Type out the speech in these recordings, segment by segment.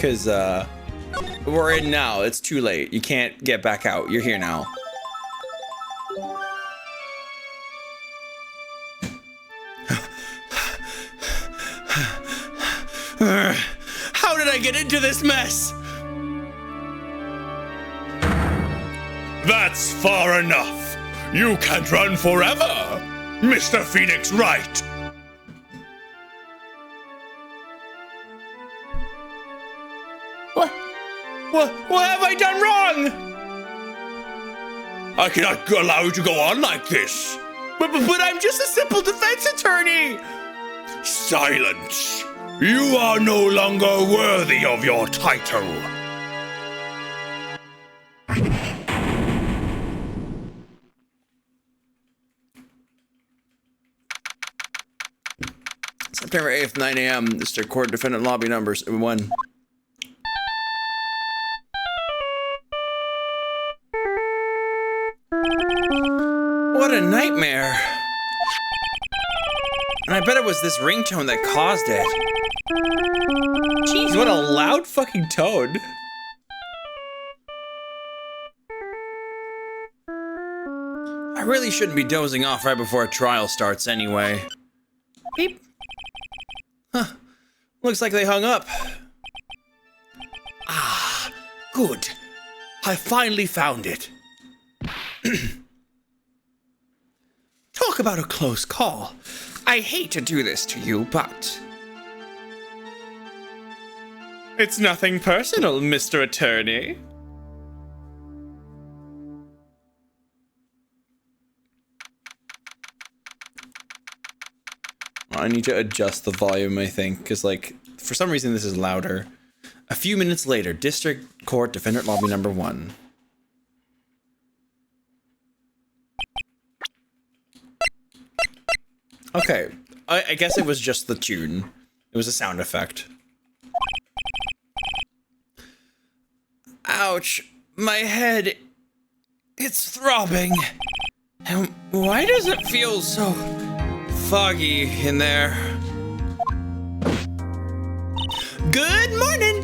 because we're in now. It's too late. You can't get back out. You're here now. How did I get into this mess? That's far enough. You can't run forever, Mr. Phoenix Wright. What have I done wrong? I cannot allow you to go on like this. But I'm just a simple defense attorney. Silence. You are no longer worthy of your title. September 8th, 9 a.m. District Court Defendant Lobby Number 1. What a nightmare. And I bet it was this ringtone that caused it. Jeez, what a loud fucking tone. I really shouldn't be dozing off right before a trial starts anyway. Beep. Huh. Looks like they hung up. Ah, good. I finally found it. Talk about a close call. I hate to do this to you, but... It's nothing personal, Mr. Attorney. I need to adjust the volume, I think, because, like, for some reason this is louder. A few minutes later, District Court Defendant Lobby Number 1. Okay, I guess it was just the tune. It was a sound effect. Ouch, my head, it's throbbing. And why does it feel so foggy in there? Good morning.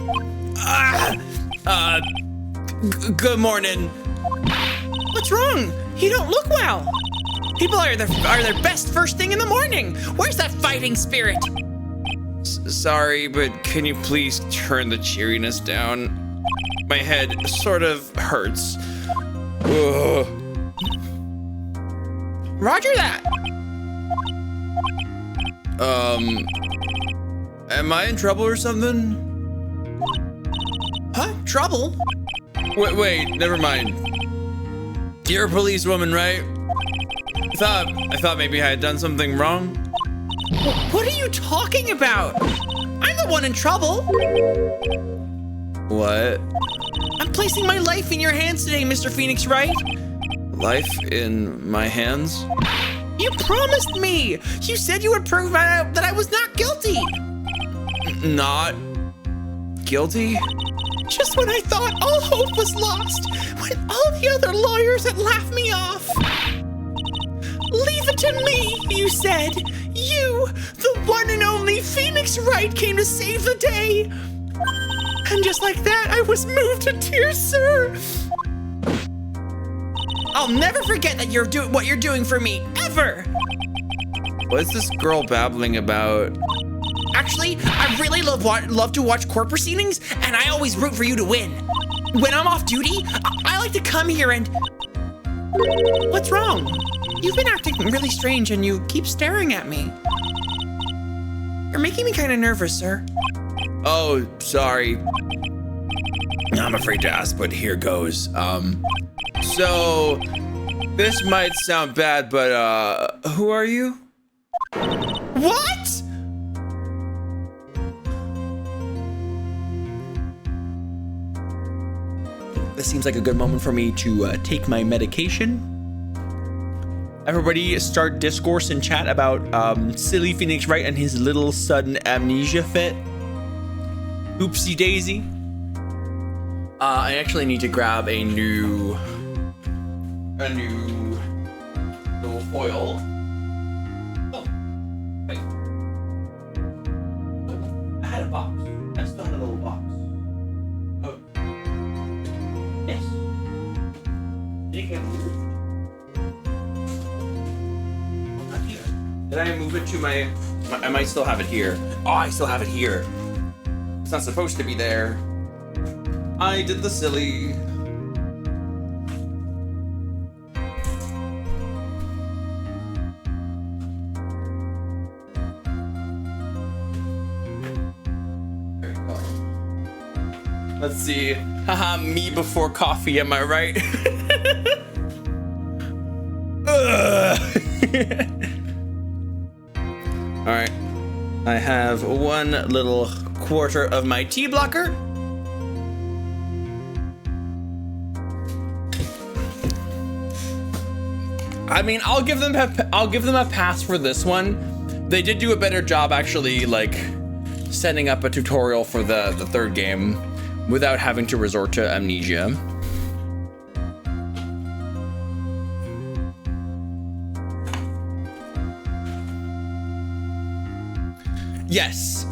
Good morning. What's wrong? You don't look well. People are their best first thing in the morning. Where's that fighting spirit? Sorry, but can you please turn the cheeriness down? My head sort of hurts. Ugh. Roger that. Am I in trouble or something? Huh? Trouble? Wait, never mind. You're a policewoman, right? I thought maybe I had done something wrong. What are you talking about? I'm the one in trouble. What? I'm placing my life in your hands today, Mr. Phoenix Wright. Life in my hands? You promised me! You said you would prove that I was not guilty! Not guilty? Just when I thought all hope was lost, when all the other lawyers had laughed me off. Leave it to me, you said. You, the one and only Phoenix Wright, came to save the day. And just like that, I was moved to tears, sir. I'll never forget that what you're doing for me, ever. What's this girl babbling about? Actually, I really love to watch court proceedings, and I always root for you to win. When I'm off duty, I like to come here and... What's wrong? You've been acting really strange, and you keep staring at me. You're making me kind of nervous, sir. Oh, sorry. I'm afraid to ask, but here goes. So, this might sound bad, but, who are you? What? This seems like a good moment for me to take my medication. Everybody start discourse and chat about silly Phoenix Wright and his little sudden amnesia fit. Oopsie daisy. I actually need to grab a new little foil. Oh, wait. I had a box. That's not a little box. Did I move it to my I might still have it here. Oh, I still have it here. It's not supposed to be there. I did the silly. There you go. Let's see. Haha, me before coffee, am I right? All right, I have one little quarter of my tea blocker. I mean, I'll give them a pass for this one. They did do a better job actually, like setting up a tutorial for the third game without having to resort to amnesia.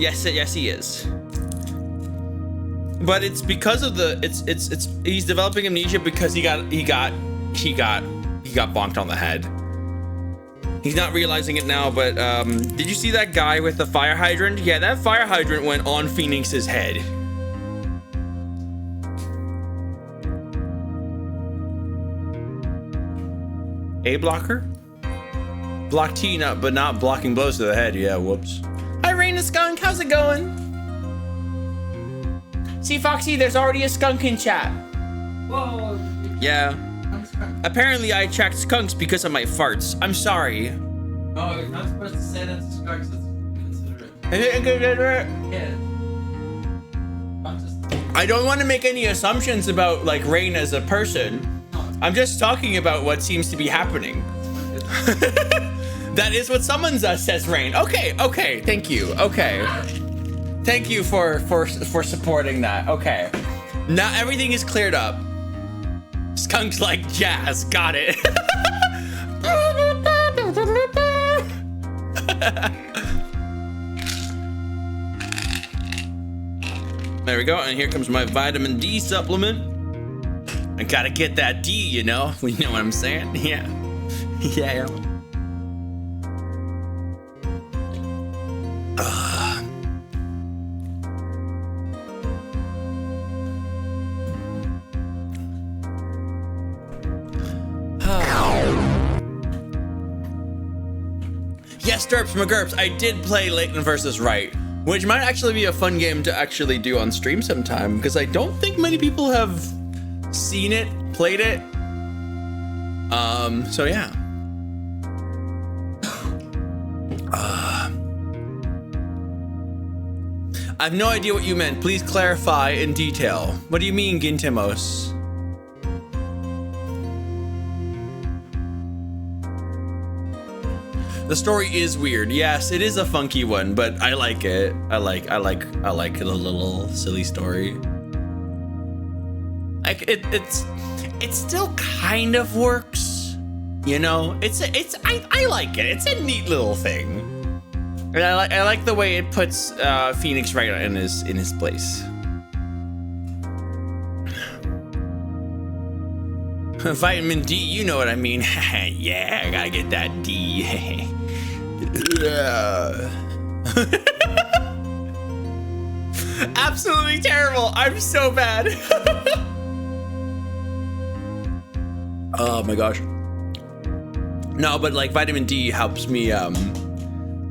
Yes, he is. But it's because of the he's developing amnesia because he got bonked on the head. He's not realizing it now, but did you see that guy with the fire hydrant? Yeah, that fire hydrant went on Phoenix's head. A blocker? Block T, but not blocking blows to the head. Yeah, whoops. Hi, Rain the Skunk. How's it going? See, Foxy, there's already a skunk in chat. Whoa. Yeah. Apparently, I attract skunks because of my farts. I'm sorry. No, you're not supposed to say that to skunks. That's inconsiderate. Yeah. I don't want to make any assumptions about, like, Rain as a person. I'm just talking about what seems to be happening. That is what someone says, Rain. Okay, thank you. Okay. Thank you for supporting that. Okay. Now everything is cleared up. Skunks like jazz. Got it. There we go. And here comes my vitamin D supplement. I gotta get that D, you know? You know what I'm saying? Yeah. Yeah. Yes, Derps McGurps, I did play Leighton versus Wright, which might actually be a fun game to actually do on stream sometime, because I don't think many people have seen it, played it. So yeah. I have no idea what you meant. Please clarify in detail. What do you mean, Gintimos? The story is weird. Yes, it is a funky one, but I like it. I like the little silly story. Like it still kind of works, you know. I like it. It's a neat little thing, and I like the way it puts Phoenix right in his place. Vitamin D, you know what I mean. Yeah, I gotta get that D. Absolutely terrible. I'm so bad. Oh my gosh. No, but like vitamin D helps me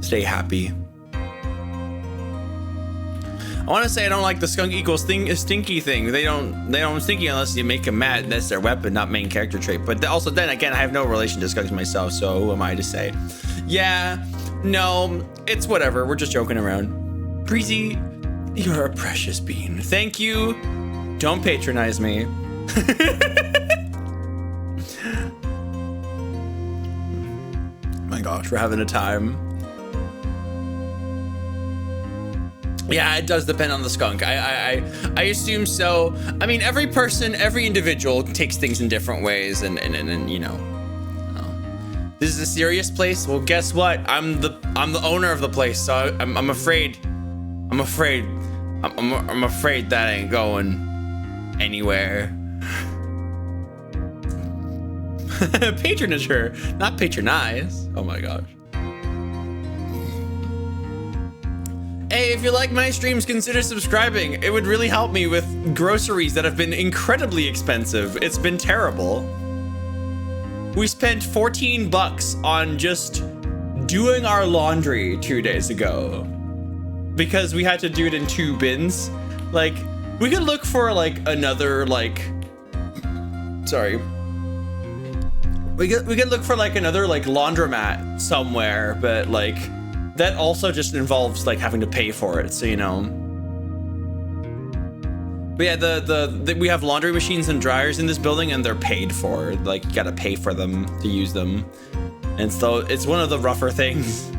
stay happy. I want to say I don't like the skunk equals stinky thing. They don't stinky unless you make them mad. That's their weapon, not main character trait. But also then again, I have no relation to skunks myself, so who am I to say? Yeah, no, it's whatever. We're just joking around. Breezy, you're a precious bean. Thank you. Don't patronize me. My gosh, we're having a time. Yeah, it does depend on the skunk. I assume so. I mean, every person, every individual takes things in different ways, and you know. This is a serious place. Well, guess what? I'm the owner of the place, so I'm afraid. I'm afraid that ain't going anywhere. Patronage her, not patronize. Oh my gosh. if you like my streams, consider subscribing. It would really help me with groceries that have been incredibly expensive. It's been terrible. We spent 14 bucks on just doing our laundry 2 days ago because we had to do it in 2 bins. Like, we could look for like another like, sorry. We could look for like another like laundromat somewhere, but like that also just involves like having to pay for it, so you know. But yeah, we have laundry machines and dryers in this building, and they're paid for. Like, you gotta pay for them to use them, and so it's one of the rougher things.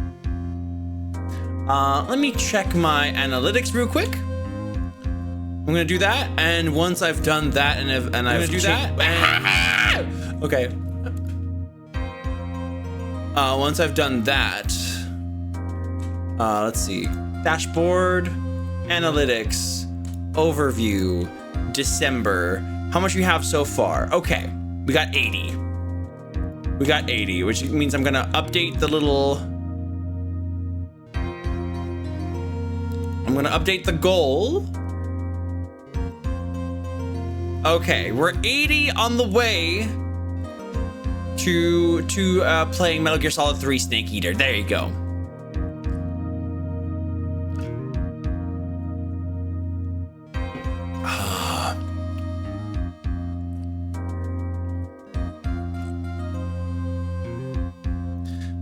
Let me check my analytics real quick. I'm gonna do that, and once I've done that, and I've do that. Okay. Once I've done that, let's see, dashboard, analytics, overview, December, how much we have so far. Okay, we got 80. We got 80, which means I'm gonna update the little, I'm gonna update the goal. Okay, we're 80 on the way to playing Metal Gear Solid 3 Snake Eater. There you go.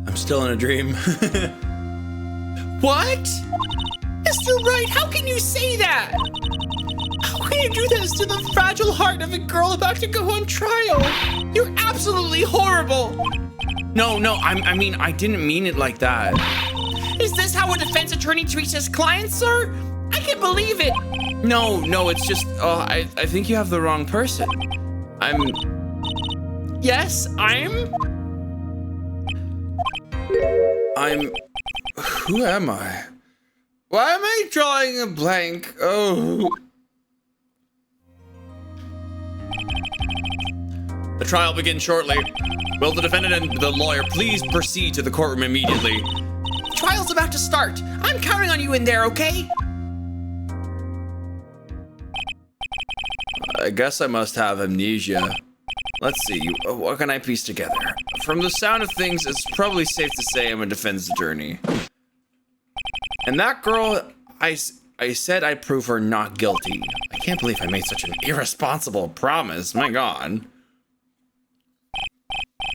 I'm still in a dream. What? Mr. Wright, how can you say that? How can you do this to the fragile heart of a girl about to go on trial? You're absolutely horrible. No, I mean, I didn't mean it like that. Is this how a defense attorney treats his clients, sir? I can't believe it. No, it's just, I think you have the wrong person. Yes, who am I? Why am I drawing a blank? Oh. The trial begins shortly. Will the defendant and the lawyer please proceed to the courtroom immediately? The trial's about to start. I'm counting on you in there, okay? I guess I must have amnesia. Let's see, what can I piece together? From the sound of things, it's probably safe to say I'm a defense attorney. And that girl, I said I'd prove her not guilty. I can't believe I made such an irresponsible promise, my God.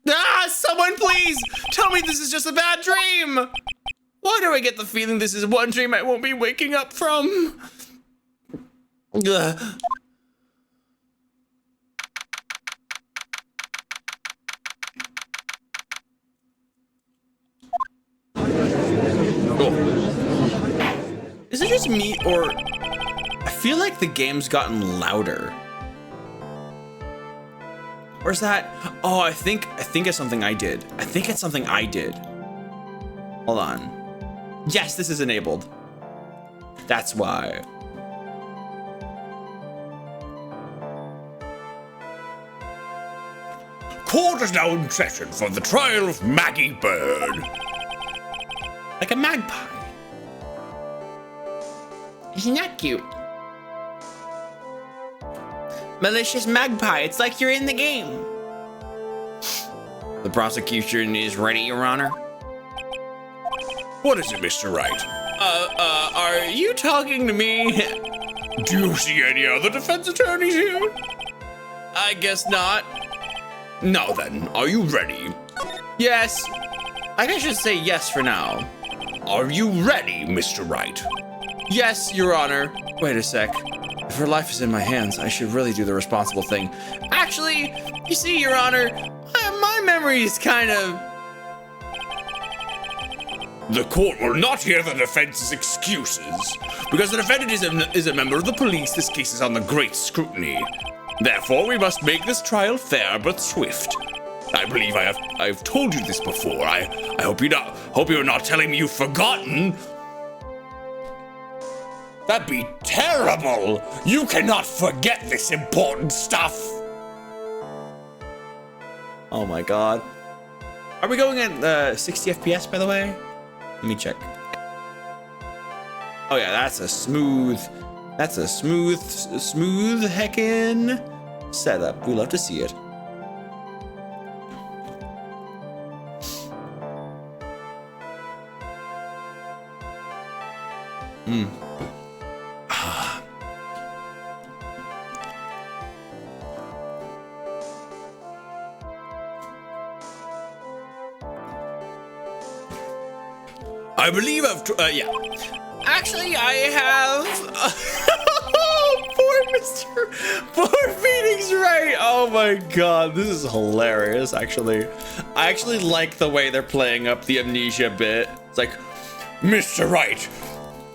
Ah, someone please! Tell me this is just a bad dream! Why do I get the feeling this is one dream I won't be waking up from? Ugh. Is it just me, or I feel like the game's gotten louder? Or is that, oh, I think it's something I did. I think it's something I did. Hold on. Yes, this is enabled. That's why. Court is now in session for the trial of Maggie Bird. Like a magpie. Isn't that cute? Malicious magpie, it's like you're in the game. The prosecution is ready, Your Honor. What is it, Mr. Wright? Are you talking to me? Do you see any other defense attorneys here? I guess not. Now then, are you ready? Yes. I guess I should say yes for now. Are you ready, Mr. Wright? Yes, Your Honor. Wait a sec. If her life is in my hands, I should really do the responsible thing. Actually, you see, Your Honor, my memory is kind of... The court will not hear the defense's excuses. Because the defendant is a member of the police, this case is under great scrutiny. Therefore, we must make this trial fair but swift. I believe I've told you this before. I hope you're not telling me you've forgotten. That'd be terrible! You cannot forget this important stuff! Oh my God. Are we going at 60 FPS, by the way? Let me check. Oh yeah, that's a smooth heckin' setup. We love to see it. I believe yeah. Actually, I have. Poor Phoenix, right? Oh my god, this is hilarious. Actually, I actually like the way they're playing up the amnesia bit. It's like, Mr. Wright,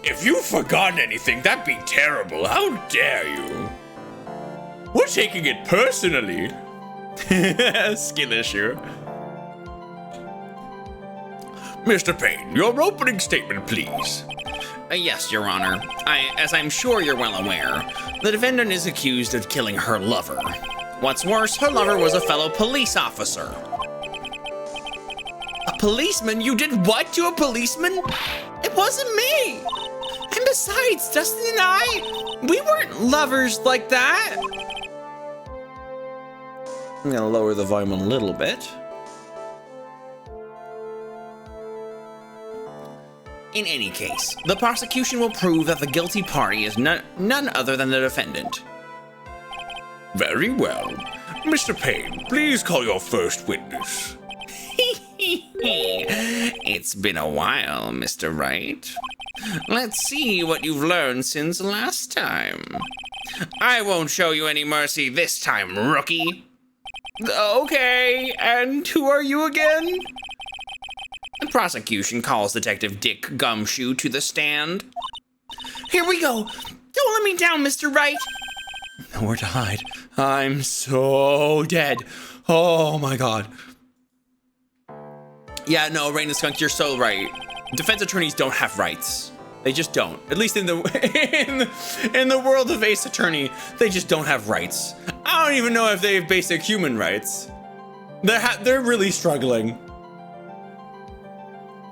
if you've forgotten anything, that'd be terrible. How dare you? We're taking it personally. skill issue. Mr. Payne, your opening statement, please. Yes, Your Honor. As I'm sure you're well aware, the defendant is accused of killing her lover. What's worse, her lover was a fellow police officer. A policeman? You did what to a policeman? It wasn't me! And besides, Dustin and I, we weren't lovers like that. I'm gonna lower the volume a little bit. In any case, the prosecution will prove that the guilty party is none other than the defendant. Very well. Mr. Payne, please call your first witness. It's been a while, Mr. Wright. Let's see what you've learned since last time. I won't show you any mercy this time, rookie. Okay, and who are you again? The prosecution calls Detective Dick Gumshoe to the stand. Here we go. Don't let me down, Mr. Wright. Nowhere to hide. I'm so dead. Oh my god. Yeah, no, Rain the Skunk, you're so right. Defense attorneys don't have rights. They just don't. At least in the world of Ace Attorney, they just don't have rights. I don't even know if they have basic human rights. They're really struggling.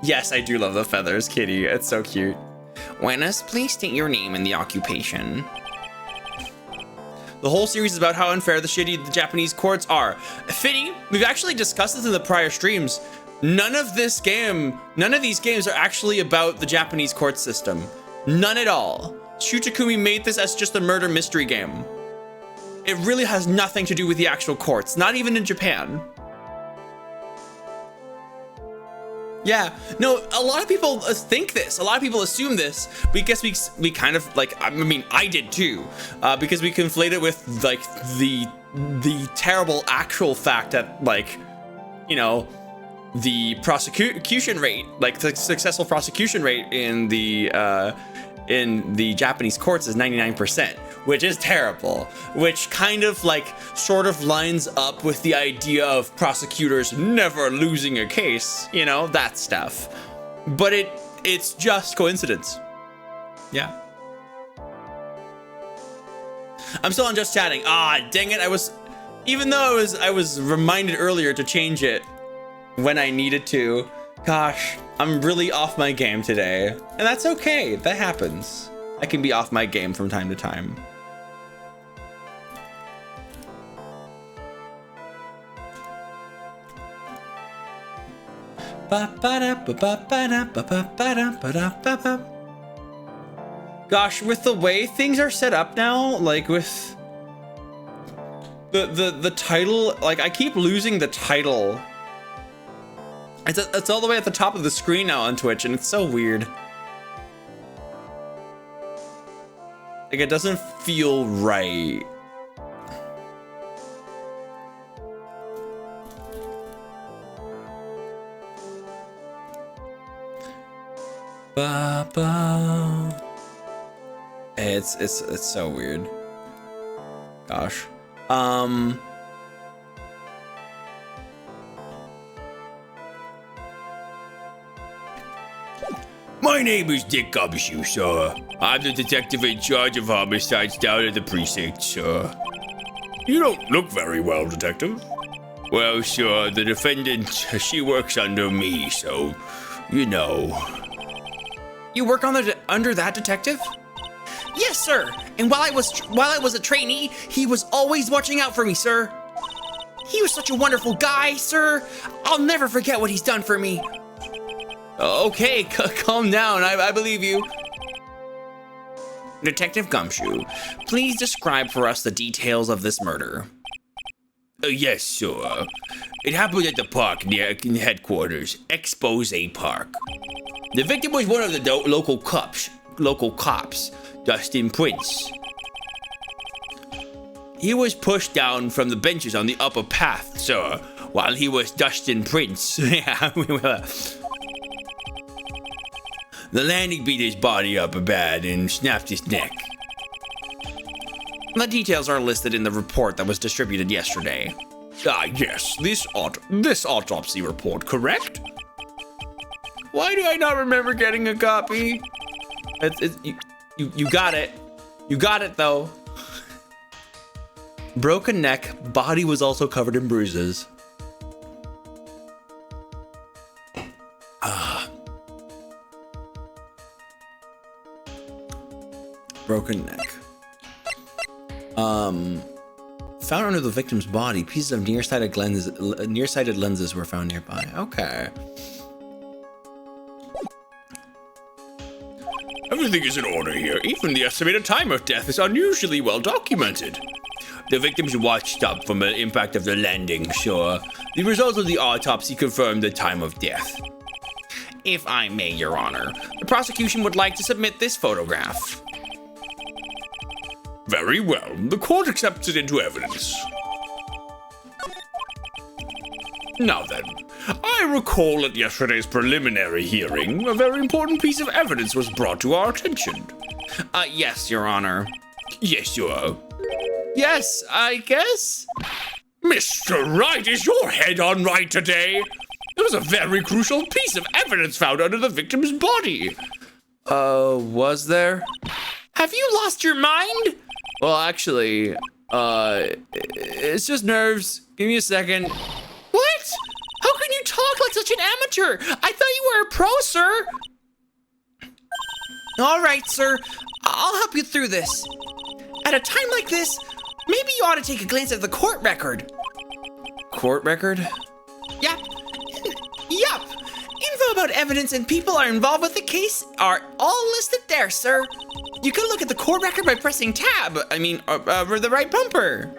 Yes, I do love the feathers, Kitty. It's so cute. Witness, please state your name and the occupation. The whole series is about how unfair the Japanese courts are. Fitty, we've actually discussed this in the prior streams. None of these games are actually about the Japanese court system. None at all. Shutakumi made this as just a murder mystery game. It really has nothing to do with the actual courts, not even in Japan. Yeah, no, a lot of people think this. A lot of people assume this. We guess we kind of like, I mean, I did too, because we conflate it with like the terrible actual fact that, like, you know, the prosecution rate, like the successful prosecution rate in the Japanese courts is 99%, which is terrible, which kind of like sort of lines up with the idea of prosecutors never losing a case, you know, that stuff. But it's just coincidence. Yeah. I'm still on just chatting. Ah, dang it. Even though I was reminded earlier to change it when I needed to. Gosh, I'm really off my game today. And that's okay. That happens. I can be off my game from time to time. Gosh, with the way things are set up now, like with the title, like I keep losing the title. It's all the way at the top of the screen now on Twitch, and it's so weird. Like, it doesn't feel right. It's so weird. Gosh. My name is Dick Gumshoe, sir. I'm the detective in charge of homicides down at the precinct, sir. You don't look very well, detective. Well, sir, the defendant, she works under me, so, you know. You work under that detective? Yes, sir. And while I was a trainee, he was always watching out for me, sir. He was such a wonderful guy, sir. I'll never forget what he's done for me. Okay, calm down. I believe you. Detective Gumshoe, please describe for us the details of this murder. Yes, sir. It happened at the park near headquarters, Expose Park. The victim was one of the local cops, Dustin Prince. He was pushed down from the benches on the upper path, sir, while he was Dustin Prince. The landing beat his body up bad and snapped his neck. The details are listed in the report that was distributed yesterday. Yes, this autopsy report, correct? Why do I not remember getting a copy? You got it. You got it, though. Broken neck, body was also covered in bruises. Broken neck. Found under the victim's body, pieces of nearsighted lenses were found nearby. Okay. Everything is in order here. Even the estimated time of death is unusually well documented. The victims washed up from the impact of the landing, sure. The results of the autopsy confirmed the time of death. If I may, Your Honor, the prosecution would like to submit this photograph. Very well. The court accepts it into evidence. Now then, I recall at yesterday's preliminary hearing, a very important piece of evidence was brought to our attention. Yes, Your Honor. Yes, sir. Yes, I guess. Mr. Wright, is your head on right today? There was a very crucial piece of evidence found under the victim's body. Was there? Have you lost your mind? Well, actually, it's just nerves. Give me a second. What? How can you talk like such an amateur? I thought you were a pro, sir. All right, sir. I'll help you through this. At a time like this, maybe you ought to take a glance at the court record. Court record? Yep. Info about evidence and people are involved with the case are all listed there, sir. You can look at the court record by pressing tab. Or the right bumper.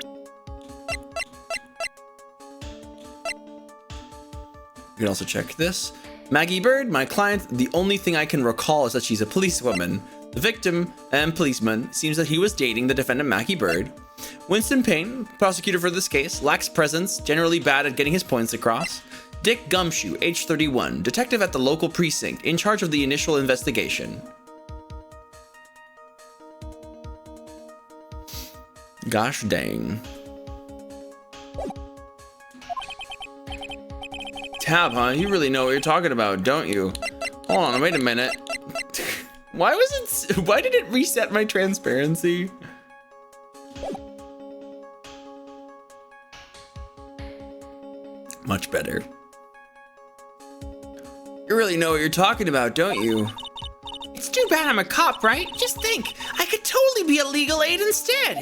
You can also check this. Maggie Bird, my client, the only thing I can recall is that she's a policewoman. The victim and policeman seems that he was dating the defendant Maggie Bird. Winston Payne, prosecutor for this case, lacks presence, generally bad at getting his points across. Dick Gumshoe, age 31, detective at the local precinct, in charge of the initial investigation. Gosh dang. Tab, huh? You really know what you're talking about, don't you? Hold on, wait a minute. Why did it reset my transparency? Much better. You really know what you're talking about, don't you? It's too bad I'm a cop, right? Just think, I could totally be a legal aid instead.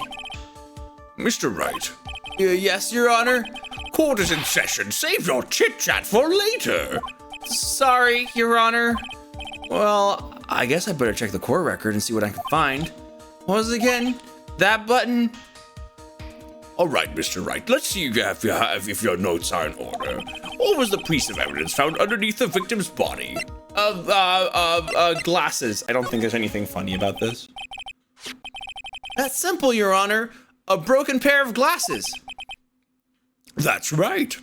Mr. Wright. Yes, Your Honor? Court is in session. Save your chit-chat for later. Sorry, Your Honor. Well, I guess I better check the court record and see what I can find. What was it again? That button? All right, Mr. Wright, let's see if your notes are in order. What was the piece of evidence found underneath the victim's body? Glasses. I don't think there's anything funny about this. That's simple, Your Honor. A broken pair of glasses. That's right.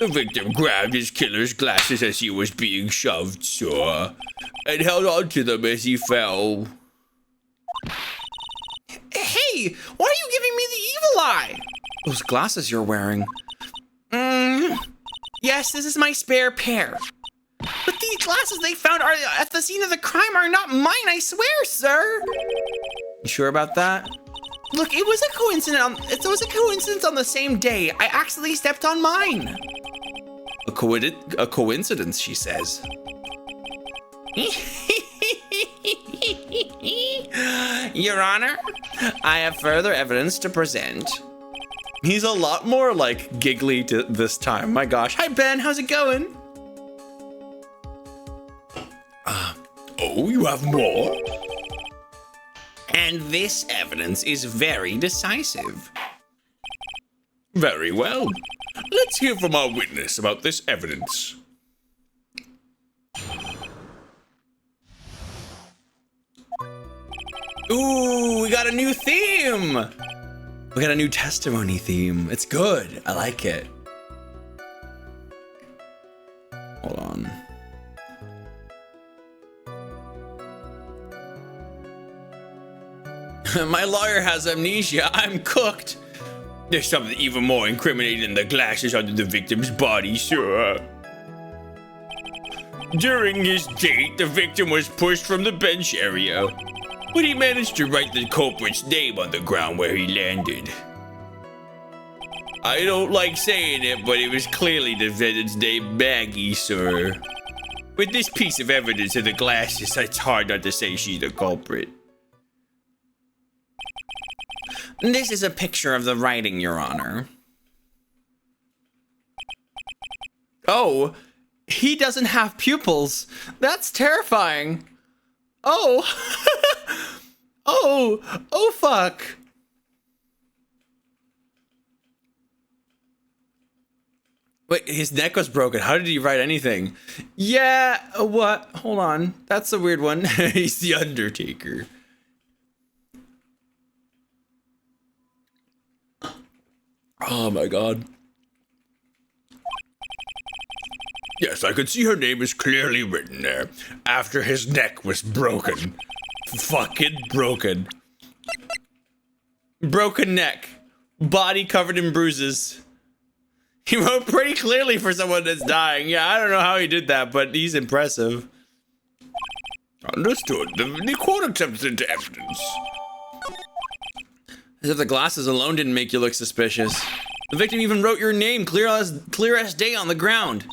The victim grabbed his killer's glasses as he was being shoved, sir, and held on to them as he fell. Hey, why are you giving me the evil eye? Those glasses you're wearing. Yes, this is my spare pair. But these glasses they found at the scene of the crime are not mine, I swear, sir. You sure about that? Look, it was a coincidence on the same day. I accidentally stepped on mine. A coincidence, she says. Your Honor, I have further evidence to present. He's a lot more like giggly this time. My gosh. Hi, Ben. How's it going? Oh, you have more? And this evidence is very decisive. Very well. Let's hear from our witness about this evidence. Ooh, we got a new theme. We got a new testimony theme. It's good. I like it. Hold on. My lawyer has amnesia. I'm cooked. There's something even more incriminating than the glasses under the victim's body, sir. During his date, the victim was pushed from the bench area, but he managed to write the culprit's name on the ground where he landed. I don't like saying it, but it was clearly the defendant's name, Maggie, sir. With this piece of evidence of the glasses, it's hard not to say she's the culprit. This is a picture of the writing, Your Honor. Oh, he doesn't have pupils. That's terrifying. Oh. Oh, fuck. Wait, his neck was broken. How did he write anything? Yeah, what? Hold on. That's a weird one. He's the Undertaker. Oh my god. Yes, I could see her name is clearly written there. After his neck was broken. Fucking broken. Broken neck. Body covered in bruises. He wrote pretty clearly for someone that's dying. Yeah, I don't know how he did that, but he's impressive. Understood. The court accepts into evidence. As if the glasses alone didn't make you look suspicious. The victim even wrote your name clear as day on the ground.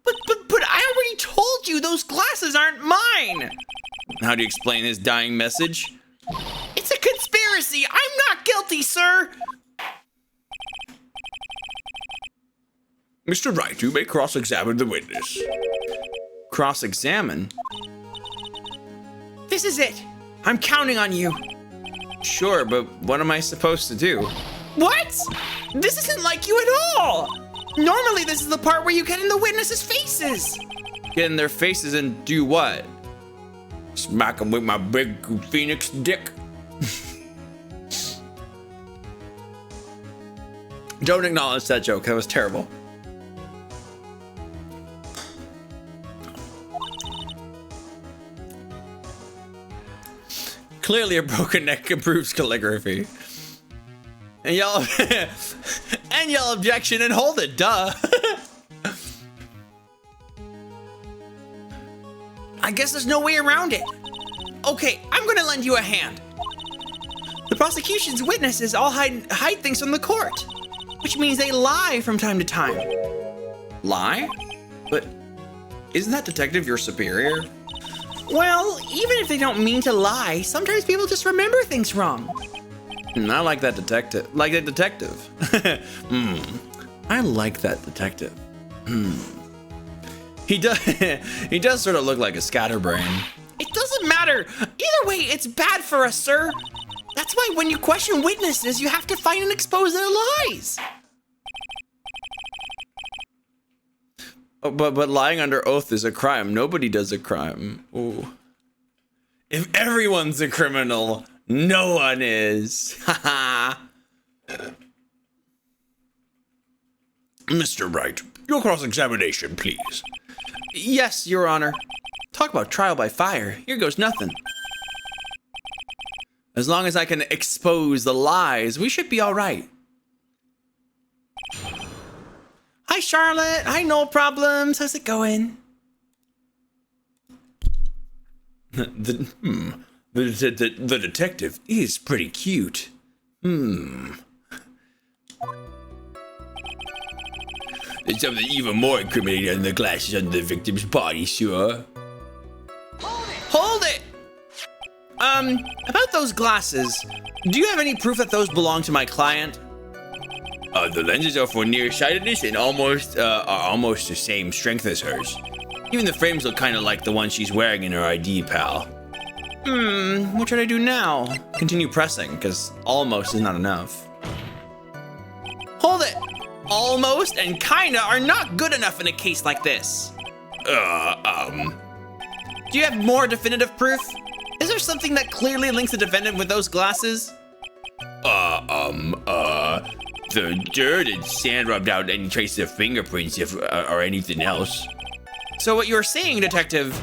But I already told you those glasses aren't mine. How do you explain his dying message? It's a conspiracy. I'm not guilty, sir. Mr. Wright, you may cross-examine the witness. Cross-examine? This is it. I'm counting on you. Sure, but what am I supposed to do? What? This isn't like you at all. Normally, this is the part where you get in the witnesses' faces. Get in their faces and do what? Smack them with my big phoenix dick. Don't acknowledge that joke. That was terrible. Clearly, a broken neck improves calligraphy. And y'all, and y'all objection and hold it, duh. I guess there's no way around it. Okay, I'm gonna lend you a hand. The prosecution's witnesses all hide things from the court, which means they lie from time to time. Lie? But isn't that detective your superior? Well, even if they don't mean to lie, sometimes people just remember things wrong. I like that detective. I like that detective. He does sort of look like a scatterbrain. It doesn't matter. Either way, it's bad for us, sir. That's why when you question witnesses, you have to find and expose their lies. Oh, but lying under oath is a crime. Nobody does a crime. Ooh. If everyone's a criminal, no one is. Haha. Mr. Wright, your cross-examination, please. Yes, Your Honor. Talk about trial by fire. Here goes nothing. As long as I can expose the lies, we should be all right. Hi, Charlotte. Hi, no problems. How's it going? The detective is pretty cute. There's something even more incriminating than the glasses under the victim's body, sure. Hold it! About those glasses, do you have any proof that those belong to my client? The lenses are for nearsightedness and are almost the same strength as hers. Even the frames look kind of like the one she's wearing in her ID, pal. What should I do now? Continue pressing, because almost is not enough. Hold it! Almost and kinda are not good enough in a case like this. Do you have more definitive proof? Is there something that clearly links the defendant with those glasses? The dirt and sand rubbed out any traces of fingerprints or anything else. So what you're saying, detective,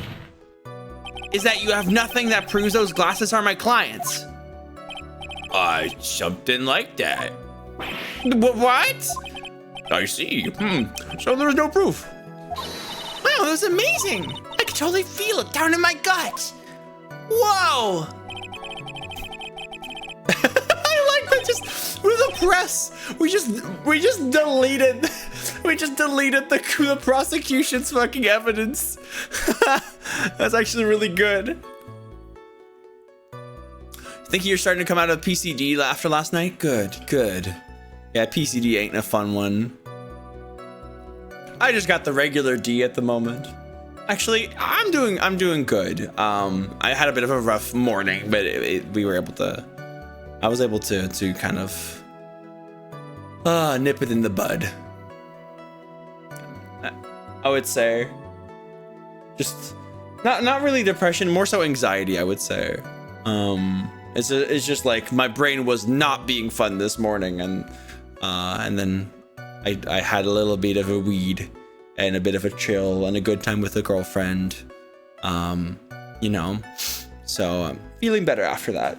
is that you have nothing that proves those glasses are my client's? Something like that. What? I see. So there's no proof. Wow, that was amazing. I could totally feel it down in my gut. Whoa. I like that. Just with the press, we just deleted the prosecution's fucking evidence. That's actually really good. Think you're starting to come out of PCD after last night? Good. Yeah, PCD ain't a fun one. I just got the regular D at the moment. Actually, I'm doing good. I had a bit of a rough morning, but I was able to kind of nip it in the bud. I would say, just not really depression, more so anxiety. I would say, it's just like my brain was not being fun this morning, and then I had a little bit of a weed and a bit of a chill and a good time with a girlfriend, you know. So I'm feeling better after that.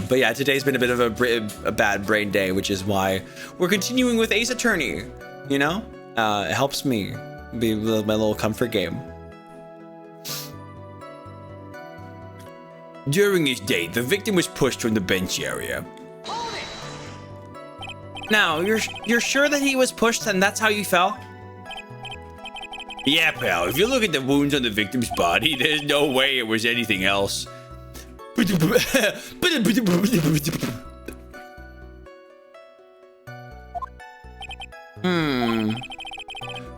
But yeah, today's been a bit of a bad brain day, which is why we're continuing with Ace Attorney. You know, it helps me be my little comfort game. During his date, the victim was pushed from the bench area. Now, you're sure that he was pushed and that's how you fell? Yeah, pal. If you look at the wounds on the victim's body, there's no way it was anything else.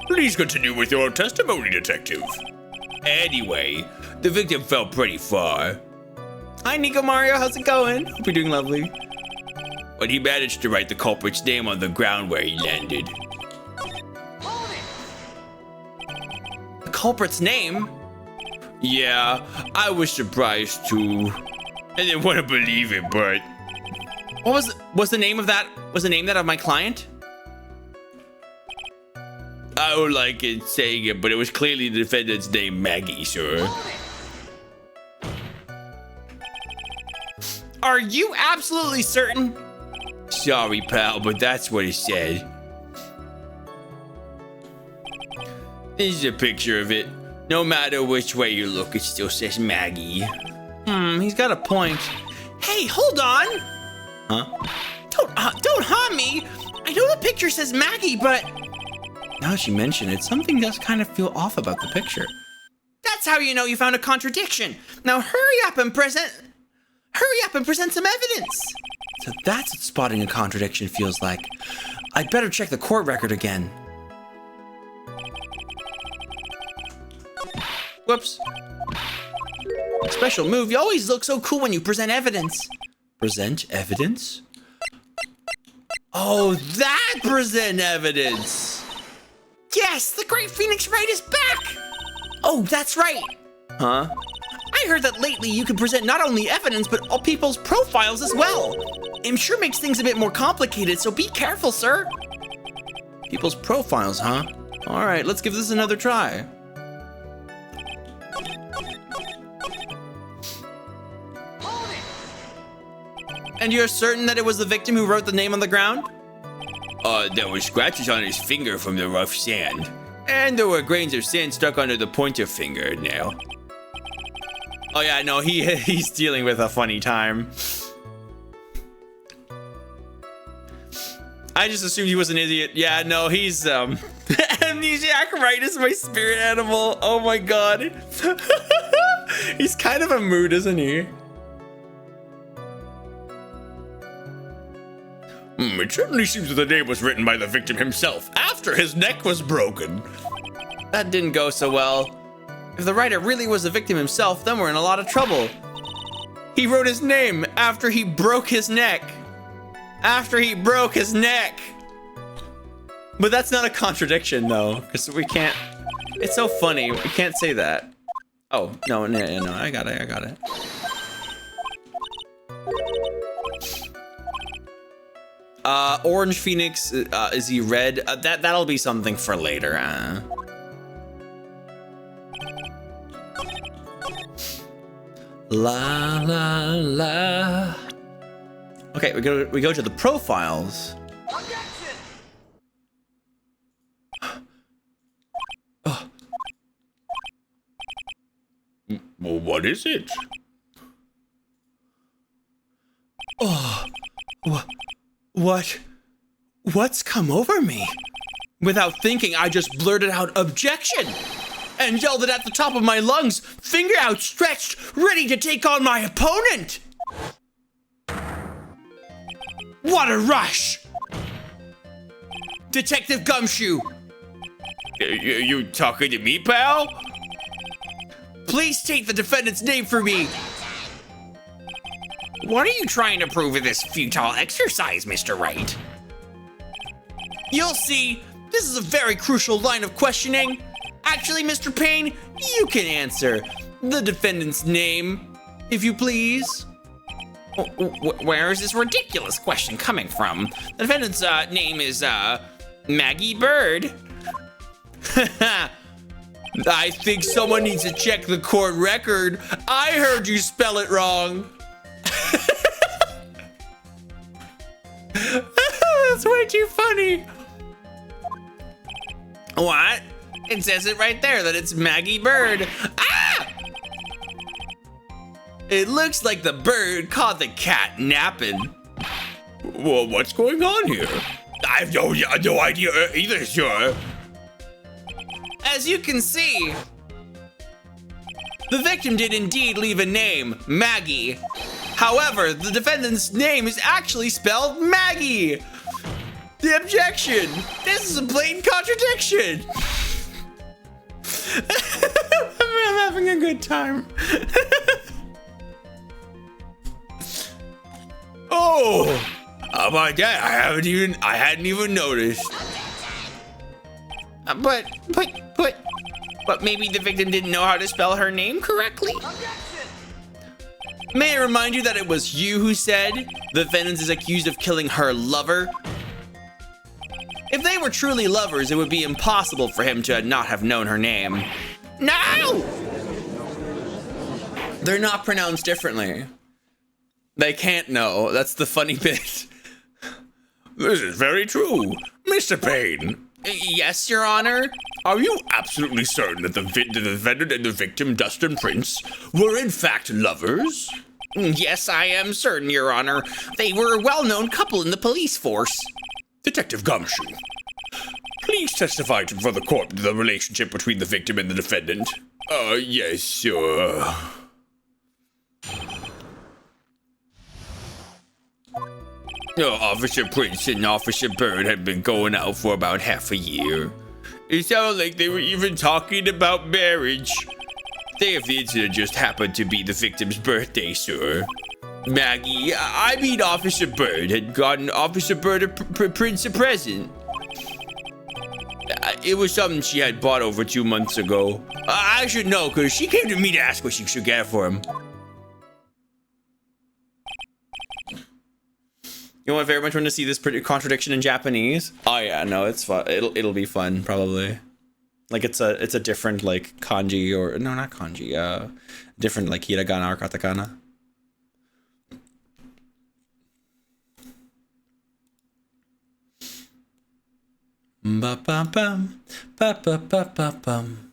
Please continue with your testimony, detective. Anyway, the victim fell pretty far. Hi, Nico Mario. How's it going? Hope you're doing lovely. But he managed to write the culprit's name on the ground where he landed. The culprit's name? Yeah, I was surprised too. I didn't want to believe it, but... What was the name of that? Was the name that of my client? I don't like it saying it, but it was clearly the defendant's name, Maggie, sir. Are you absolutely certain? Sorry, pal, but that's what it said. This is a picture of it. No matter which way you look, it still says Maggie. He's got a point. Hey, hold on! Huh? Don't harm me! I know the picture says Maggie, but... Now that you mention it, something does kind of feel off about the picture. That's how you know you found a contradiction. Now hurry up and present some evidence. So that's what spotting a contradiction feels like. I'd better check the court record again. Whoops. Special move. You always look so cool when you present evidence. Present evidence? Oh, that present evidence. Yes, the Great Phoenix Wright is back. Oh, that's right. Huh? I heard that lately you can present not only evidence, but all people's profiles as well. I'm sure makes things a bit more complicated, so be careful, sir. People's profiles, huh? All right, let's give this another try. And you're certain that it was the victim who wrote the name on the ground? There were scratches on his finger from the rough sand. And there were grains of sand stuck under the pointer fingernail. Oh yeah, no, he's dealing with a funny time. I just assumed he was an idiot. Yeah, no, he's amnesiac, right? Is my spirit animal. Oh my god. He's kind of a mood, isn't he? It certainly seems that the name was written by the victim himself after his neck was broken. That didn't go so well. If the writer really was the victim himself, then we're in a lot of trouble. He wrote his name after he broke his neck. After he broke his neck. But that's not a contradiction, though, because we can't. It's so funny. We can't say that. Oh, no, I got it. Orange Phoenix, is he red? That'll be something for later. La la la. Okay, we go to the profiles. Oh. Well, what is it? Oh, what's come over me? Without thinking, I just blurted out objection and yelled it at the top of my lungs, finger outstretched, ready to take on my opponent. What a rush! Detective Gumshoe! You talking to me, pal? Please state the defendant's name for me. What are you trying to prove with this futile exercise, Mr. Wright? You'll see. This is a very crucial line of questioning. Actually, Mr. Payne, you can answer the defendant's name, if you please. Where is this ridiculous question coming from? The defendant's name is Maggie Bird. I think someone needs to check the court record. I heard you spell it wrong. That's way too funny. What? It says it right there that it's Maggie Bird. Ah! It looks like the bird caught the cat napping. Well, what's going on here? I have no idea either, sir. As you can see, the victim did indeed leave a name, Maggie. However, the defendant's name is actually spelled Maggie. The objection. This is a blatant contradiction. I'm having a good time. Oh, how about that? I hadn't even noticed. But maybe the victim didn't know how to spell her name correctly? May I remind you that it was you who said the defendant is accused of killing her lover? If they were truly lovers, it would be impossible for him to not have known her name. No! They're not pronounced differently. They can't know. That's the funny bit. This is very true. Mr. Payne. Yes, Your Honor? Are you absolutely certain that the defendant and the victim, Dustin Prince, were in fact lovers? Yes, I am certain, Your Honor. They were a well-known couple in the police force. Detective Gumshoe, please testify for the court to the relationship between the victim and the defendant. Yes, sir. Officer Prince and Officer Bird had been going out for about half a year. It sounded like they were even talking about marriage. The day of the incident just happened to be the victim's birthday, sir. Maggie, I mean Officer Bird, had gotten Officer Bird Prince a present. It was something she had bought over 2 months ago. I should know, because she came to me to ask what she should get for him. You want very much want to see this contradiction in Japanese? Oh yeah, no, it's fun. It'll be fun probably. Like it's a different like kanji or no, not kanji. Different like hiragana or katakana. Ba ba bum, ba ba ba ba bum.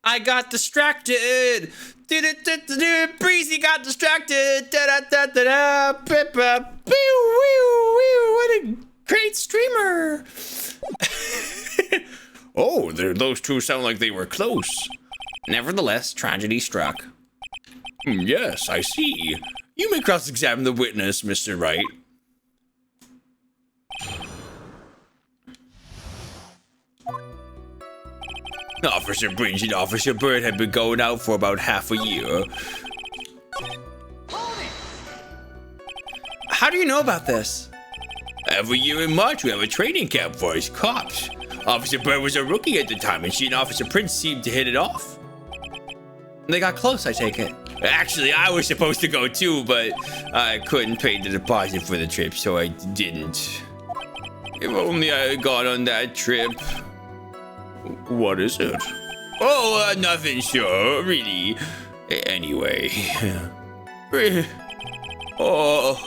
I got distracted. Breezy got distracted. What a great streamer. Oh, those two sound like they were close. Nevertheless, tragedy struck. Yes, I see. You may cross-examine the witness, Mr. Wright. Officer Breezy and Officer Bird had been going out for about half a year. How do you know about this? Every year in March, we have a training camp for his cops. Officer Bird was a rookie at the time, and she and Officer Prince seemed to hit it off. They got close, I take it. Actually, I was supposed to go too, but I couldn't pay the deposit for the trip, so I didn't. If only I had gone on that trip. What is it? Oh, nothing, sure, really. Anyway. Oh,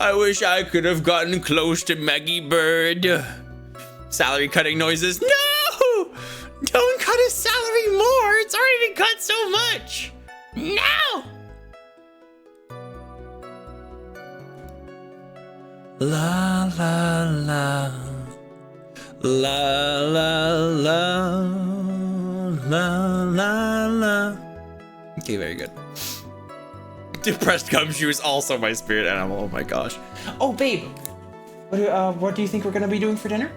I wish I could have gotten close to Maggie Bird. Salary cutting noises. No! Don't cut his salary more. It's already been cut so much. No! La la la. La la la. La la la. Okay, very good. Depressed Gumshoe is also my spirit animal. Oh my gosh. Oh, babe. What do you think we're gonna be doing for dinner?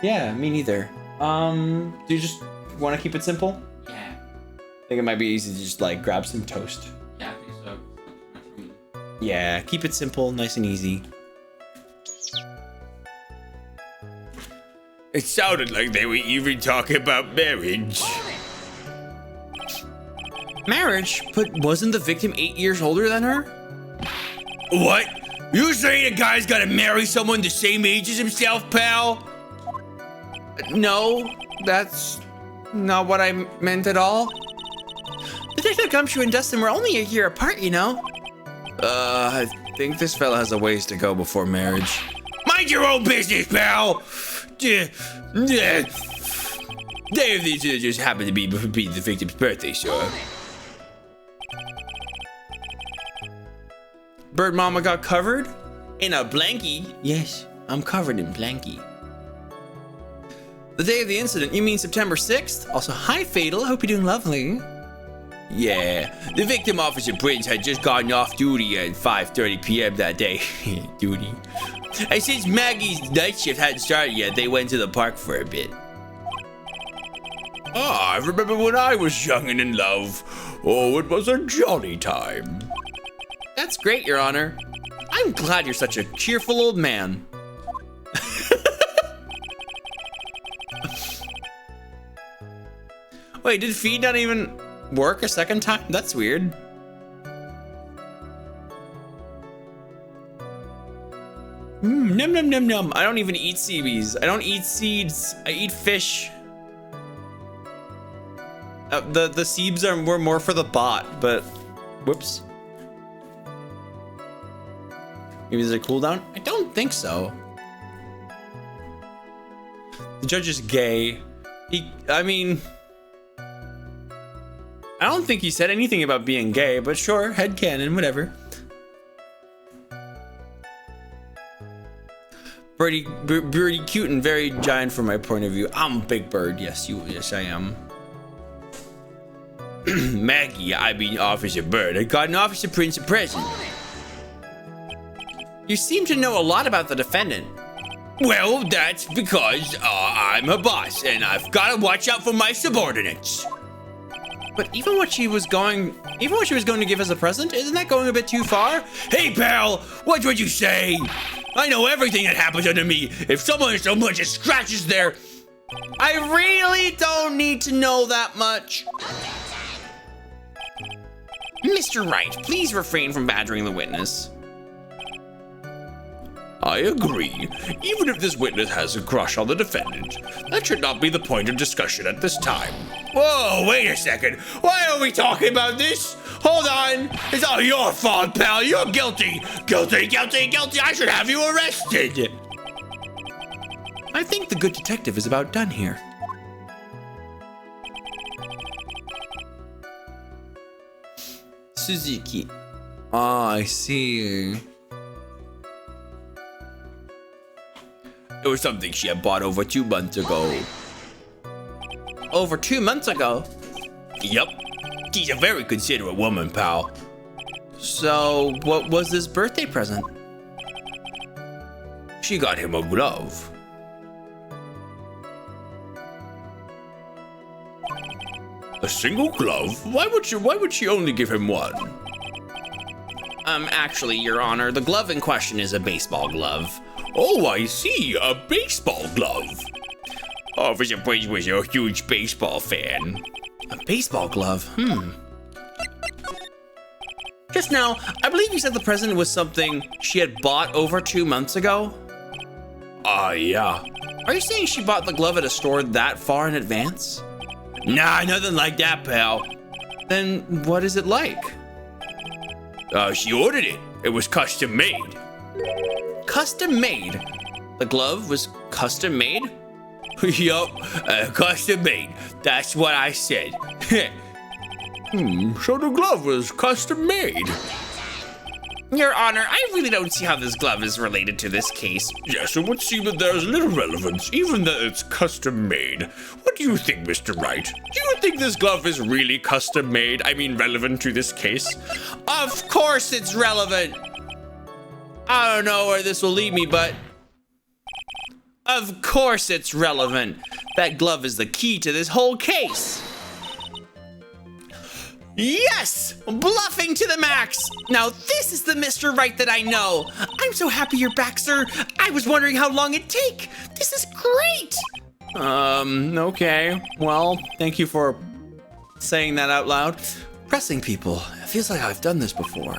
Yeah, me neither. Do you just want to keep it simple? Yeah. I think it might be easy to just like grab some toast. Yeah, I think so. Yeah, keep it simple, nice and easy. It sounded like they were even talking about marriage. Marriage? But wasn't the victim 8 years older than her? What? You saying a guy's gotta marry someone the same age as himself, pal? No, that's not what I meant at all. Detective Gumshoe and Dustin were only a year apart, you know. I think this fella has a ways to go before marriage. Mind your own business, pal! They just happened to be the victim's birthday, sure. Bird Mama got covered in a blankie. Yes, I'm covered in blankie. The day of the incident, you mean September 6th? Also, hi Fatal, hope you're doing lovely. Yeah, the victim, Officer Prince, had just gotten off duty at 5:30 p.m. that day. Duty. And since Maggie's night shift hadn't started yet, they went to the park for a bit. Ah, I remember when I was young and in love. Oh, it was a jolly time. That's great, Your Honor. I'm glad you're such a cheerful old man. Wait, did feed not even work a second time? That's weird. Num num num num. I don't even eat seaweeds. I don't eat seeds. I eat fish. The seeds were more for the bot, but whoops. Maybe there's a cooldown? I don't think so. The judge is gay. I mean, I don't think he said anything about being gay, but sure, headcanon, whatever. Birdie cute and very giant from my point of view. I'm Big Bird, yes I am. Maggie, I mean Officer Bird, had gotten Officer Prince a present. You seem to know a lot about the defendant. Well, that's because I'm a boss and I've got to watch out for my subordinates. But even what she was going to give as a present, isn't that going a bit too far? Hey, pal, what would you say? I know everything that happens under me. If someone so much as scratches their... I really don't need to know that much. Mr. Wright, please refrain from badgering the witness. I agree. Even if this witness has a crush on the defendant, that should not be the point of discussion at this time. Whoa, wait a second. Why are we talking about this? Hold on. It's all your fault, pal. You're guilty. Guilty, guilty, guilty. I should have you arrested. I think the good detective is about done here. Suzuki. Ah, I see. It was something she had bought over 2 months ago. Over 2 months ago? Yep. She's a very considerate woman, pal. So, what was this birthday present? She got him a glove. A single glove? Why would she only give him one? Actually, Your Honor, the glove in question is a baseball glove. Oh, I see. A baseball glove. Officer Breezy was a huge baseball fan. A baseball glove? Just now, I believe you said the present was something she had bought over 2 months ago? Yeah. Are you saying she bought the glove at a store that far in advance? Nah, nothing like that, pal. Then what is it like? She ordered it. It was custom made. Custom made? The glove was custom made? Yup, custom made. That's what I said. So the glove was custom made. Your Honor, I really don't see how this glove is related to this case. Yes, it would seem that there's little relevance, even that it's custom made. What do you think, Mr. Wright? Do you think this glove is really custom made? I mean, relevant to this case? Of course it's relevant! I don't know where this will lead me, but... of course it's relevant. That glove is the key to this whole case. Yes! Bluffing to the max! Now this is the Mr. Right that I know. I'm so happy you're back, sir. I was wondering how long it'd take. This is great! Okay. Well, thank you for saying that out loud. Pressing people. It feels like I've done this before.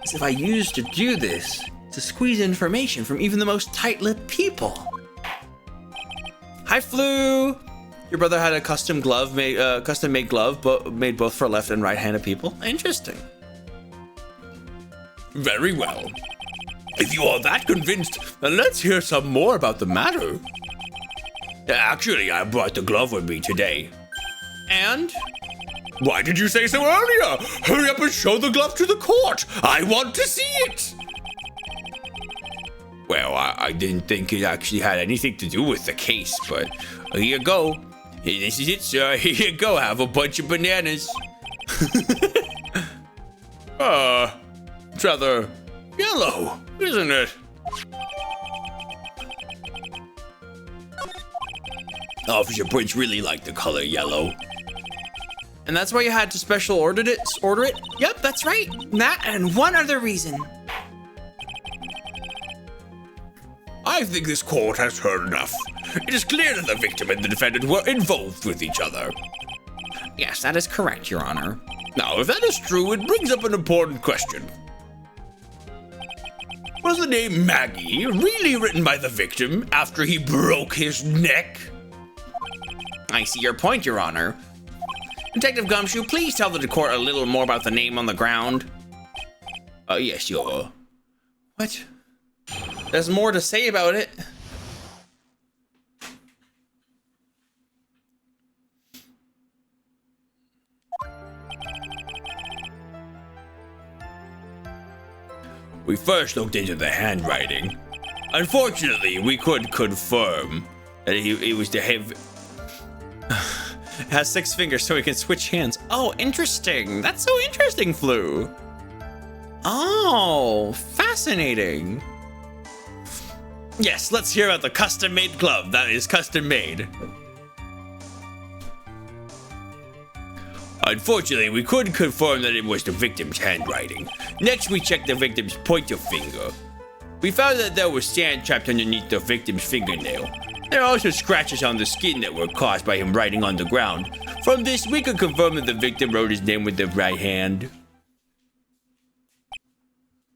As if I used to do this to squeeze information from even the most tight-lipped people. Hi, Flu! Your brother had a custom made glove, but made both for left and right-handed people. Interesting. Very well. If you are that convinced, then let's hear some more about the matter. Actually, I brought the glove with me today. And? Why did you say so earlier? Hurry up and show the glove to the court. I want to see it. Well, I didn't think it actually had anything to do with the case, but here you go. This is it, sir. Here you go. Have a bunch of bananas. It's rather yellow, isn't it? Officer Prince really liked the color yellow. And that's why you had to special order it? Yep, that's right. That and one other reason. I think this court has heard enough. It is clear that the victim and the defendant were involved with each other. Yes, that is correct, Your Honor. Now, if that is true, it brings up an important question. Was the name Maggie really written by the victim after he broke his neck? I see your point, Your Honor. Detective Gumshoe, please tell the court a little more about the name on the ground. Yes, Your... What? There's more to say about it. We first looked into the handwriting. Unfortunately, we could confirm that he was the head... Has 6 fingers so he can switch hands. Oh, interesting. That's so interesting, Flu. Oh, fascinating. Yes, let's hear about the custom-made glove that is custom-made. Unfortunately, we couldn't confirm that it was the victim's handwriting. Next, we checked the victim's pointer finger. We found that there was sand trapped underneath the victim's fingernail. There are also scratches on the skin that were caused by him writing on the ground. From this, we could confirm that the victim wrote his name with the right hand.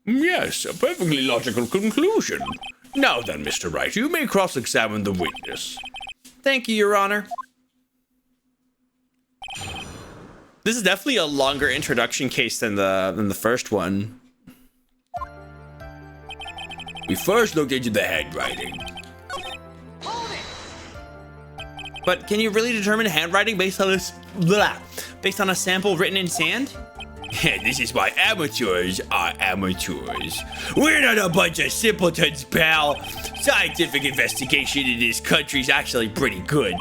Yes, a perfectly logical conclusion. Now then, Mr. Wright, you may cross-examine the witness. Thank you, Your Honor. This is definitely a longer introduction case than the first one. We first looked into the handwriting. But can you really determine handwriting based on a sample written in sand? This is why amateurs are amateurs. We're not a bunch of simpletons, pal. Scientific investigation in this country is actually pretty good.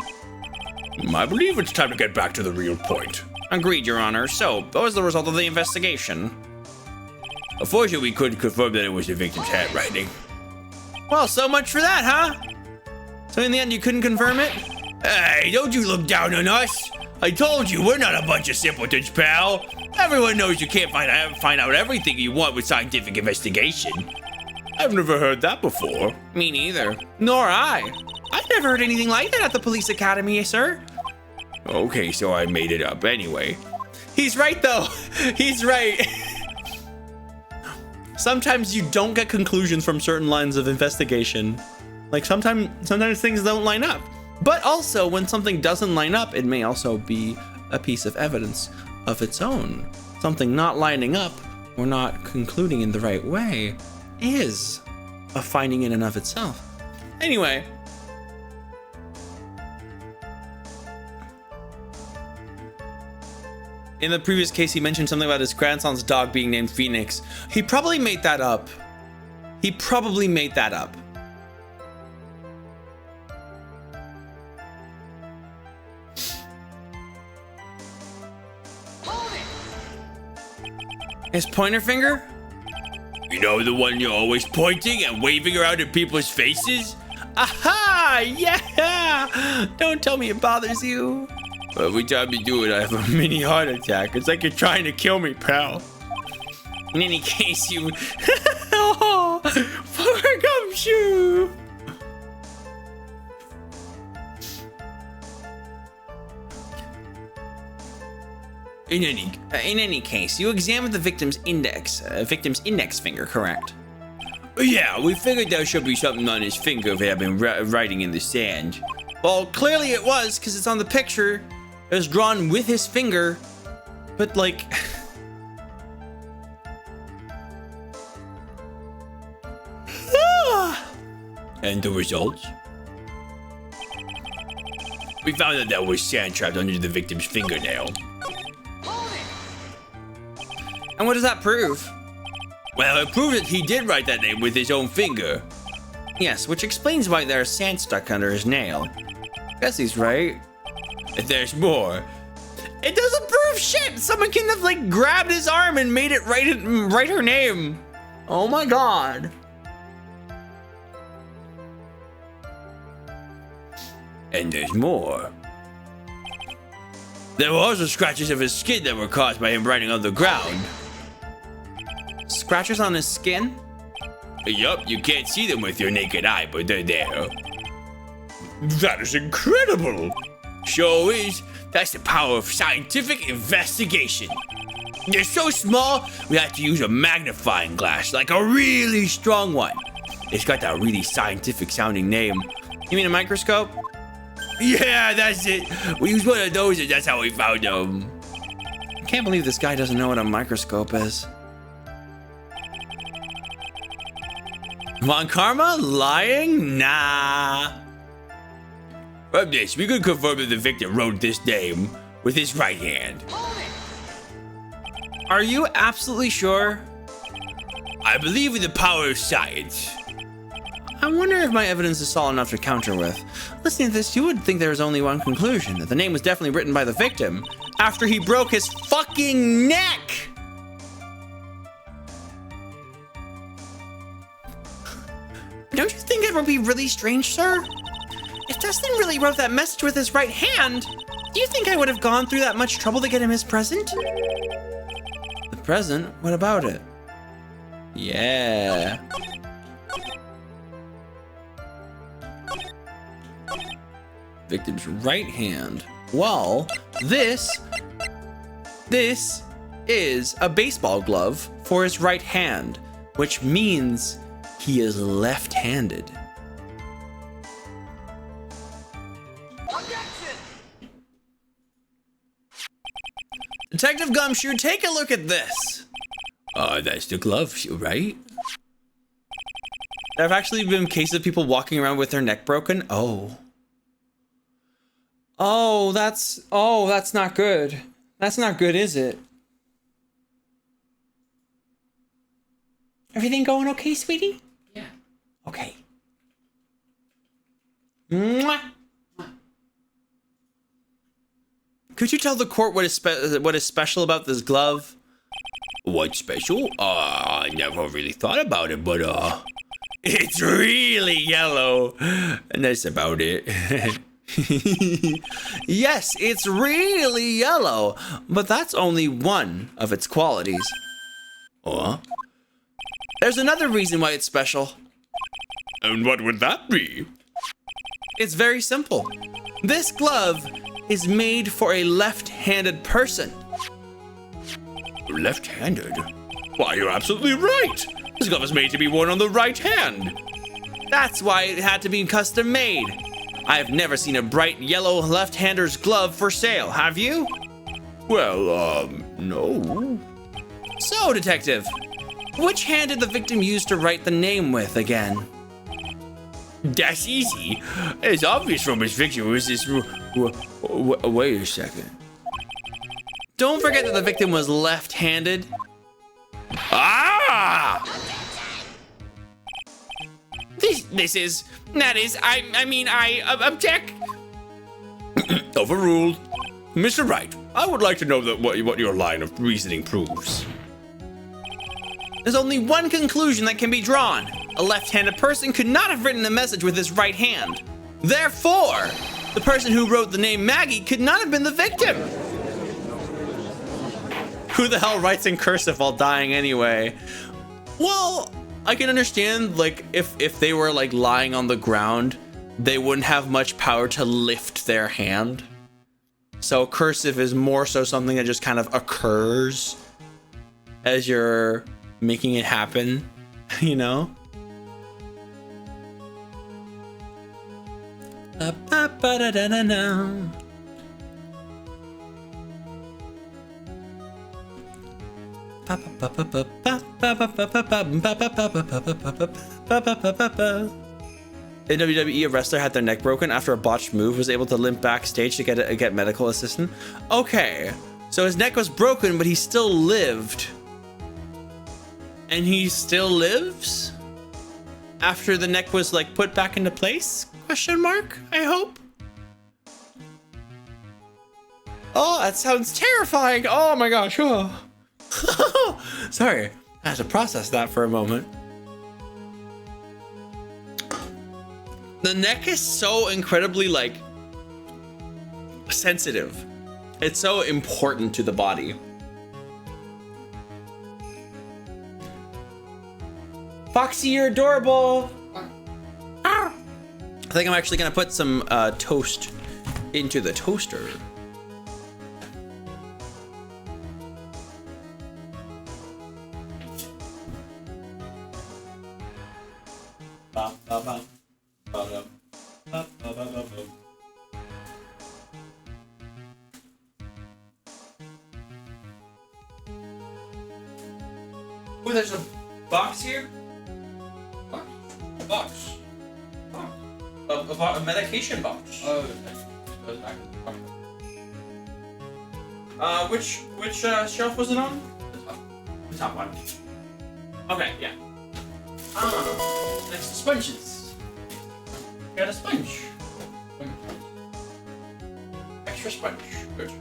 I believe it's time to get back to the real point. Agreed, Your Honor. So, what was the result of the investigation? Unfortunately, we couldn't confirm that it was the victim's handwriting. Well, so much for that, huh? So in the end, you couldn't confirm it? Hey, don't you look down on us. I told you, we're not a bunch of simpletons, pal. Everyone knows you can't find out everything you want with scientific investigation. I've never heard that before. Me neither. Nor I. I've never heard anything like that at the police academy, sir. Okay, so I made it up anyway. He's right, though. He's right. Sometimes you don't get conclusions from certain lines of investigation. Like sometimes things don't line up. But also, when something doesn't line up, it may also be a piece of evidence of its own. Something not lining up or not concluding in the right way is a finding in and of itself. Anyway. In the previous case, he mentioned something about his grandson's dog being named Phoenix. He probably made that up. He probably made that up. His pointer finger? You know, the one you're always pointing and waving around in people's faces? Aha! Yeah! Don't tell me it bothers you. Every time you do it, I have a mini heart attack. It's like you're trying to kill me, pal. In any case, you... Oh, poor Gumshoe! In any case, you examined the victim's index finger, correct? Yeah, we figured there should be something on his finger if he had been writing in the sand. Well, clearly it was, because it's on the picture. It was drawn with his finger, but like... And the results? We found that there was sand trapped under the victim's fingernail. And what does that prove? Well, it proves that he did write that name with his own finger. Yes, which explains why there's sand stuck under his nail. Guess he's right. If there's more. It doesn't prove shit! Someone can have, like, grabbed his arm and made it write her name. Oh my god. And there's more. There were also scratches of his skin that were caused by him writing on the ground. Scratches on his skin? Yup, you can't see them with your naked eye, but they're there. That is incredible! Sure is. That's the power of scientific investigation. They're so small, we have to use a magnifying glass, like a really strong one. It's got that really scientific sounding name. You mean a microscope? Yeah, that's it. We used one of those and that's how we found them. I can't believe this guy doesn't know what a microscope is. Von Karma lying? Nah. From this, we could confirm that the victim wrote this name with his right hand. Are you absolutely sure? I believe in the power of science. I wonder if my evidence is solid enough to counter with. Listening to this, you would think there was only one conclusion, that the name was definitely written by the victim after he broke his fucking neck. Don't you think it would be really strange, sir? If Dustin really wrote that message with his right hand, do you think I would have gone through that much trouble to get him his present? The present? What about it? Yeah. Victim's right hand. Well, this is a baseball glove for his right hand, which means he is left-handed. Detective Gumshoe, take a look at this. That's the glove, right? There have actually been cases of people walking around with their neck broken. Oh, that's not good. That's not good, is it? Everything going okay, sweetie? Yeah. Okay. Mwah. Could you tell the court what is special about this glove? What's special? I never really thought about it, but It's really yellow. and that's about it. Yes, it's really yellow, but that's only one of its qualities. There's another reason why it's special. And what would that be? It's very simple. This glove is made for a left-handed person. Left-handed? Why, you're absolutely right. This glove is made to be worn on the right hand. That's why it had to be custom made. I've never seen a bright yellow left-hander's glove for sale, have you? Well, no. So, detective, which hand did the victim use to write the name with again? That's easy. It's obvious from his victim was this. Wait a second. Don't forget that the victim was left-handed. Ah! I object. Overruled. Mr. Wright, I would like to know what your line of reasoning proves. There's only one conclusion that can be drawn. A left-handed person could not have written the message with his right hand. Therefore, the person who wrote the name Maggie could not have been the victim. Who the hell writes in cursive while dying anyway? Well, I can understand, like, if they were, like, lying on the ground, they wouldn't have much power to lift their hand. So cursive is more so something that just kind of occurs as you're making it happen, you know? In WWE, a wrestler had their neck broken after a botched move, was able to limp backstage to get medical assistance. Okay, so his neck was broken, but he still lived. And he still lives? After the neck was, like, put back into place? Question mark, I hope? Oh, that sounds terrifying. Oh my gosh. Oh. Sorry, I had to process that for a moment. The neck is so incredibly, like, sensitive. It's so important to the body. Foxy, you're adorable. I think I'm actually gonna put some toast into the toaster. Oh, there's a box here. Box. A medication box. Oh, okay. Goes back to the Which shelf was it on? top. The top one. Okay, yeah. Next to sponges. Got a sponge. Extra sponge. Good.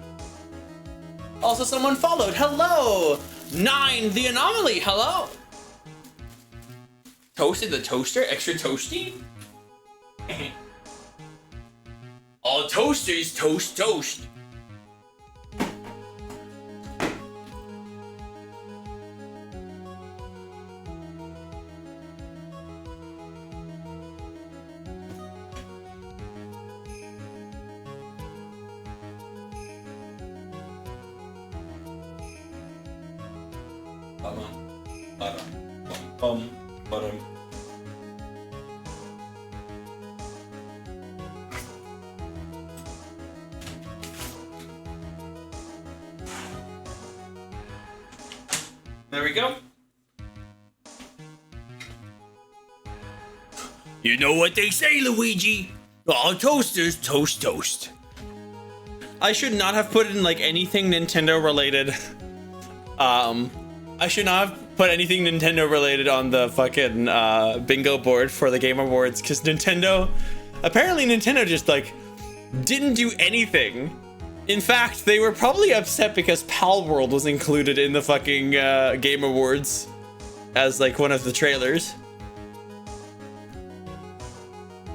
Also, someone followed. Hello! 9, the anomaly. Hello. Toasted the toaster. Extra toasty. All toasters toast toast. There we go. You know what they say, Luigi? All toasters toast toast. I should not have put in like anything Nintendo related. I should not have put anything Nintendo related on the fucking bingo board for the Game Awards, because apparently Nintendo just like didn't do anything. In fact, they were probably upset because Pal World was included in the fucking Game Awards as like one of the trailers,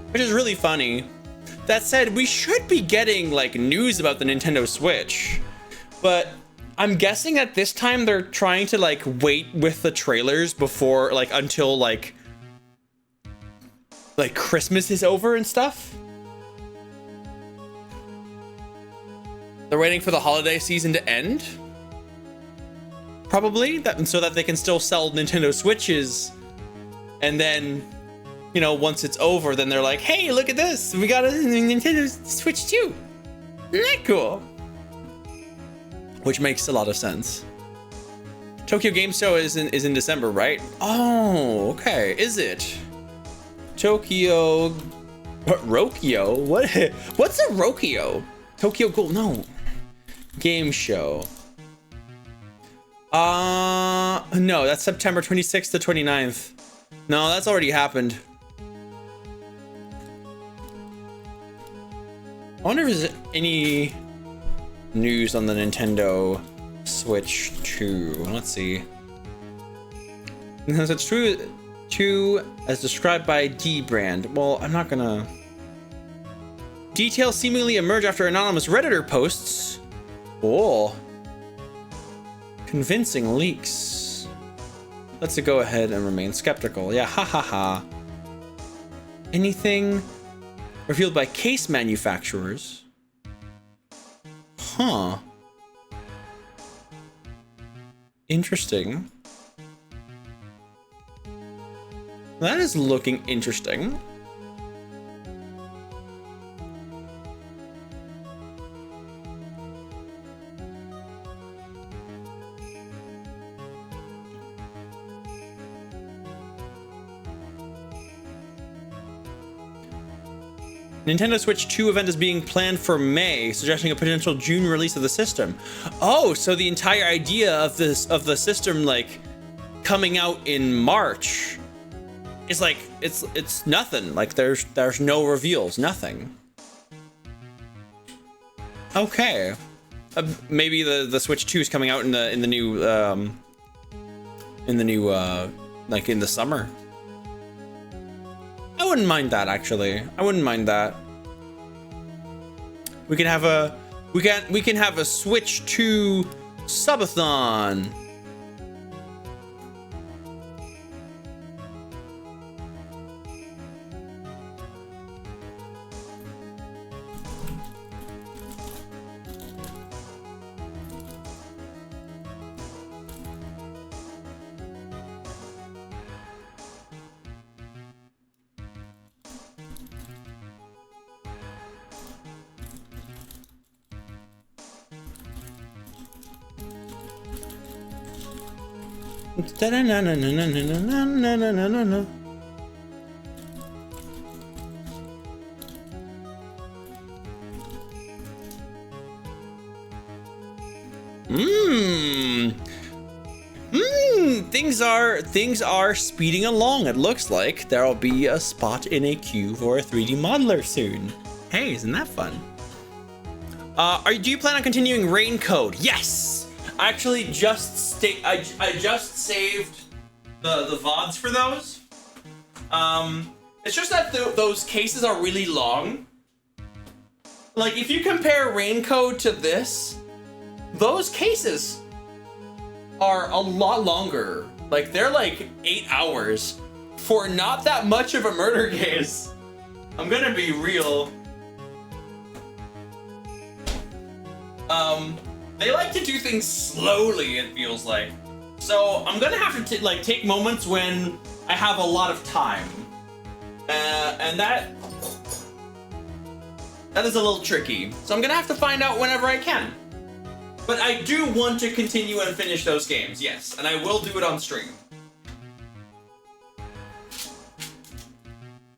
which is really funny. That said, we should be getting like news about the Nintendo Switch, but I'm guessing at this time they're trying to like wait with the trailers before like until like Christmas is over and stuff. They're waiting for the holiday season to end, probably, so that they can still sell Nintendo Switches. And then, you know, once it's over, then they're like, hey, look at this, we got a Nintendo Switch 2. Isn't that cool? Which makes a lot of sense. Tokyo Game Show is in December, right? Oh, okay. Is it? Tokyo Rokyo? What's a Rokyo? Tokyo Gold? No. Game Show. No, that's September 26th to 29th. No, that's already happened. I wonder if there's any news on the Nintendo Switch 2. Let's see. Nintendo Switch 2 as described by D-Brand. Well, I'm not gonna... Details seemingly emerge after anonymous Redditor posts. Oh. Convincing leaks. Let's go ahead and remain skeptical. Yeah, ha ha ha. Anything revealed by case manufacturers? Huh. Interesting. That is looking interesting. Nintendo Switch 2 event is being planned for May, suggesting a potential June release of the system. Oh, so the entire idea of the system like coming out in March is like it's nothing. Like there's no reveals, nothing. Okay, maybe the Switch 2 is coming out in the new like in the summer. I wouldn't mind that, actually. I wouldn't mind that. We can have a Switch 2 subathon. Things are speeding along. It looks like there'll be a spot in a queue for a 3D modeler soon. Hey, isn't that fun? Do you plan on continuing Rain Code? Yes. I actually just I just saved the VODs for those. It's just that those cases are really long. Like if you compare Rain Code to this, those cases are a lot longer. Like they're like 8 hours for not that much of a murder case. I'm gonna be real. They like to do things slowly, it feels like. So I'm gonna have to like take moments when I have a lot of time. And that is a little tricky. So I'm gonna have to find out whenever I can. But I do want to continue and finish those games, yes. And I will do it on stream.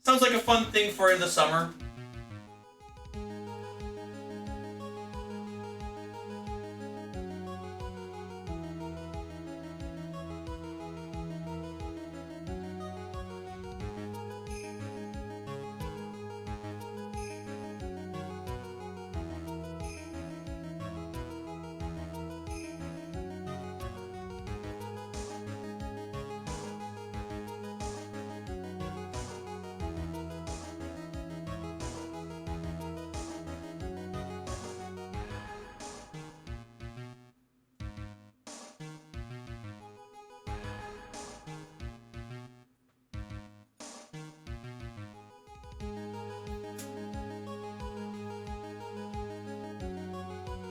Sounds like a fun thing for in the summer.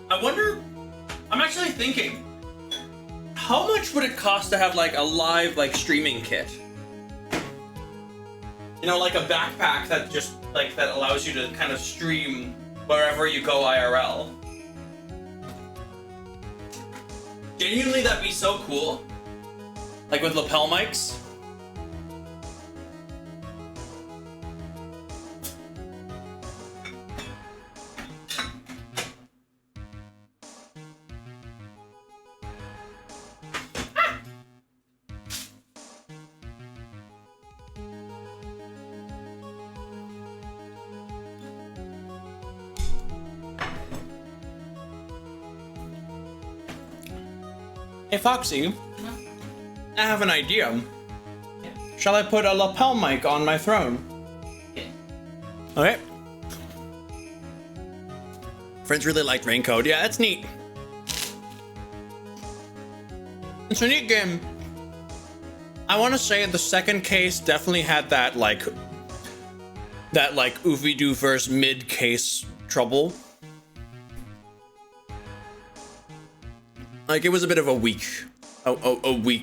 I wonder, I'm actually thinking, how much would it cost to have like a live like streaming kit? You know, like a backpack that just like that allows you to kind of stream wherever you go IRL. Genuinely, that'd be so cool. Like with lapel mics. Hey Foxy, I have an idea. Yeah. Shall I put a lapel mic on my throne? Yeah. Okay. Friends really liked Raincoat. Yeah, that's neat. It's a neat game. I want to say the second case definitely had that like Oofy Doofers mid case trouble. Like it was a bit of a weak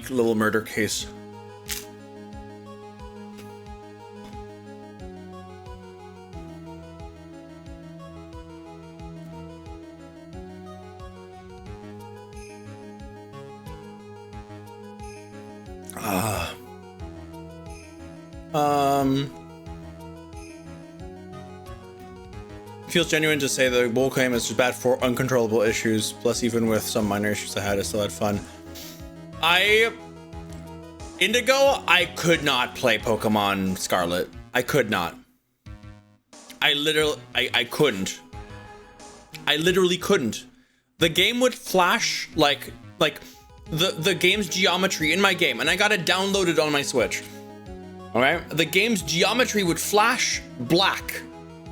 little murder case. Feels genuine to say the bull claim is just bad for uncontrollable issues. Plus, even with some minor issues I had, I still had fun. Indigo, I could not play Pokemon Scarlet. I could not. I couldn't. I literally couldn't. The game would flash like the game's geometry in my game, and I got it downloaded on my Switch. All right, the game's geometry would flash black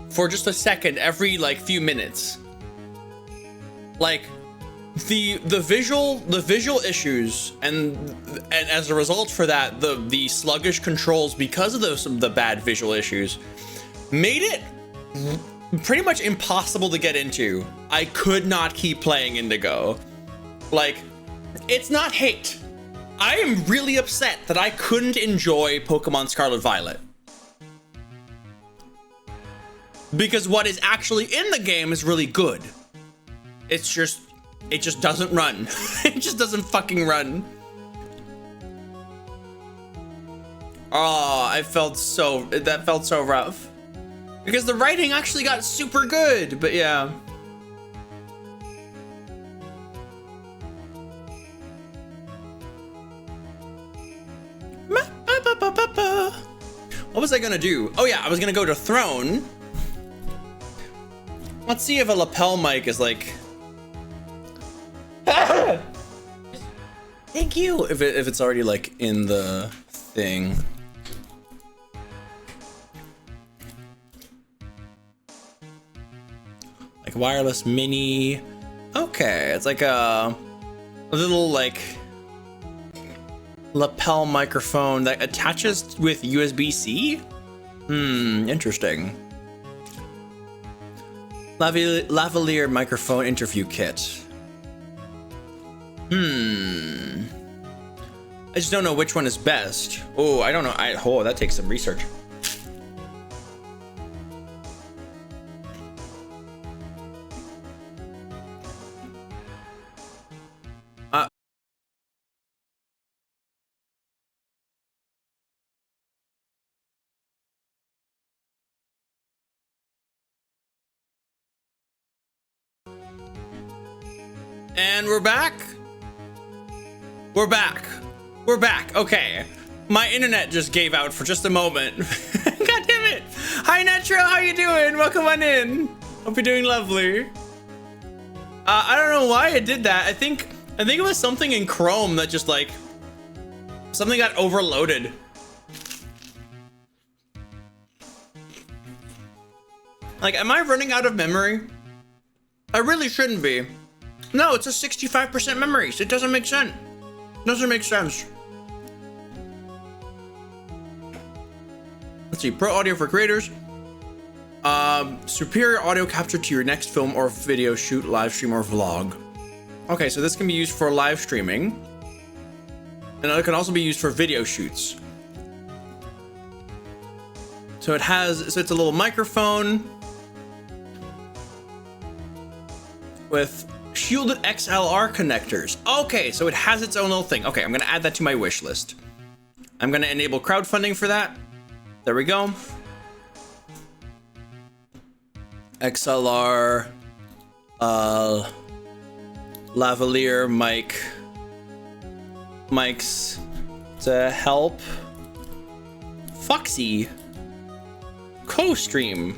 for just a second every like few minutes. Like the visual issues and as a result for that the sluggish controls because of the bad visual issues made it pretty much impossible to get into. I could not keep playing Indigo. Like, it's not hate. I am really upset that I couldn't enjoy Pokemon Scarlet Violet. Because what is actually in the game is really good. It just doesn't run. It just doesn't fucking run. Oh, that felt so rough. Because the writing actually got super good, but yeah. What was I gonna do? Oh yeah, I was gonna go to Throne. Let's see if a lapel mic is like... Thank you! If it's already like in the thing. Like wireless mini. Okay, it's like a little like lapel microphone that attaches with USB-C? Interesting. Lavalier microphone interview kit. I just don't know which one is best. Oh, I don't know. Oh, that takes some research. And we're back. We're back. We're back. Okay. My internet just gave out for just a moment. God damn it. Hi, Netro. How you doing? Welcome on in. Hope you're doing lovely. I don't know why it did that. I think it was something in Chrome that just like something got overloaded. Like, am I running out of memory? I really shouldn't be. No, it's a 65% memory, so it doesn't make sense. Doesn't make sense. Let's see, Pro Audio for Creators. Superior audio capture to your next film or video shoot, live stream, or vlog. Okay, so this can be used for live streaming. And it can also be used for video shoots. So it's a little microphone with shielded XLR connectors. Okay, so it has its own little thing. Okay, I'm gonna add that to my wish list. I'm gonna enable crowdfunding for that. There we go. XLR, lavalier mics to help Foxy co-stream.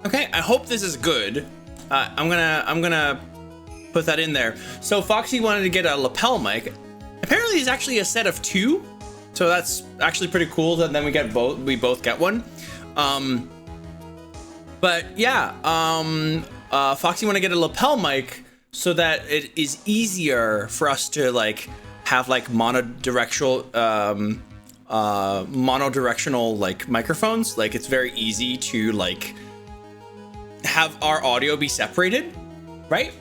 Okay, I hope this is good. I'm gonna put that in there. So Foxy wanted to get a lapel mic. Apparently, there's actually a set of 2, so that's actually pretty cool. And then we both get one. But yeah, Foxy want to get a lapel mic so that it is easier for us to like have like monodirectional like microphones. Like it's very easy to like have our audio be separated, right?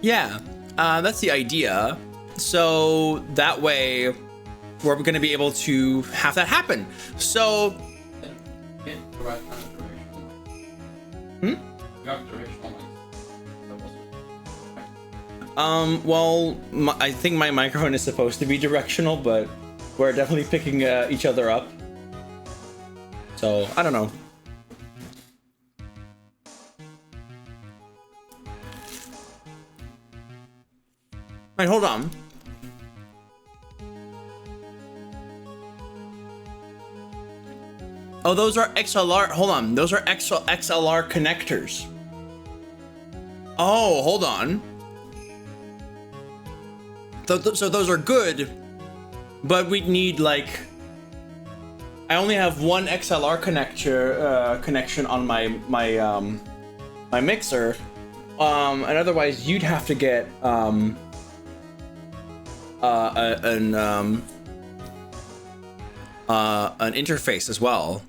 Yeah, that's the idea. So that way we're going to be able to have that happen. So well, I think my microphone is supposed to be directional, but we're definitely picking each other up. So I don't know. Wait, hold on. Oh, those are XLR. Hold on. Those are XLR connectors. Oh, hold on. So those are good, but we need like. I only have one XLR connection on my mixer, and otherwise you'd have to get an interface as well.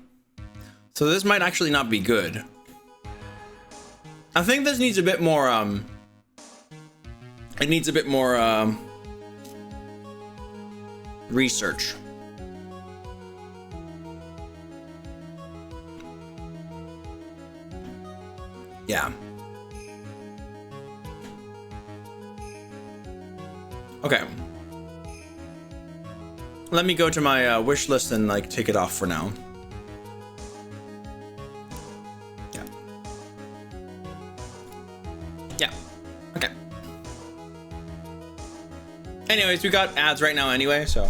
So this might actually not be good. I think this needs a bit more it needs a bit more research. Yeah. Okay. Let me go to my wish list and like take it off for now. Yeah. Yeah. Okay. Anyways, we got ads right now anyway, so.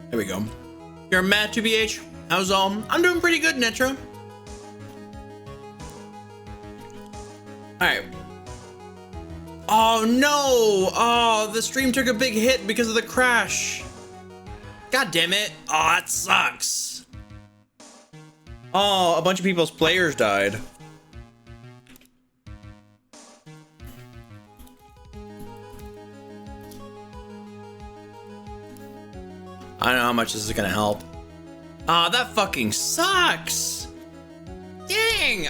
There we go. You're mad 2BH? How's I'm doing pretty good, Netra. Alright. Oh no! Oh, the stream took a big hit because of the crash. God damn it. Oh, that sucks. Oh, a bunch of people's players died. I don't know how much this is gonna help. Ah, that fucking sucks. Dang,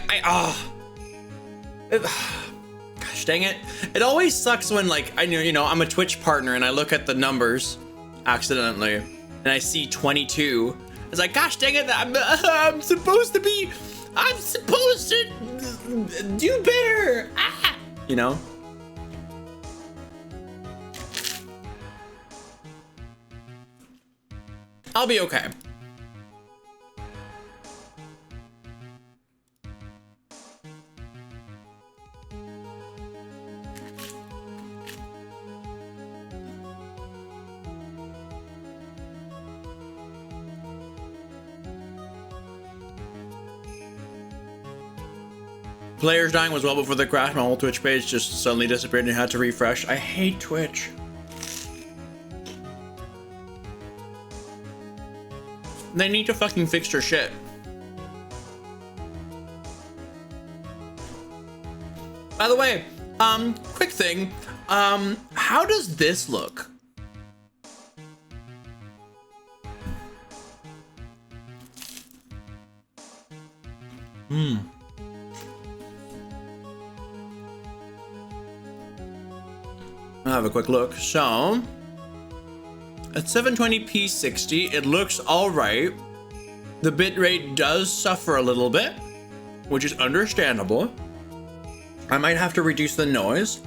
gosh dang it. It always sucks when like, I'm a Twitch partner and I look at the numbers accidentally and I see 22. It's like, gosh dang it, I'm supposed to do better. Ah, you know? I'll be okay. Players dying was well before the crash. My whole Twitch page just suddenly disappeared and had to refresh. I hate Twitch. They need to fucking fix their shit. By the way, quick thing. How does this look? I'll have a quick look. So, at 720p 60, it looks all right. The bitrate does suffer a little bit, which is understandable. I might have to reduce the noise.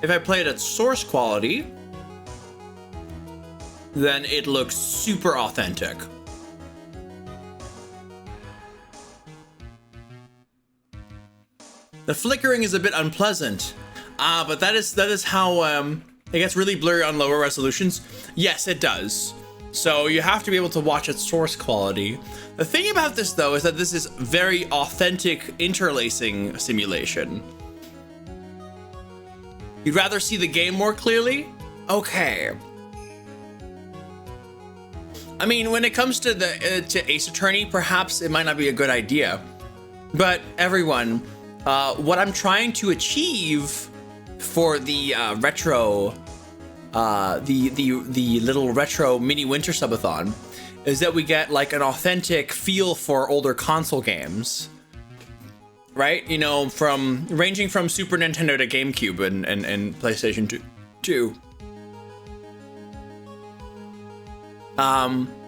If I play it at source quality, then it looks super authentic. The flickering is a bit unpleasant, but that is how it gets really blurry on lower resolutions. Yes, it does. So you have to be able to watch at source quality. The thing about this though is that this is very authentic interlacing simulation. You'd rather see the game more clearly? Okay. I mean, when it comes to to Ace Attorney, perhaps it might not be a good idea. But everyone, what I'm trying to achieve for the retro, the little retro mini winter subathon, is that we get like an authentic feel for older console games, right? You know, ranging from Super Nintendo to GameCube and PlayStation 2.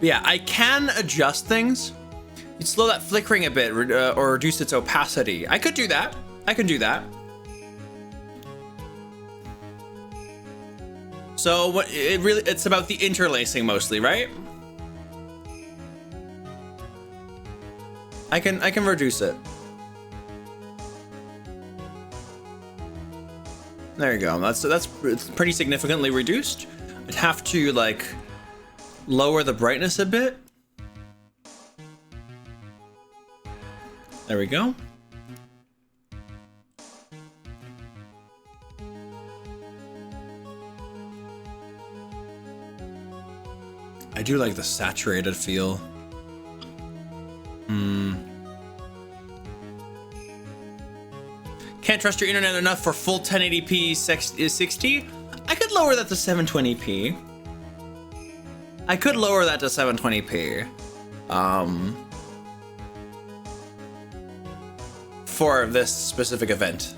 Yeah, I can adjust things. You slow that flickering a bit or reduce its opacity. I could do that. I can do that. So it's about the interlacing mostly, right? I can reduce it. There you go. That's pretty significantly reduced. I'd have to like lower the brightness a bit. There we go. I do like the saturated feel. Can't trust your internet enough for full 1080p 60. I could lower that to 720p. I could lower that to 720p. For this specific event.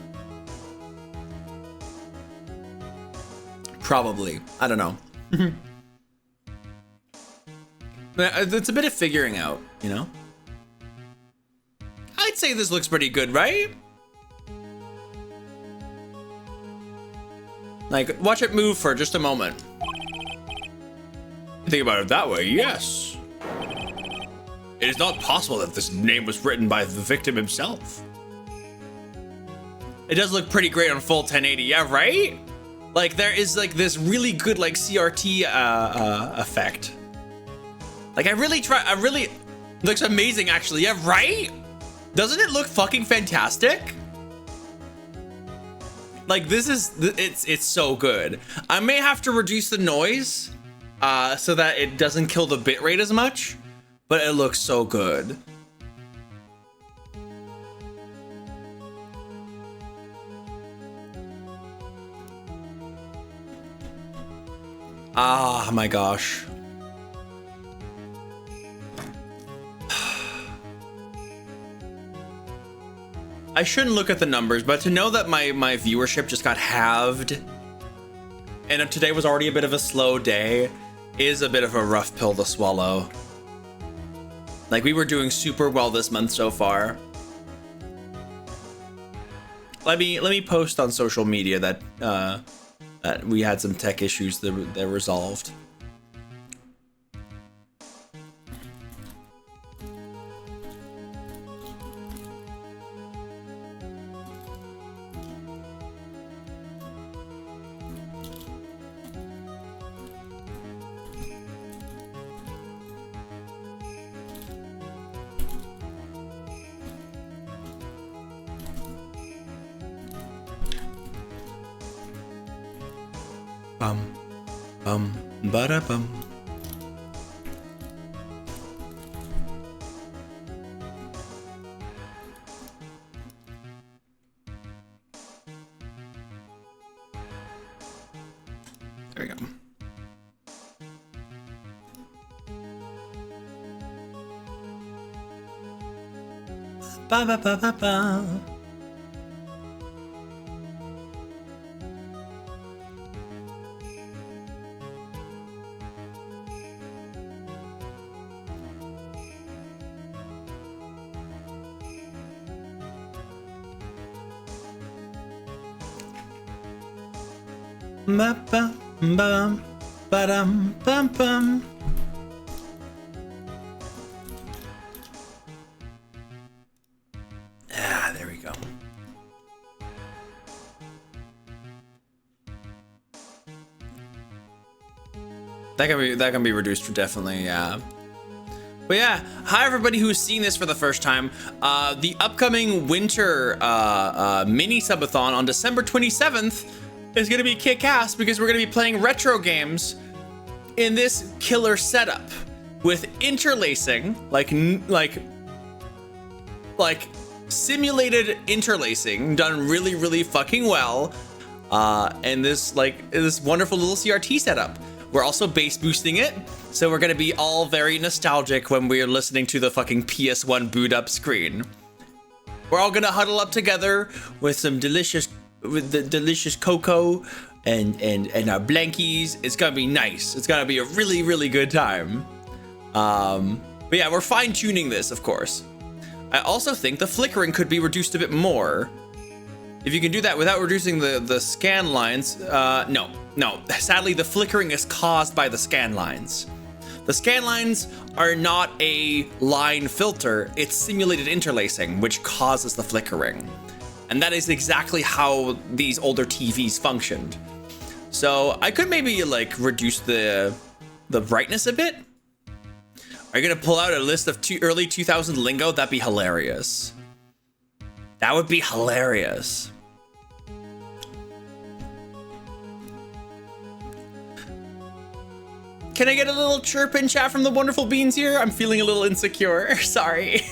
Probably. I don't know. But it's a bit of figuring out, you know? I'd say this looks pretty good, right? Like, watch it move for just a moment. Think about it that way, yes. It is not possible that this name was written by the victim himself. It does look pretty great on full 1080, yeah, right? Like, there is like this really good like CRT effect. Like, it looks amazing actually, yeah, right? Doesn't it look fucking fantastic? Like, it's so good. I may have to reduce the noise so that it doesn't kill the bitrate as much, but it looks so good. Ah, my gosh. I shouldn't look at the numbers, but to know that my viewership just got halved and today was already a bit of a slow day is a bit of a rough pill to swallow. Like, we were doing super well this month so far. Let me post on social media that that we had some tech issues that resolved. Bum, bum, ba bum. There we go. Ba ba ba ba ba. Ba ba ba ba dum bum bum. Ah, there we go. That can be reduced for definitely, yeah. But yeah, hi everybody who's seeing this for the first time. The upcoming winter mini subathon on December 27th is gonna be kick-ass because we're gonna be playing retro games in this killer setup with interlacing, like simulated interlacing done really, really fucking well, and this wonderful little CRT setup. We're also bass boosting it, so we're gonna be all very nostalgic when we're listening to the fucking PS1 boot up screen. We're all gonna huddle up together with the delicious cocoa and our blankies. It's gonna be nice. It's gonna be a really, really good time. But yeah, we're fine tuning this, of course. I also think the flickering could be reduced a bit more. If you can do that without reducing the scan lines, no. Sadly, the flickering is caused by the scan lines. The scan lines are not a line filter, it's simulated interlacing, which causes the flickering. And that is exactly how these older TVs functioned. So I could maybe like reduce the brightness a bit. Are you gonna pull out a list of early 2000 lingo? That'd be hilarious. That would be hilarious. Can I get a little chirp in chat from the wonderful beans here? I'm feeling a little insecure. Sorry.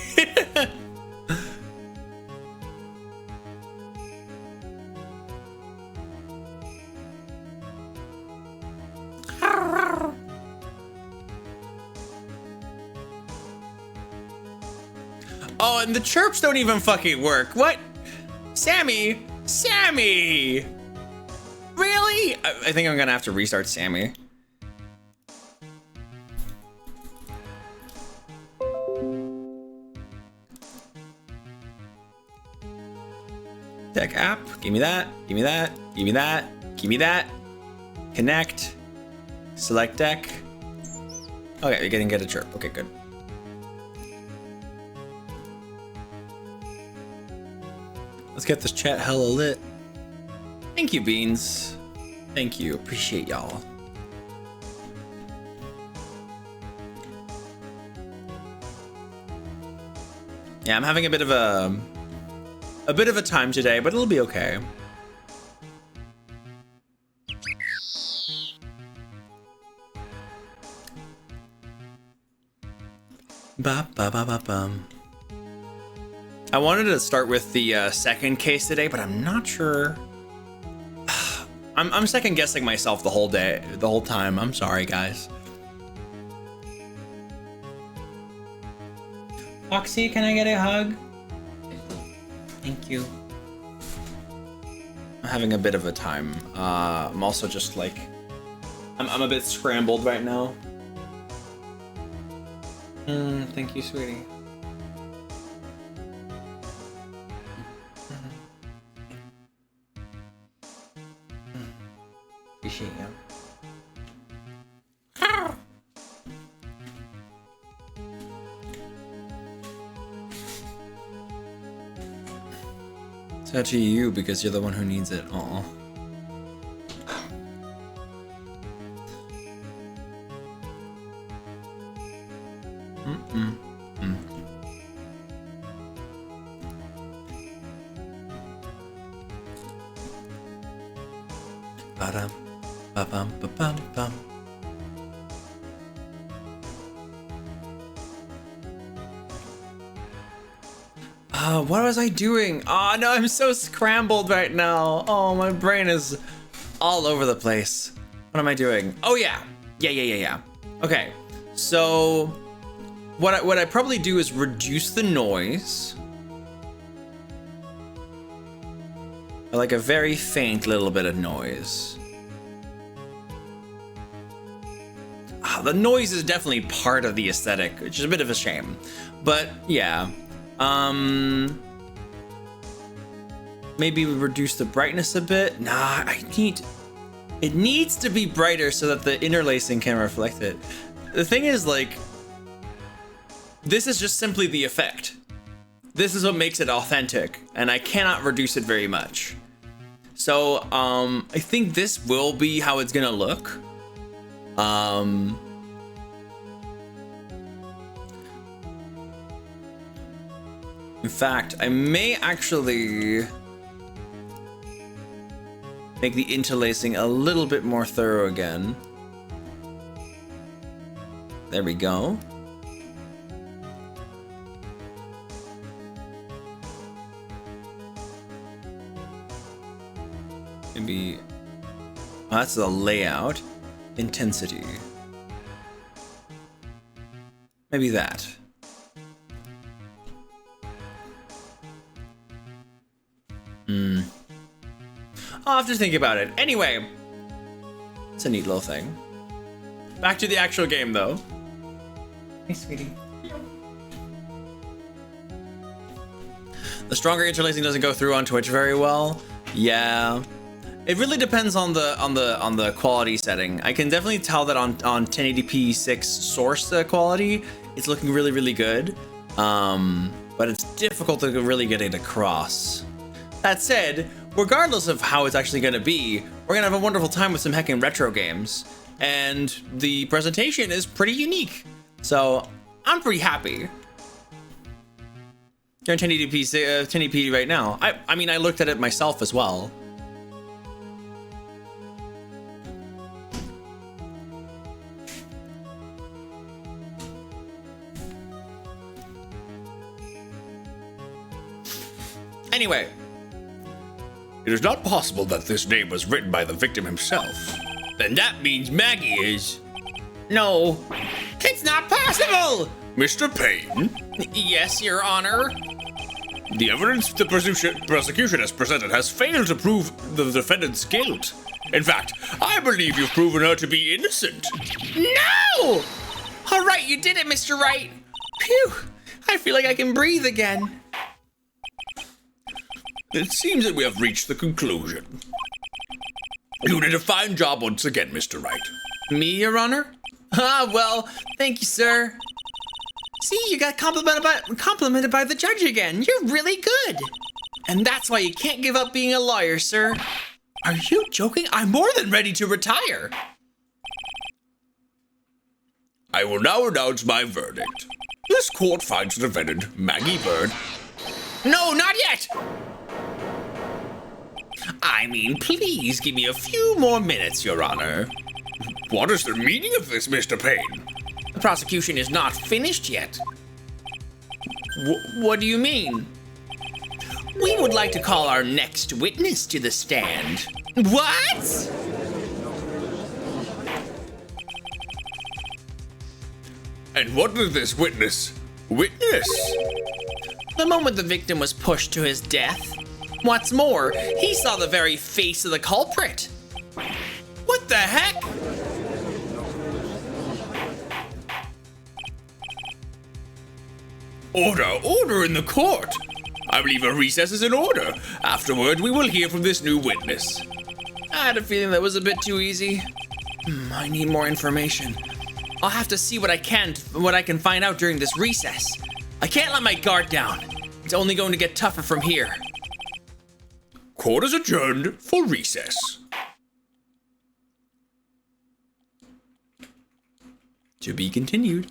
Oh, and the chirps don't even fucking work. What? Sammy? Sammy! Really? I think I'm gonna have to restart Sammy. Deck app, give me that, give me that, give me that, give me that. Connect, select deck. Okay, you're gonna get a chirp, okay, good. Let's get this chat hella lit. Thank you, Beans. Thank you, appreciate y'all. Yeah, I'm having a bit of a time today, but it'll be okay. Ba ba ba ba bum. I wanted to start with the second case today, but I'm not sure. I'm second guessing myself the whole time. I'm sorry, guys. Foxy, can I get a hug? Thank you. I'm having a bit of a time. I'm also just like, I'm a bit scrambled right now. Thank you, sweetie. Appreciate you. It's actually you because you're the one who needs it. Aw. Ba-dum, Ba-bum, ba-bum, bum. What was I doing? Oh no, I'm so scrambled right now. Oh, my brain is all over the place. What am I doing? Oh yeah. Yeah. Okay, so what I probably do is reduce the noise. Like a very faint little bit of noise. The noise is definitely part of the aesthetic, which is a bit of a shame. But yeah. Maybe reduce the brightness a bit. Nah, it needs to be brighter so that the interlacing can reflect it. The thing is, like, this is just simply the effect. This is what makes it authentic, and I cannot reduce it very much. So, I think this will be how it's gonna look. In fact, I may actually make the interlacing a little bit more thorough again. There we go. Maybe, oh, that's the layout. Intensity. Maybe that. I'll have to think about it. Anyway, it's a neat little thing. Back to the actual game, though. Hey, sweetie. The stronger interlacing doesn't go through on Twitch very well. Yeah, it really depends on the quality setting. I can definitely tell that on 1080p 6 source quality, it's looking really good. But it's difficult to really get it across. That said, regardless of how it's actually going to be, we're going to have a wonderful time with some heckin' retro games. And the presentation is pretty unique. So I'm pretty happy. You're on 1080p right now. I mean, I looked at it myself as well. Anyway. It is not possible that this name was written by the victim himself. Then that means Maggie is... No, it's not possible! Mr. Payne? Yes, Your Honor. The evidence the prosecution has presented has failed to prove the defendant's guilt. In fact, I believe you've proven her to be innocent. No! All right, you did it, Mr. Wright. Phew, I feel like I can breathe again. It seems that we have reached the conclusion. You did a fine job once again, Mr. Wright. Me, Your Honor? Ah, well, thank you, sir. See, you got complimented by the judge again. You're really good. And that's why you can't give up being a lawyer, sir. Are you joking? I'm more than ready to retire. I will now announce my verdict. This court finds the defendant, Maggie Bird. No, not yet! I mean, please give me a few more minutes, Your Honor. What is the meaning of this, Mr. Payne? The prosecution is not finished yet. What do you mean? We would like to call our next witness to the stand. What? And what did this witness witness? The moment the victim was pushed to his death. What's more, he saw the very face of the culprit. What the heck? Order in the court. I believe a recess is in order. Afterward, we will hear from this new witness. I had a feeling that was a bit too easy. I need more information. I'll have to see what I can find out during this recess. I can't let my guard down. It's only going to get tougher from here. Court is adjourned for recess. To be continued.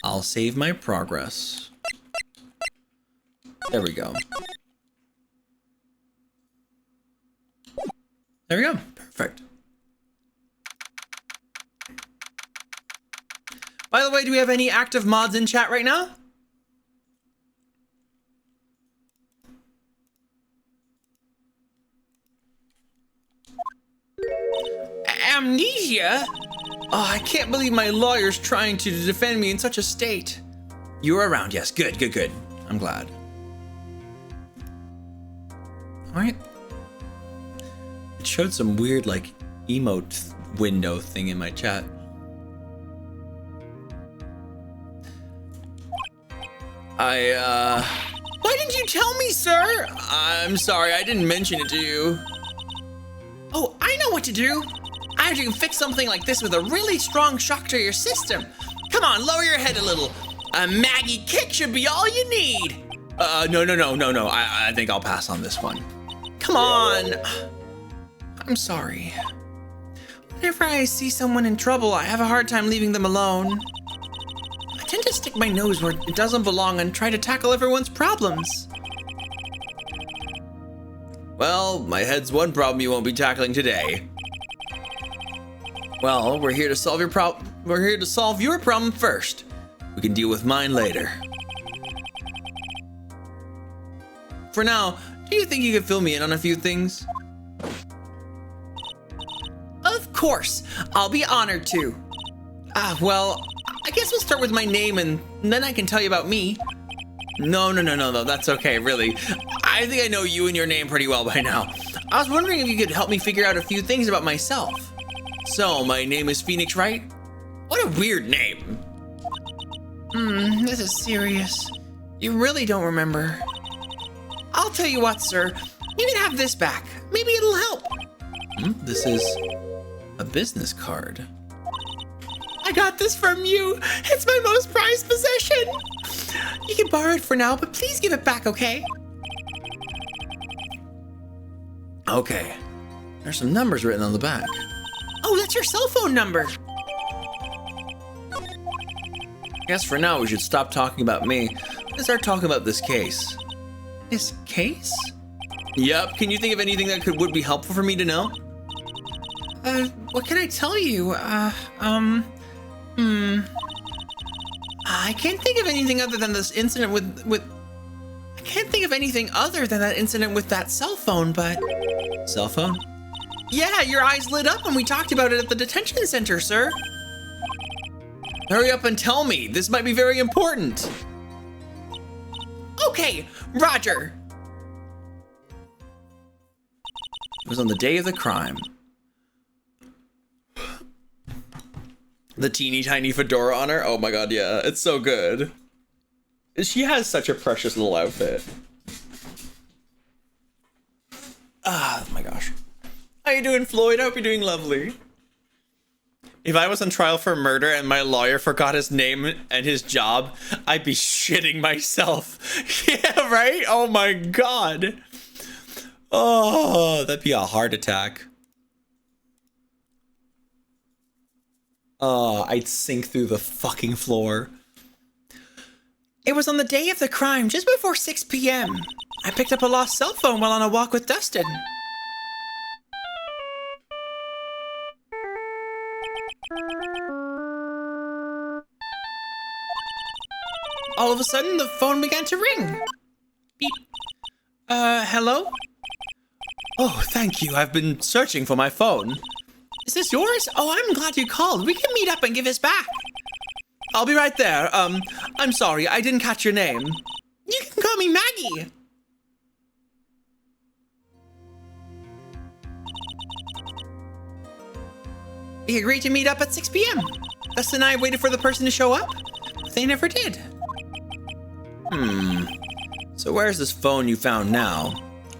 I'll save my progress. There we go. There we go. Perfect. By the way, do we have any active mods in chat right now? Amnesia? Oh, I can't believe my lawyer's trying to defend me in such a state. You're around, yes. Good, good, good. I'm glad. All right. It showed some weird, like, emote window thing in my chat. Why didn't you tell me, sir? I'm sorry, I didn't mention it to you. Oh, I know what to do. I can fix something like this with a really strong shock to your system. Come on, lower your head a little. A Maggie kick should be all you need. No. I think I'll pass on this one. Come on. I'm sorry. Whenever I see someone in trouble, I have a hard time leaving them alone. I tend to stick my nose where it doesn't belong and try to tackle everyone's problems. Well, my head's one problem you won't be tackling today. Well, we're here to solve your problem. We're here to solve your problem first. We can deal with mine later. For now, do you think you could fill me in on a few things? Of course, I'll be honored to. Well, I guess we'll start with my name and then I can tell you about me. No, that's okay, really. I think I know you and your name pretty well by now. I was wondering if you could help me figure out a few things about myself. So, my name is Phoenix, right? What a weird name. This is serious. You really don't remember. I'll tell you what, sir. You can have this back. Maybe it'll help. This is a business card. I got this from you. It's my most prized possession. You can borrow it for now, but please give it back, okay? Okay. There's some numbers written on the back. Oh, that's your cell phone number. I guess for now we should stop talking about me and start talking about this case. This case? Yep. Can you think of anything that would be helpful for me to know? What can I tell you? I can't think of anything other than this incident with. I can't think of anything other than that incident with that cell phone, but. Cell phone? Yeah, your eyes lit up when we talked about it at the detention center, sir. Hurry up and tell me. This might be very important. Okay, Roger. It was on the day of the crime. The teeny tiny fedora on her. Oh my god, yeah, it's so good. She has such a precious little outfit. Oh my gosh. How you doing, Floyd? I hope you're doing lovely. If I was on trial for murder and my lawyer forgot his name and his job, I'd be shitting myself. Yeah, right? Oh my god. Oh, that'd be a heart attack. Oh, I'd sink through the fucking floor. It was on the day of the crime, just before 6 p.m. I picked up a lost cell phone while on a walk with Dustin. All of a sudden, the phone began to ring. Beep. Hello? Oh, thank you. I've been searching for my phone. Is this yours? Oh, I'm glad you called. We can meet up and give this back. I'll be right there. I'm sorry, I didn't catch your name. You can call me Maggie. We agreed to meet up at 6 p.m. Dustin and I waited for the person to show up, but they never did. So where's this phone you found now?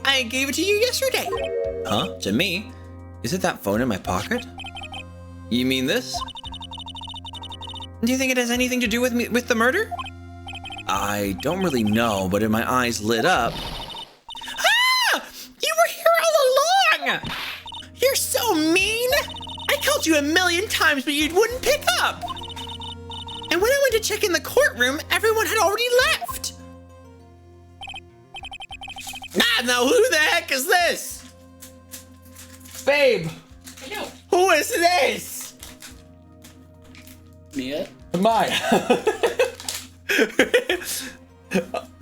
I gave it to you yesterday. Huh? To me? Is it that phone in my pocket? You mean this? Do you think it has anything to do with with the murder? I don't really know, but if my eyes lit up... Ah! You were here all along! You're so mean! I called you 1,000,000 times, but you wouldn't pick up! And when I went to check in the courtroom, everyone had already left! Ah, now who the heck is this? Babe, Hello. who is this? Mia? Maya.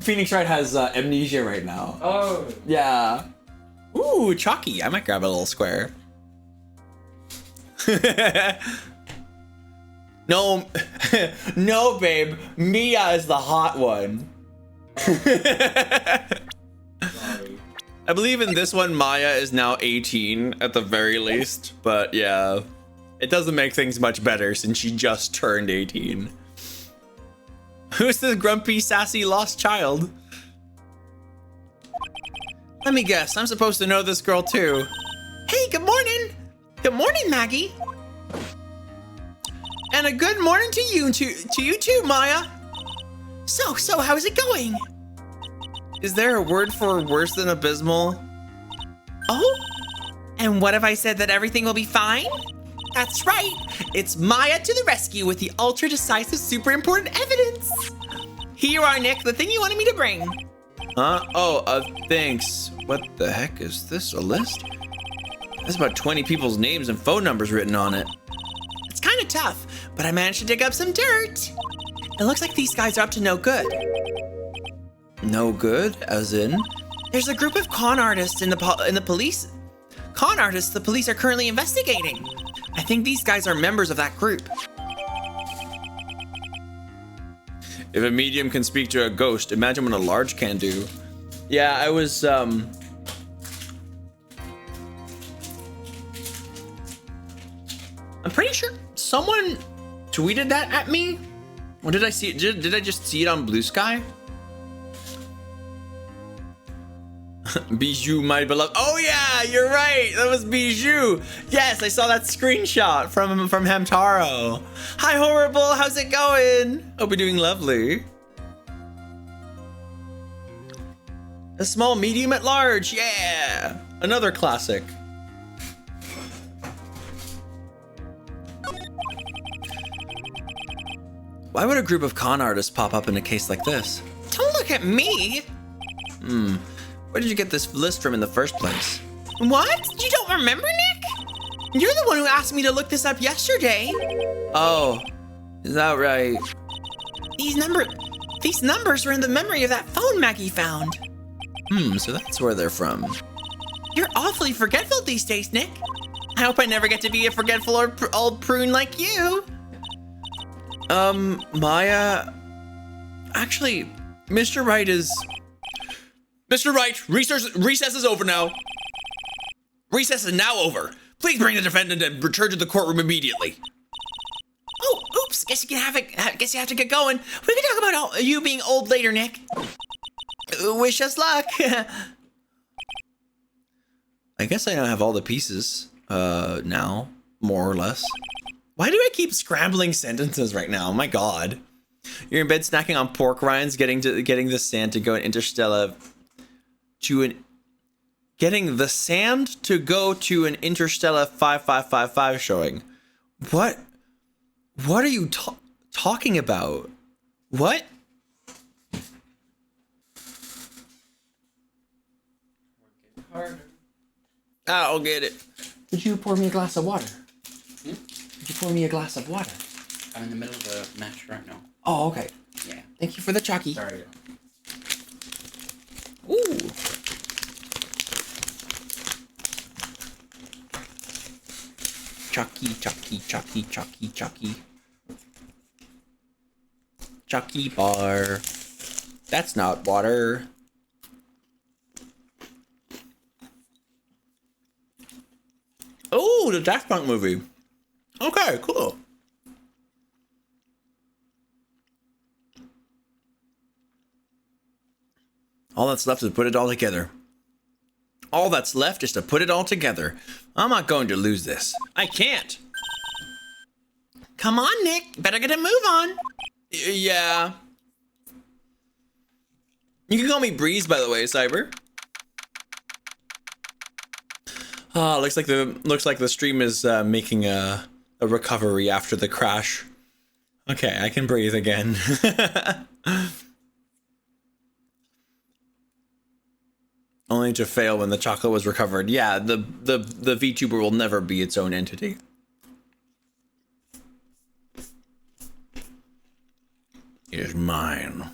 Phoenix Wright has amnesia right now. Oh. Yeah. Ooh, chalky. I might grab a little square. No, no, babe. Mia is the hot one. Sorry. I believe in this one, Maya is now 18 at the very least. But yeah, it doesn't make things much better since she just turned 18. Who's this grumpy, sassy, lost child? Let me guess, I'm supposed to know this girl too. Hey, good morning. Good morning, Maggie. And a good morning to you too, Maya. So, how's it going? Is there a word for worse than abysmal? Oh? And what if I said that everything will be fine? That's right. It's Maya to the rescue with the ultra decisive, super important evidence. Here you are, Nick, the thing you wanted me to bring. Huh? Oh, thanks. What the heck is this? A list? There's about 20 people's names and phone numbers written on it. It's kind of tough, but I managed to dig up some dirt. It looks like these guys are up to no good. No good? As in? There's a group of con artists in the police. Con artists the police are currently investigating. I think these guys are members of that group. If a medium can speak to a ghost, imagine what a large can do. Yeah, I was, I'm pretty sure someone tweeted that at me. Or did I see it? Did I just see it on Blue Sky? Bijou, my beloved. Oh yeah, you're right. That was Bijou. Yes, I saw that screenshot from Hamtaro. Hi, Horrible. How's it going? Hope you're doing lovely. A small, medium, at large. Yeah, another classic. Why would a group of con artists pop up in a case like this? Don't look at me. Where did you get this list from in the first place? What? You don't remember, Nick? You're the one who asked me to look this up yesterday. Oh, is that right? These numbers were in the memory of that phone Maggie found. So that's where they're from. You're awfully forgetful these days, Nick. I hope I never get to be a forgetful old prune like you. Maya... Actually, Mr. Wright is... Mr. Wright, recess is over now. Recess is now over. Please bring the defendant and return to the courtroom immediately. Oh, oops. Guess you have to get going. We can talk about you being old later, Nick. Wish us luck. I guess I now have all the pieces, now, more or less. Why do I keep scrambling sentences right now? Oh my god. You're in bed snacking on pork rinds, getting the sand to go in Interstellar getting the sand to go to an Interstellar 5555 showing. What are you talking about? What? Harder. I'll get it. Did you pour me a glass of water? Did you pour me a glass of water? I'm in the middle of a match right now. Oh, okay. Yeah. Thank you for the chalky. Sorry. Ooh. Chalky, chalky, chalky, chalky, chalky. Chalky bar. That's not water. Oh, the Daft Punk movie. Okay, cool. All that's left is to put it all together. All that's left is to put it all together. I'm not going to lose this. I can't. Come on, Nick. Better get a move on. Yeah. You can call me Breeze, by the way, Cyber. Oh, looks like the stream is making a recovery after the crash. Okay, I can breathe again. Only to fail when the chocolate was recovered. Yeah, the VTuber will never be its own entity. It is mine.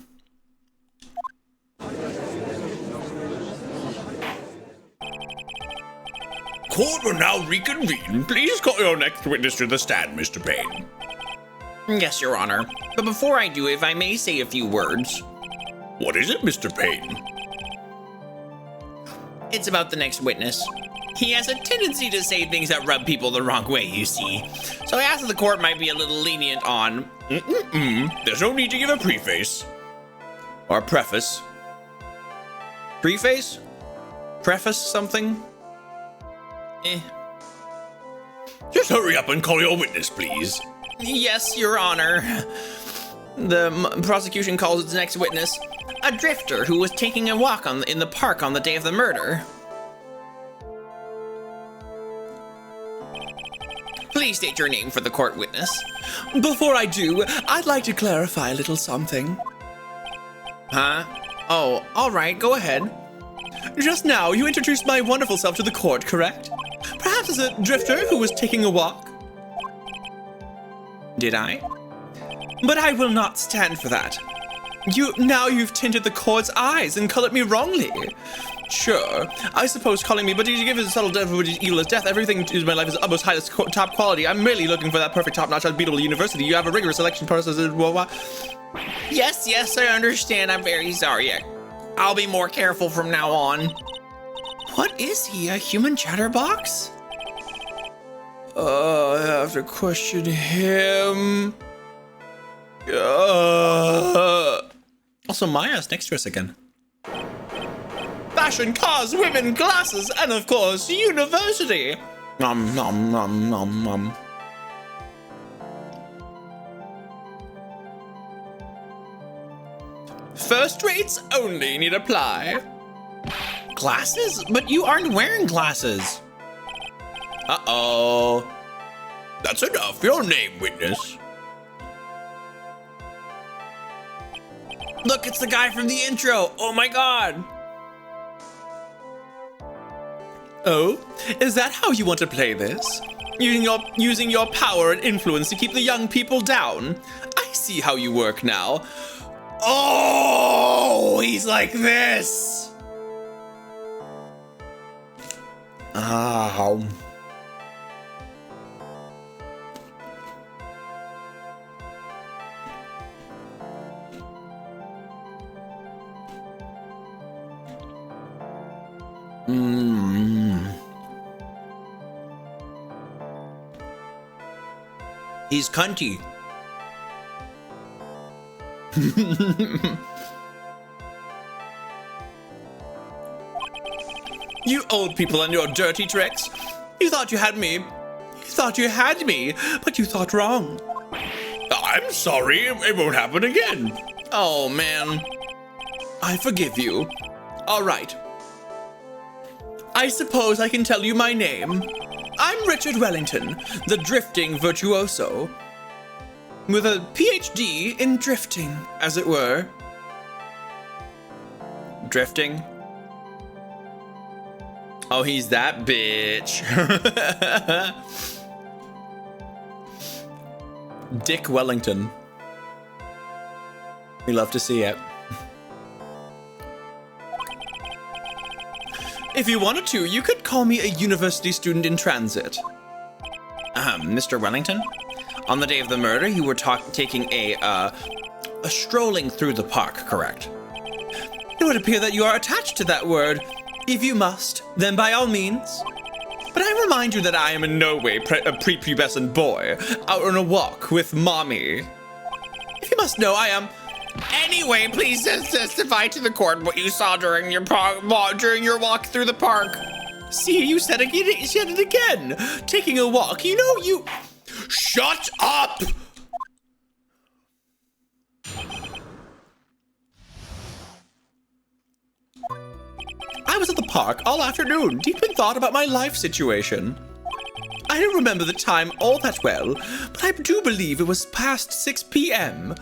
Court will now reconvene. Please call your next witness to the stand, Mr. Payne. Yes, Your Honor. But before I do, if I may say a few words. What is it, Mr. Payne? It's about the next witness. He has a tendency to say things that rub people the wrong way, you see. So I asked if the court might be a little lenient on... There's no need to give a preface. Or preface. Preface? Preface something? Just hurry up and call your witness, please. Yes, Your Honor. The prosecution calls its next witness a drifter who was taking a walk in the park on the day of the murder. Please state your name for the court witness. Before I do, I'd like to clarify a little something. Huh? Oh, all right, go ahead. Just now, you introduced my wonderful self to the court, correct? Perhaps as a drifter who was taking a walk? Did I? But I will not stand for that. You've tinted the court's eyes and colored me wrongly. Sure, I suppose calling me, but did you give it a subtle death, which is evil as death? Everything in my life is utmost highest top quality. I'm merely looking for that perfect top-notch, unbeatable university. You have a rigorous selection process. Yes, I understand. I'm very sorry. I'll be more careful from now on. What is he, a human chatterbox? I have to question him. Also, Maya's next to us again. Fashion, cars, women, glasses, and of course, university. Nom nom nom nom nom. First rates only need apply. Glasses? But you aren't wearing glasses. Uh-oh. That's enough. Your name, witness. Look, it's the guy from the intro. Oh my god. Oh, is that how you want to play this? Using your power and influence to keep the young people down? I see how you work now. Oh, he's like this. Ow. He's cunty. You old people and your dirty tricks. You thought you had me. You thought you had me, but you thought wrong. I'm sorry. It won't happen again. Oh, man. I forgive you. All right. I suppose I can tell you my name. I'm Richard Wellington, the drifting virtuoso. With a PhD in drifting, as it were. Drifting? Oh, he's that bitch. Dick Wellington. We love to see it. If you wanted to, you could call me a university student in transit. Mr. Wellington? On the day of the murder, you were taking a strolling through the park, correct? It would appear that you are attached to that word. If you must, then by all means. But I remind you that I am in no way a prepubescent boy, out on a walk with mommy. If you must know, I am... Anyway, please testify to the court what you saw during your walk through the park. See, you said it again. Taking a walk, you know you... Shut up! I was at the park all afternoon, deep in thought about my life situation. I don't remember the time all that well, but I do believe it was past 6 p.m.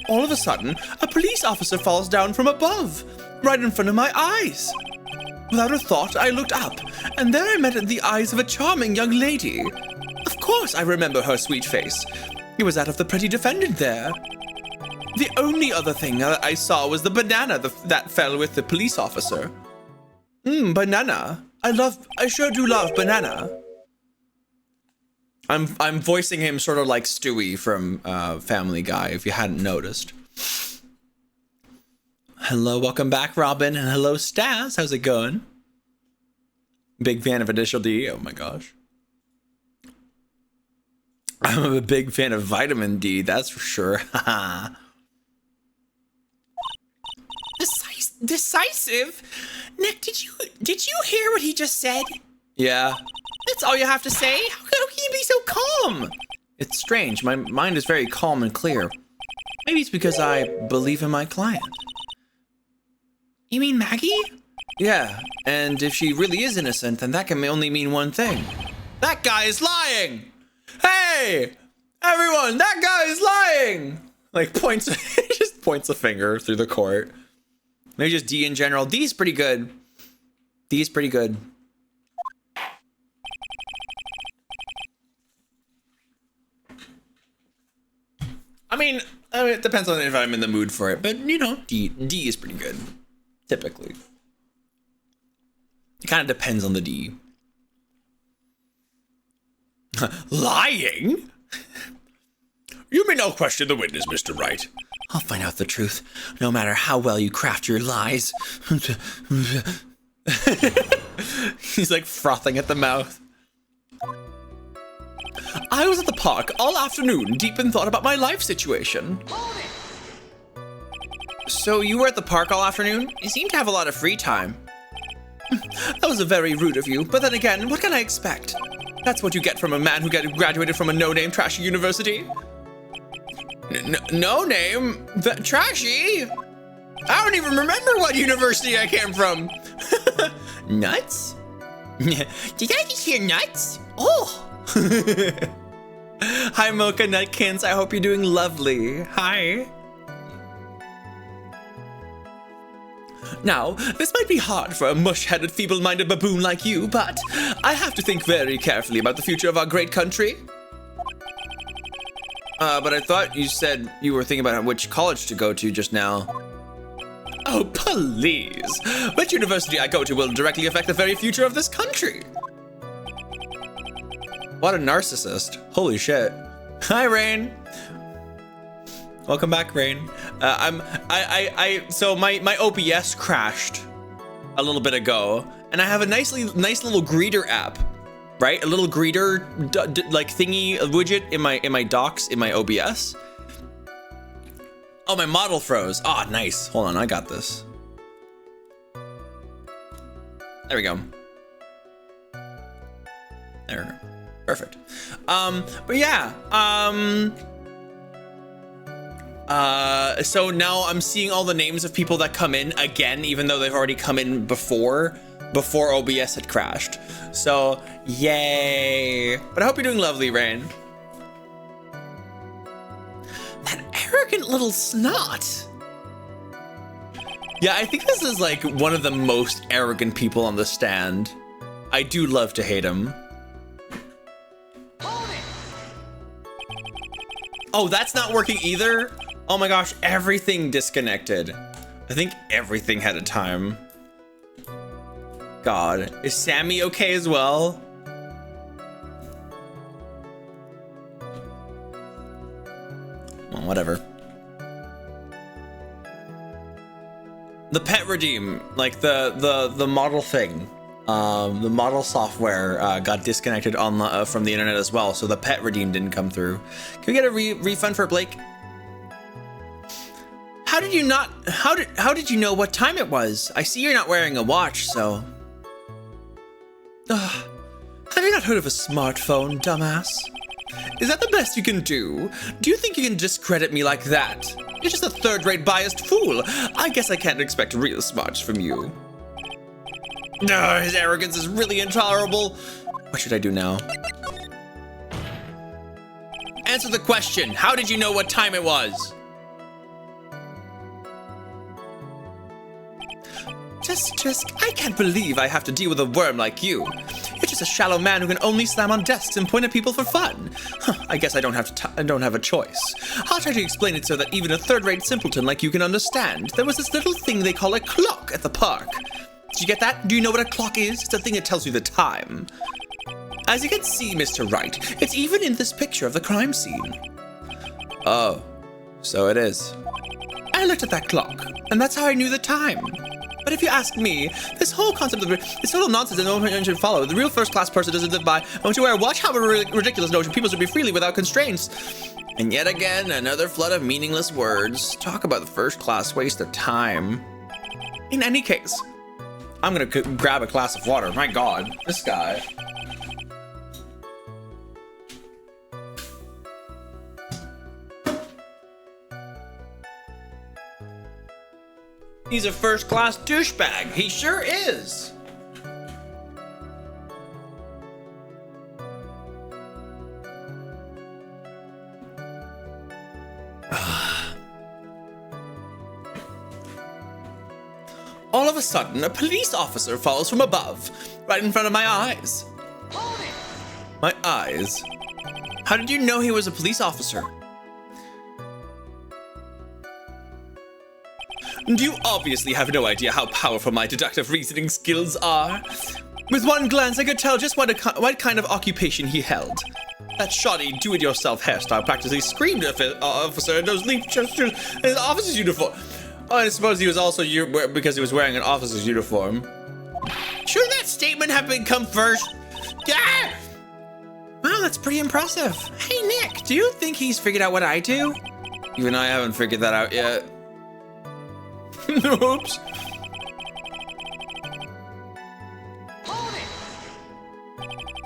All of a sudden, a police officer falls down from above, right in front of my eyes. Without a thought, I looked up, and there I met the eyes of a charming young lady. Of course, I remember her sweet face. It was that of the pretty defendant there. The only other thing that I saw was the banana that fell with the police officer. Banana. I sure do love banana. I'm voicing him sort of like Stewie from Family Guy, if you hadn't noticed. Hello, welcome back, Robin, and hello, Stas. How's it going? Big fan of Initial D. Oh my gosh. I'm a big fan of Vitamin D, that's for sure. Decisive? Nick, did you hear what he just said? Yeah. That's all you have to say? How can you be so calm? It's strange. My mind is very calm and clear. Maybe it's because I believe in my client. You mean Maggie? Yeah, and if she really is innocent, then that can only mean one thing. That guy is lying! Hey! Everyone, that guy is lying! Like, just points a finger through the court. Maybe just D in general. D's pretty good. D's pretty good. I mean, it depends on if I'm in the mood for it, but you know, D is pretty good. Typically. It kind of depends on the D. Lying? You may now question the witness, Mr. Wright. I'll find out the truth, no matter how well you craft your lies. He's like frothing at the mouth. I was at the park all afternoon, deep in thought about my life situation. So you were at the park all afternoon? You seem to have a lot of free time. That was very rude of you, but then again, what can I expect? That's what you get from a man who graduated from a no-name trashy university. No name? Trashy? I don't even remember what university I came from. Nuts? Did I just hear nuts? Oh! Hi, Mocha Nutkins. I hope you're doing lovely. Hi. Now, this might be hard for a mush-headed, feeble-minded baboon like you, but I have to think very carefully about the future of our great country. But I thought you said you were thinking about which college to go to just now. Oh, please. Which university I go to will directly affect the very future of this country. What a narcissist. Holy shit. Hi, Rain. Welcome back, Rain. So my OBS crashed a little bit ago, and I have a nice little greeter app, right? A little greeter like thingy, a widget in my docs in my OBS. Oh, my model froze. Oh, nice. Hold on, I got this. There we go. There we go. Perfect. But yeah, so now I'm seeing all the names of people that come in again, even though they've already come in before OBS had crashed. So, yay. But I hope you're doing lovely, Rain. That arrogant little snot. Yeah, I think this is like one of the most arrogant people on the stand. I do love to hate him. Oh, that's not working either? Oh my gosh, everything disconnected. I think everything had a time. God, is Sammy okay as well? Well, whatever. The pet redeem, like the model thing. The model software got disconnected on from the internet as well, so the pet redeem didn't come through. Can we get a refund for Blake? How did you not? How did you know what time it was? I see you're not wearing a watch, so. Have you not heard of a smartphone, dumbass? Is that the best you can do? Do you think you can discredit me like that? You're just a third-rate biased fool. I guess I can't expect real smarts from you. No, his arrogance is really intolerable. What should I do now? Answer the question. How did you know what time it was? I can't believe I have to deal with a worm like you. You're just a shallow man who can only slam on desks and point at people for fun. I guess I don't have a choice. I'll try to explain it so that even a third-rate simpleton like you can understand. There was this little thing they call a clock at the park. Did you get that? Do you know what a clock is? It's a thing that tells you the time. As you can see, Mr. Wright, it's even in this picture of the crime scene. Oh, so it is. I looked at that clock, and that's how I knew the time. But if you ask me, this whole concept of it's total nonsense and no one should follow. The real first-class person doesn't live by, won't you wear a watch? How ridiculous notion. People should be freely without constraints. And yet again, another flood of meaningless words. Talk about the first-class waste of time. In any case, I'm gonna grab a glass of water. My God, this guy. He's a first-class douchebag. He sure is. All of a sudden, a police officer falls from above, right in front of my eyes. My eyes? How did you know he was a police officer? You obviously have no idea how powerful my deductive reasoning skills are. With one glance, I could tell just what kind of occupation he held. That shoddy do-it-yourself hairstyle practically screamed at the officer in those leaf gestures in his officer's uniform. Oh, I suppose he was also because he was wearing an officer's uniform. Shouldn't that statement have come first? Yeah! Wow, that's pretty impressive. Hey, Nick, do you think he's figured out what I do? Even I haven't figured that out yet. Oops.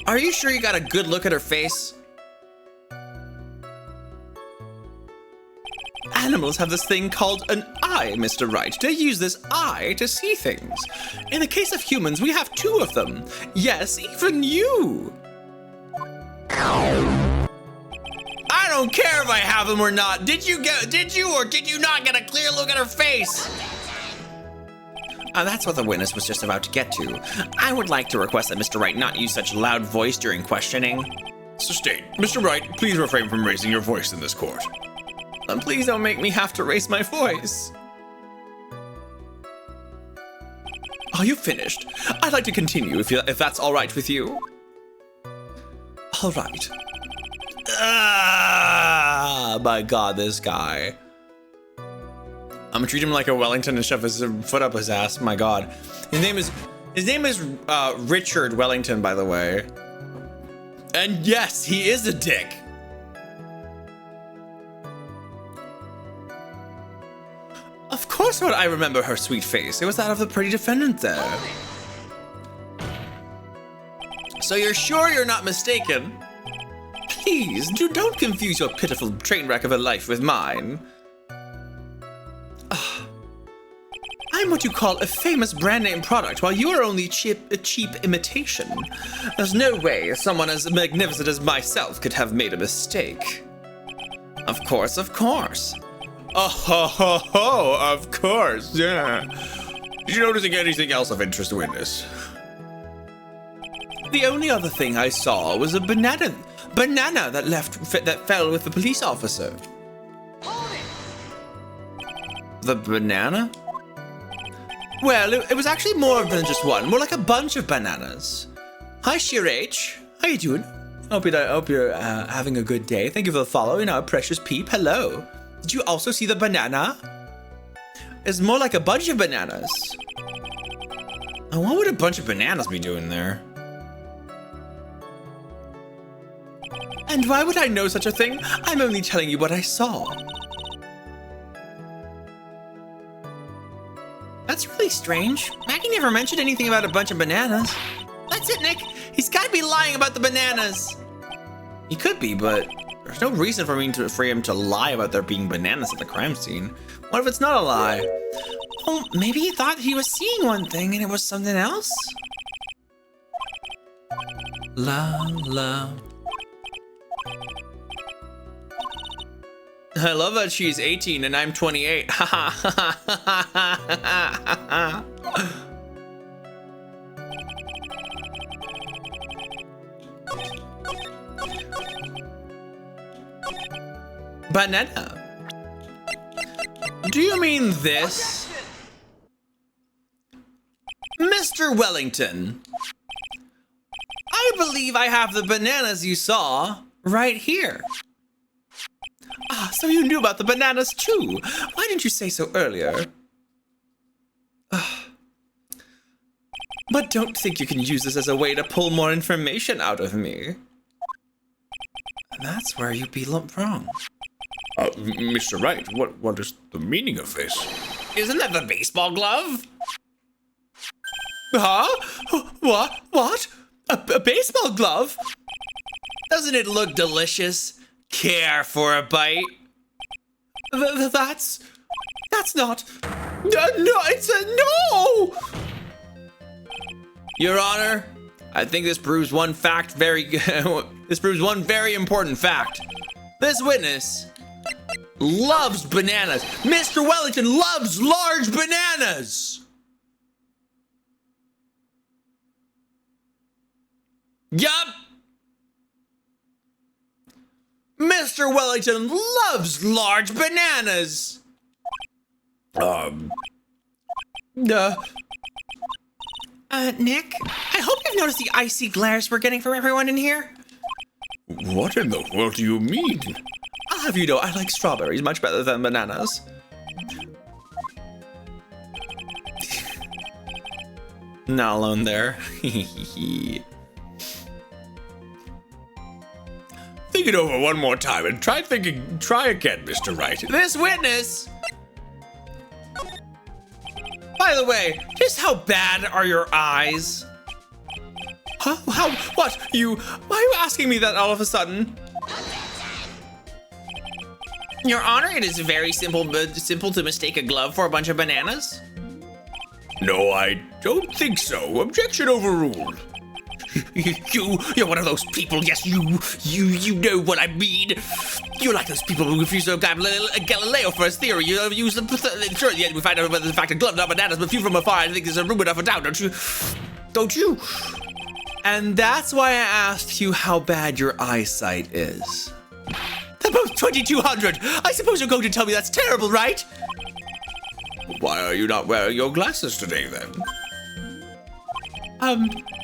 Are you sure you got a good look at her face? Animals have this thing called an eye, Mr. Wright. They use this eye to see things. In the case of humans, we have two of them. Yes, even you. I don't care if I have them or not. Did you or did you not get a clear look at her face? That's what the witness was just about to get to. I would like to request that Mr. Wright not use such loud voice during questioning. Sustained. Mr. Wright, please refrain from raising your voice in this court. Please don't make me have to raise my voice. Are you finished? I'd like to continue if that's all right with you. All right. Ah, my God, this guy. I'm gonna treat him like a Wellington and shove his foot up his ass. My God, his name is Richard Wellington, by the way. And yes, he is a dick. Of course, what I remember her sweet face. It was that of the pretty defendant there. So you're sure you're not mistaken? Please, don't confuse your pitiful train wreck of a life with mine. I'm what you call a famous brand name product, while you are only a cheap imitation. There's no way someone as magnificent as myself could have made a mistake. Of course, of course. Oh, ho, ho, ho, of course, yeah. Did you notice anything else of interest to witness? The only other thing I saw was a banana that fell with the police officer. The banana? Well, it was actually more than just one, more like a bunch of bananas. Hi, Sheer H. How you doing? Hope you're having a good day. Thank you for the follow, precious peep. Hello. Did you also see the banana? It's more like a bunch of bananas. What would a bunch of bananas be doing there? And why would I know such a thing? I'm only telling you what I saw. That's really strange. Maggie never mentioned anything about a bunch of bananas. That's it, Nick. He's got to be lying about the bananas. He could be, but there's no reason for him to lie about there being bananas at the crime scene. What if it's not a lie? Oh, maybe he thought he was seeing one thing and it was something else? La la. I love that she's 18 and I'm 28. Banana. Do you mean this? Mr. Wellington, I believe I have the bananas you saw right here. Ah, so you knew about the bananas too. Why didn't you say so earlier? But don't think you can use this as a way to pull more information out of me. That's where you'd be wrong. Mr. Wright, what is the meaning of this? Isn't that the baseball glove? Huh? What? A baseball glove? Doesn't it look delicious? Care for a bite? That's not. No, it's a no! Your Honor, I think this proves one fact this proves one very important fact. This witness loves bananas. Mr. Wellington loves large bananas. Yup. Mr. Wellington loves large bananas. Nick, I hope you've noticed the icy glares we're getting from everyone in here. What in the world do you mean? I'll have you know I like strawberries much better than bananas. Not alone there. Think it over one more time and try again, Mr. Wright. This witness. By the way, just how bad are your eyes? Huh? How? What? Why are you asking me that all of a sudden? Your Honor, it is very simple to mistake a glove for a bunch of bananas. No, I don't think so. Objection overruled. You're one of those people. Yes, you know what I mean. You're like those people who refuse to grab Galileo for his theory. You use the sure. Yet we find out whether in fact a glove, not bananas, but viewed from afar. I think there's a room enough for doubt, don't you? Don't you? And that's why I asked you how bad your eyesight is. They're both 2200. I suppose you're going to tell me that's terrible, right? Why are you not wearing your glasses today, then?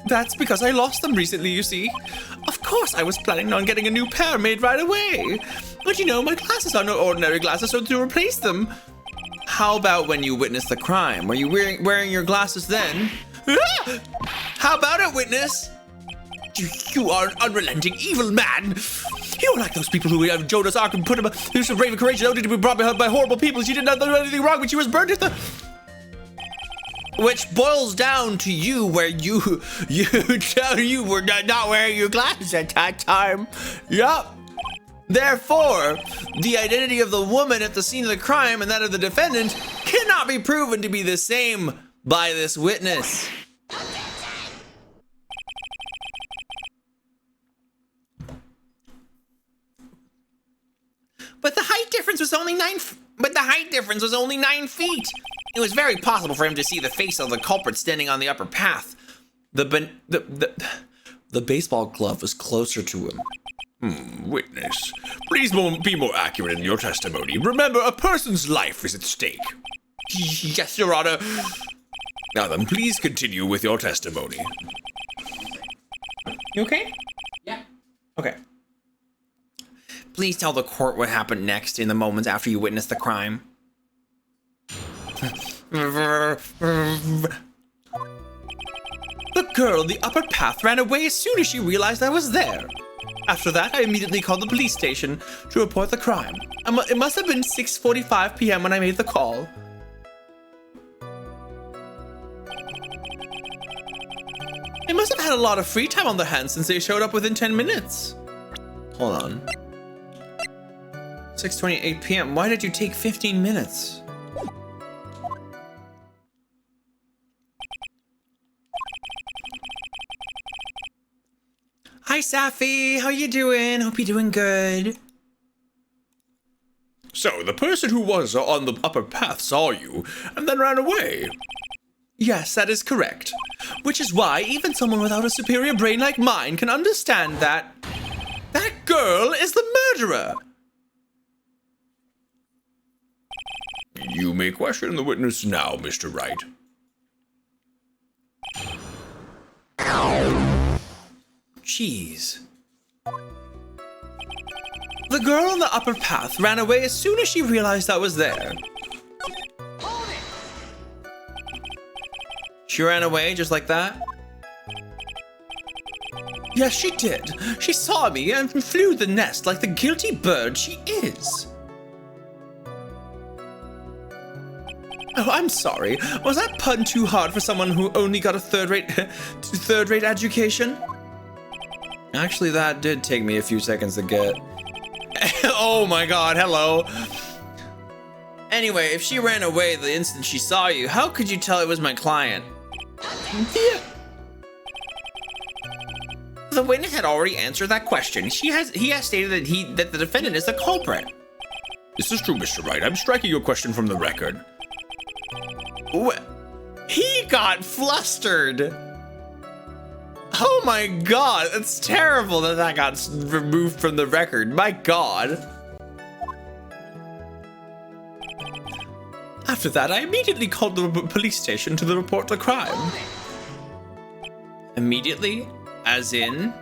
That's because I lost them recently, you see. Of course, I was planning on getting a new pair made right away. But you know, my glasses are no ordinary glasses, so to replace them. How about when you witnessed the crime? Were you wearing your glasses then? Ah! How about it, witness? You are an unrelenting evil man. You're like those people who have Jonas Ark and put him through some brave and courageous only to be brought behind by horrible people. She did not do anything wrong, but she was burned at the... Which boils down to you where you were not wearing your glasses at that time. Yup. Therefore, the identity of the woman at the scene of the crime and that of the defendant cannot be proven to be the same by this witness. But the height difference was only 9 feet. It was very possible for him to see the face of the culprit standing on the upper path. The baseball glove was closer to him. Witness, please be more accurate in your testimony. Remember, a person's life is at stake. Yes, Your Honor. Now then, please continue with your testimony. You okay? Yeah. Okay. Please tell the court what happened next in the moments after you witnessed the crime. The girl in the upper path ran away as soon as she realized I was there. After that, I immediately called the police station to report the crime. It must have been 6:45 p.m. when I made the call. They must have had a lot of free time on their hands since they showed up within 10 minutes. Hold on. 6:28 p.m. Why did you take 15 minutes? Hi, Safi. How you doing? Hope you're doing good. So, the person who was on the upper path saw you and then ran away. Yes, that is correct. Which is why even someone without a superior brain like mine can understand that that girl is the murderer. You may question the witness now, Mr. Wright. Jeez. The girl on the upper path ran away as soon as she realized I was there. She ran away just like that? Yes, she did. She saw me and flew the nest like the guilty bird she is. Oh, I'm sorry. Was that pun too hard for someone who only got a third-rate education? Actually, that did take me a few seconds to get. Oh my god, hello. Anyway, if she ran away the instant she saw you, how could you tell it was my client? The witness had already answered that question. He has stated that the defendant is the culprit. This is true, Mr. Wright. I'm striking your question from the record. He got flustered. Oh my god, it's terrible that got removed from the record. My god. After that, I immediately called the police station to report the crime. Immediately? As in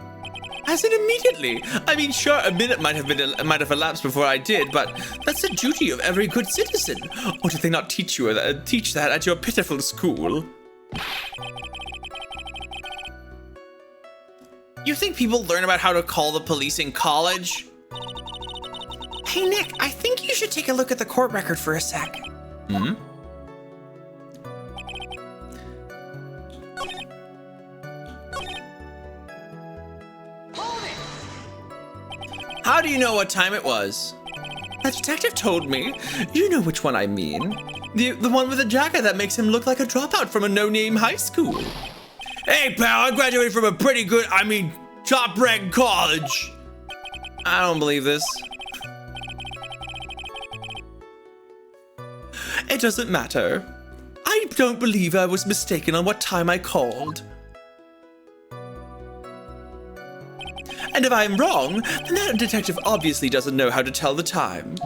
immediately. I mean, sure, a minute might have elapsed before I did, but that's the duty of every good citizen. Or did they not teach that at your pitiful school? You think people learn about how to call the police in college? Hey, Nick, I think you should take a look at the court record for a sec. Hmm? How do you know what time it was? The detective told me. You know which one I mean. The one with the jacket that makes him look like a dropout from a no-name high school. Hey, pal, I graduated from a pretty good, top-ranked college. I don't believe this. It doesn't matter. I don't believe I was mistaken on what time I called. And if I'm wrong, then that detective obviously doesn't know how to tell the time.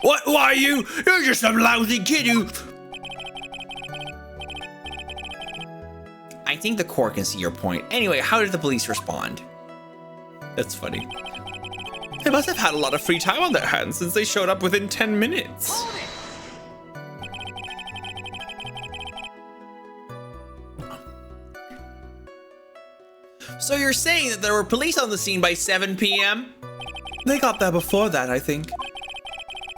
What? Why are you? You're just some lousy kid who... I think the court can see your point. Anyway, how did the police respond? That's funny. They must have had a lot of free time on their hands since they showed up within 10 minutes. So you're saying that there were police on the scene by 7 p.m.? They got there before that, I think.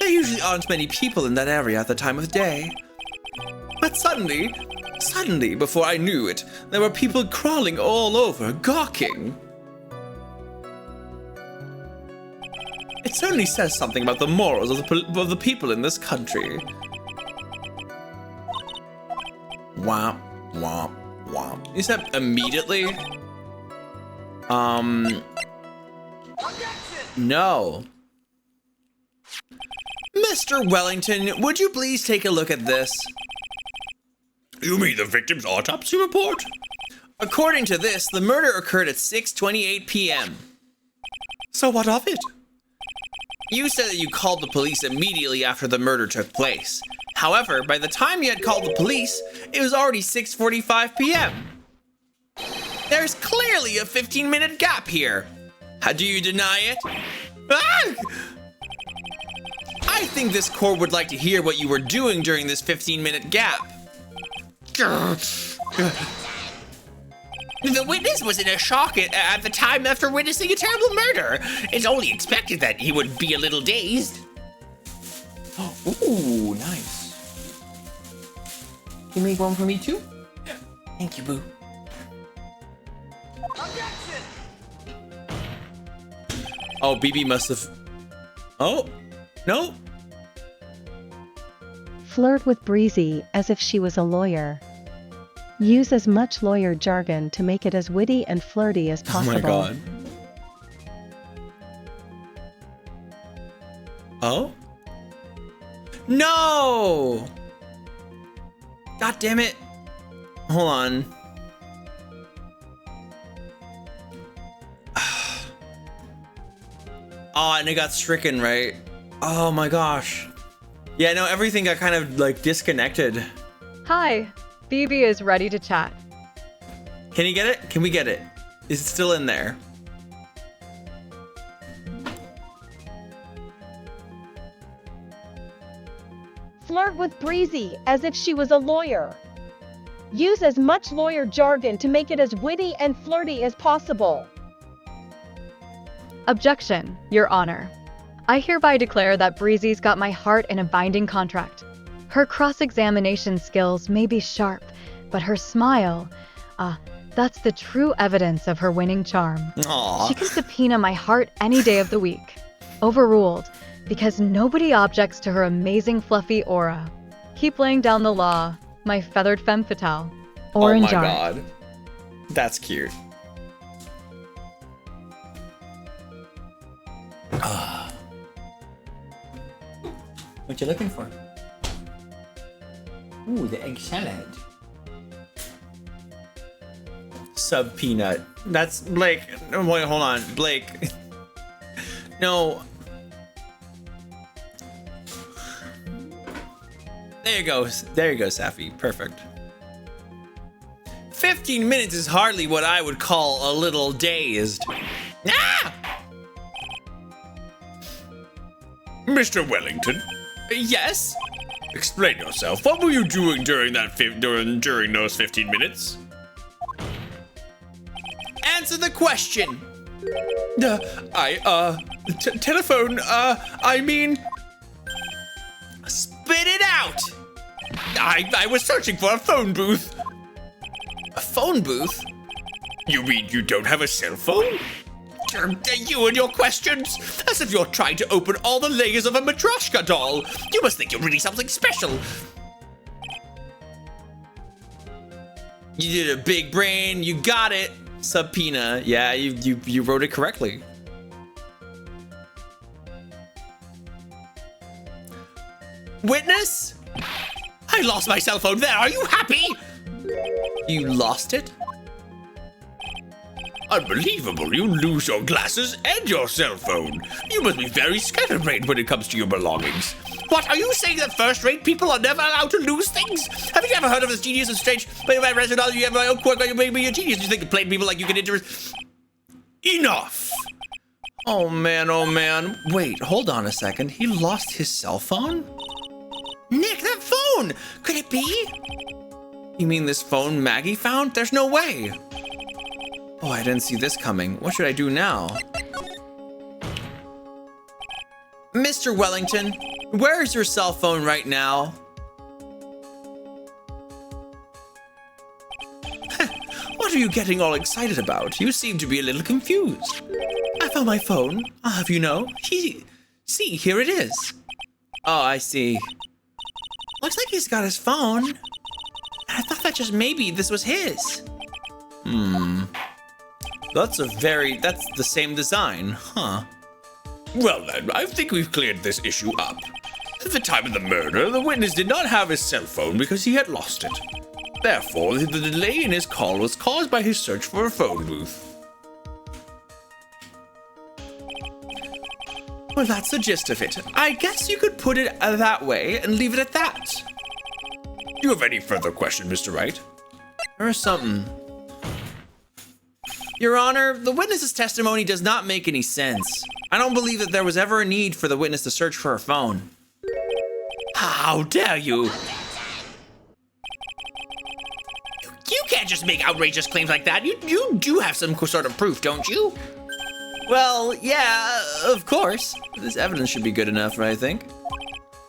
There usually aren't many people in that area at the time of day. But suddenly, before I knew it, there were people crawling all over, gawking. It certainly says something about the morals of the people in this country. Womp, womp, womp. You said immediately? No. Mr. Wellington, would you please take a look at this? You mean the victim's autopsy report? According to this, the murder occurred at 6:28 p.m. So what of it? You said that you called the police immediately after the murder took place. However, by the time you had called the police, it was already 6:45 p.m. There's clearly a 15-minute gap here. How do you deny it? Ah! I think this court would like to hear what you were doing during this 15-minute gap. The witness was in a shock at the time after witnessing a terrible murder. It's only expected that he would be a little dazed. Ooh, nice. You make one for me too? Yeah. Thank you, boo. Oh, BB must have... Oh, no. Flirt with Breezy as if she was a lawyer. Use as much lawyer jargon to make it as witty and flirty as possible. Oh my god. Oh? No! God damn it. Hold on. Oh, and it got stricken, right? Oh my gosh. Yeah, no, everything got kind of like disconnected. Hi, Phoebe is ready to chat. Can you get it? Can we get it? Is it still in there? Flirt with Breezy as if she was a lawyer. Use as much lawyer jargon to make it as witty and flirty as possible. Objection, Your Honor. I hereby declare that Breezy's got my heart in a binding contract. Her cross-examination skills may be sharp, but her smile, that's the true evidence of her winning charm. Aww. She can subpoena my heart any day of the week. Overruled, because nobody objects to her amazing fluffy aura. Keep laying down the law, my feathered femme fatale. Orange oh my art. god. That's cute. What you looking for? Ooh, the egg salad. Sub peanut. That's Blake. No, wait, hold on. Blake. No. There you go. There you go, Safi. Perfect. 15 minutes is hardly what I would call a little dazed. Ah! Mr. Wellington, Yes? explain yourself. What were you doing during that during those 15 minutes? Answer the question. Telephone, I mean... Spit it out. I was searching for a phone booth. A phone booth? You mean you don't have a cell phone? You and your questions, as if you're trying to open all the layers of a Matryoshka doll. You must think you're really something special. You did a big brain. You got it. Subpoena. Yeah, you wrote it correctly. Witness? I lost my cell phone there. Are you happy? You lost it? Unbelievable, you lose your glasses and your cell phone. You must be very scatterbrained when it comes to your belongings. What, are you saying that first-rate people are never allowed to lose things? Have you ever heard of this genius and strange? But my resident, you have my own quirk, you may be a genius. You think plain people like you can interest? Enough! Oh man. Wait, hold on a second. He lost his cell phone? Nick, that phone! Could it be? You mean this phone Maggie found? There's no way. Oh, I didn't see this coming. What should I do now? Mr. Wellington, where is your cell phone right now? What are you getting all excited about? You seem to be a little confused. I found my phone. I'll have you know. See, here it is. Oh, I see. Looks like he's got his phone. I thought that just maybe this was his. That's the same design, huh? Well then, I think we've cleared this issue up. At the time of the murder, the witness did not have his cell phone because he had lost it. Therefore, the delay in his call was caused by his search for a phone booth. Well, that's the gist of it. I guess you could put it that way and leave it at that. Do you have any further questions, Mr. Wright? Or something. Your Honor, the witness's testimony does not make any sense. I don't believe that there was ever a need for the witness to search for her phone. How dare you! You can't just make outrageous claims like that. You do have some sort of proof, don't you? Well, yeah, of course. This evidence should be good enough, I think.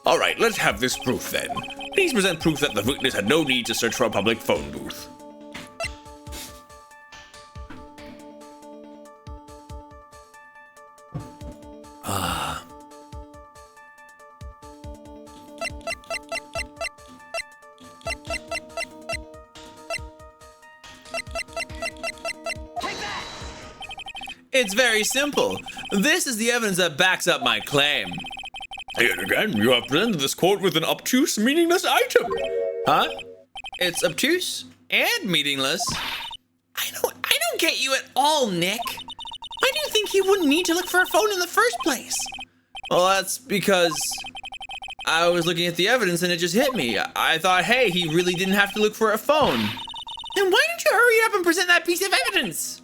All right, let's have this proof then. Please present proof that the witness had no need to search for a public phone booth. It's very simple. This is the evidence that backs up my claim. Yet again, you have presented this quote with an obtuse, meaningless item. Huh? It's obtuse and meaningless. I don't get you at all, Nick. Why do you think he wouldn't need to look for a phone in the first place? Well, that's because I was looking at the evidence and it just hit me. I thought, hey, he really didn't have to look for a phone. Then why don't you hurry up and present that piece of evidence?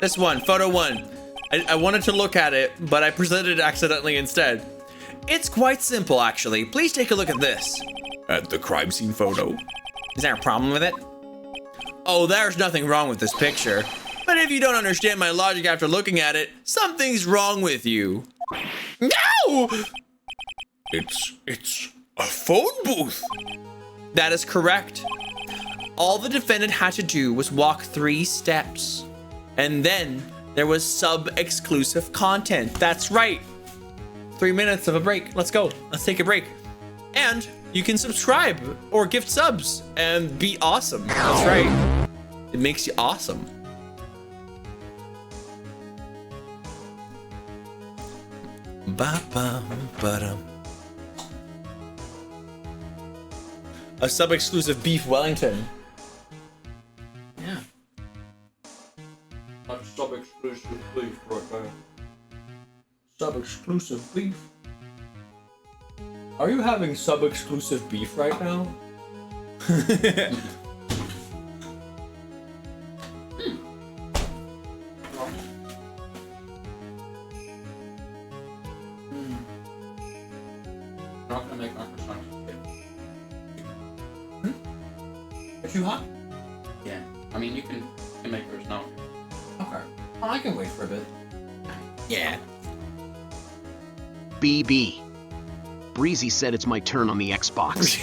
This one, photo 1. I wanted to look at it, but I presented it accidentally instead. It's quite simple, actually. Please take a look at this. At the crime scene photo. Is there a problem with it? Oh, there's nothing wrong with this picture. But if you don't understand my logic after looking at it, something's wrong with you. No! It's a phone booth. That is correct. All the defendant had to do was walk 3 steps. And then there was sub-exclusive content. That's right. 3 minutes of a break. Let's go. Let's take a break. And you can subscribe or gift subs and be awesome. That's right. It makes you awesome. Ba-bum-ba-dum. A sub-exclusive beef Wellington. Yeah. That's sub-exclusive beef right there. Sub-exclusive beef. Are you having sub-exclusive beef right now? Not gonna make my croissants. Are you hot? Yeah. I mean, you can make yours now. Okay. Well, I can wait for a bit. Yeah. BB. Breezy said it's my turn on the Xbox.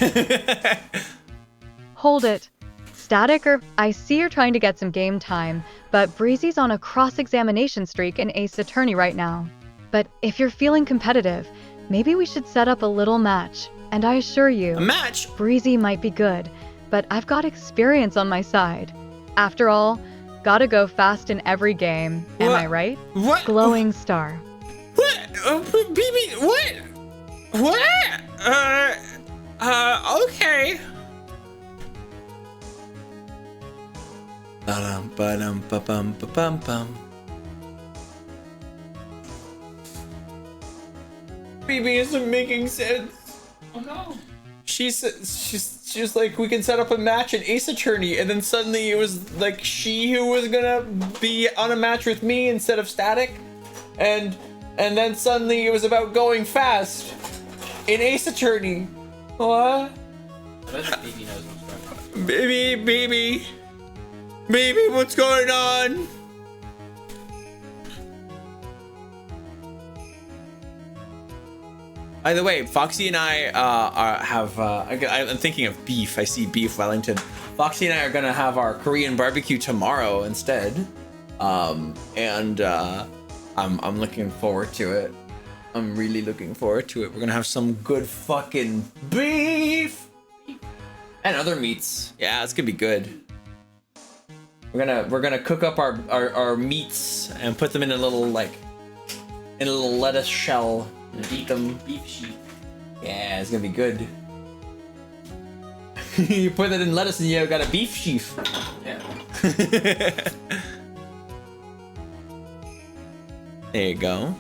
Hold it. Staticer, I see you're trying to get some game time, but Breezy's on a cross-examination streak in Ace Attorney right now. But if you're feeling competitive, maybe we should set up a little match. And I assure you, A match? Breezy might be good, but I've got experience on my side. After all, gotta go fast in every game. Am I right? What? Glowing star. What? BB, what? What? Okay. Ba-dum-ba-dum-ba-bum-ba-bum-bum. BB isn't making sense. Oh no. She's like, we can set up a match in Ace Attorney, and then suddenly it was like she who was gonna be on a match with me instead of Static, and then suddenly it was about going fast in Ace Attorney. What? I bet BB knows what's going on. Baby, what's going on? By the way, Foxy and I I'm thinking of beef. I see beef Wellington. Foxy and I are gonna have our Korean barbecue tomorrow instead, I'm looking forward to it. I'm really looking forward to it. We're gonna have some good fucking beef and other meats. Yeah, it's gonna be good. We're gonna cook up our meats and put them in a little lettuce shell. And eat them. Beef sheep. Yeah, it's gonna be good. You put it in lettuce and you got a beef sheaf. Yeah. There you go.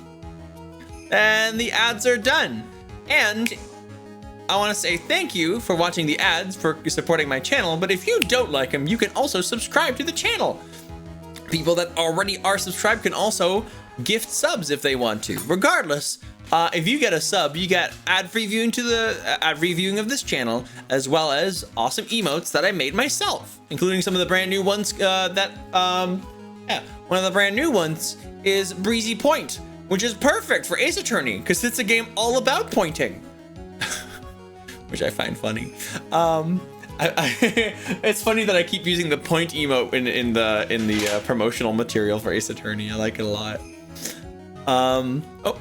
And the ads are done. And I want to say thank you for watching the ads, for supporting my channel. But if you don't like them, you can also subscribe to the channel. People that already are subscribed can also gift subs if they want to. Regardless, if you get a sub, you get ad reviewing of this channel, as well as awesome emotes that I made myself, including some of the brand new ones. One of the brand new ones is Breezy Point, which is perfect for Ace Attorney because it's a game all about pointing, which I find funny. It's funny that I keep using the point emote in the promotional material for Ace Attorney. I like it a lot. Oh.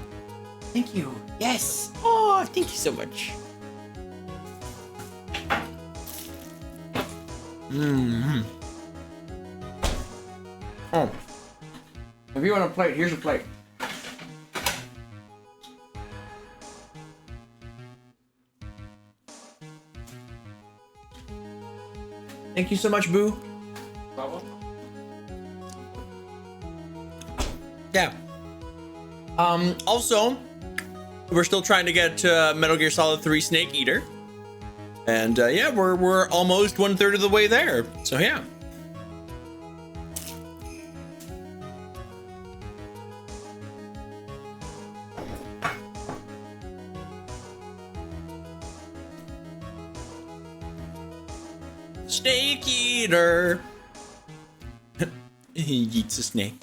Thank you. Yes. Oh, thank you so much. Mm-hmm. Oh. If you want a plate, here's a plate. Thank you so much, Boo. Yeah. Also, we're still trying to get Metal Gear Solid 3 Snake Eater. And yeah, we're almost 1/3 of the way there. So yeah. Snake Eater. He eats a snake.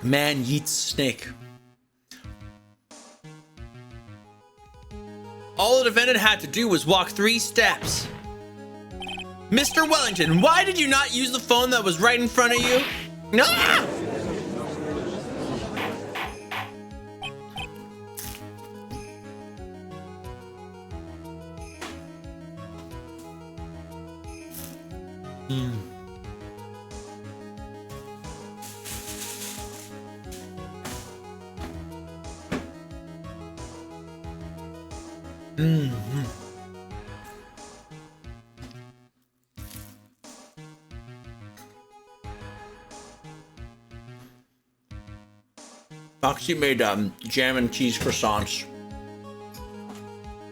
Man eats snake. All the defendant had to do was walk 3 steps. Mr. Wellington, why did you not use the phone that was right in front of you? No! Foxy made jam and cheese croissants.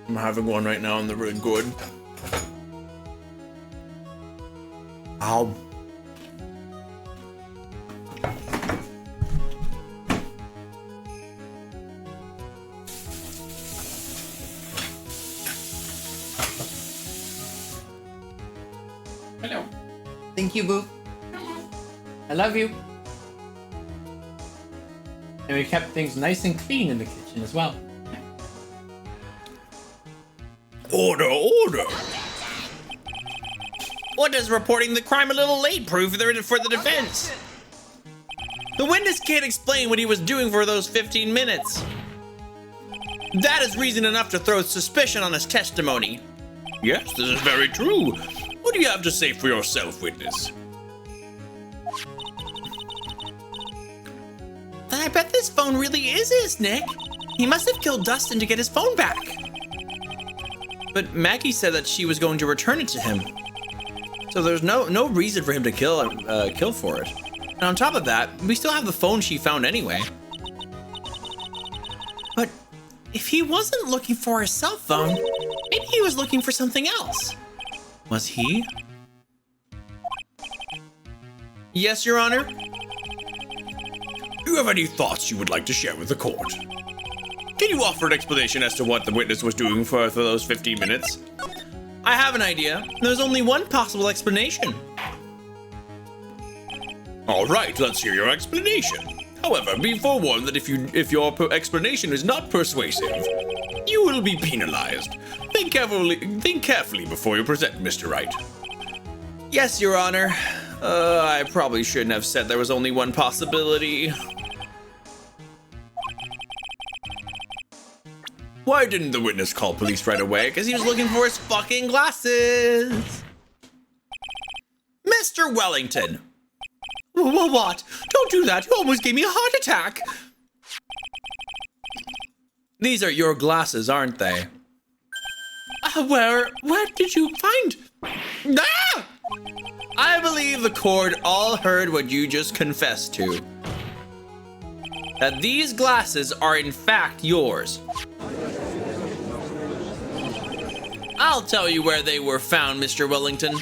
I'm having one right now and they're really good. Ow. Hello. Thank you, Boo. I love you. And we kept things nice and clean in the kitchen as well. Order, order. What does reporting the crime a little late prove for the defense? The witness can't explain what he was doing for those 15 minutes. That is reason enough to throw suspicion on his testimony. Yes, this is very true. What do you have to say for yourself, witness? Then I bet this phone really is his, Nick. He must have killed Dustin to get his phone back. But Maggie said that she was going to return it to him. So there's no reason for him to kill for it. And on top of that, we still have the phone she found anyway. But if he wasn't looking for his cell phone, maybe he was looking for something else. Was he? Yes, Your Honor. Do you have any thoughts you would like to share with the court? Can you offer an explanation as to what the witness was doing for those 15 minutes? I have an idea. There's only one possible explanation. All right, let's hear your explanation. However, be forewarned that if your explanation is not persuasive, you will be penalized. Think carefully before you present, Mr. Wright. Yes, Your Honor. I probably shouldn't have said there was only one possibility. Why didn't the witness call police right away? Because he was looking for his fucking glasses. Mr. Wellington. What? Don't do that. You almost gave me a heart attack. These are your glasses, aren't they? Where did you find? Ah! I believe the court all heard what you just confessed to. That these glasses are in fact yours. I'll tell you where they were found, Mr. Wellington.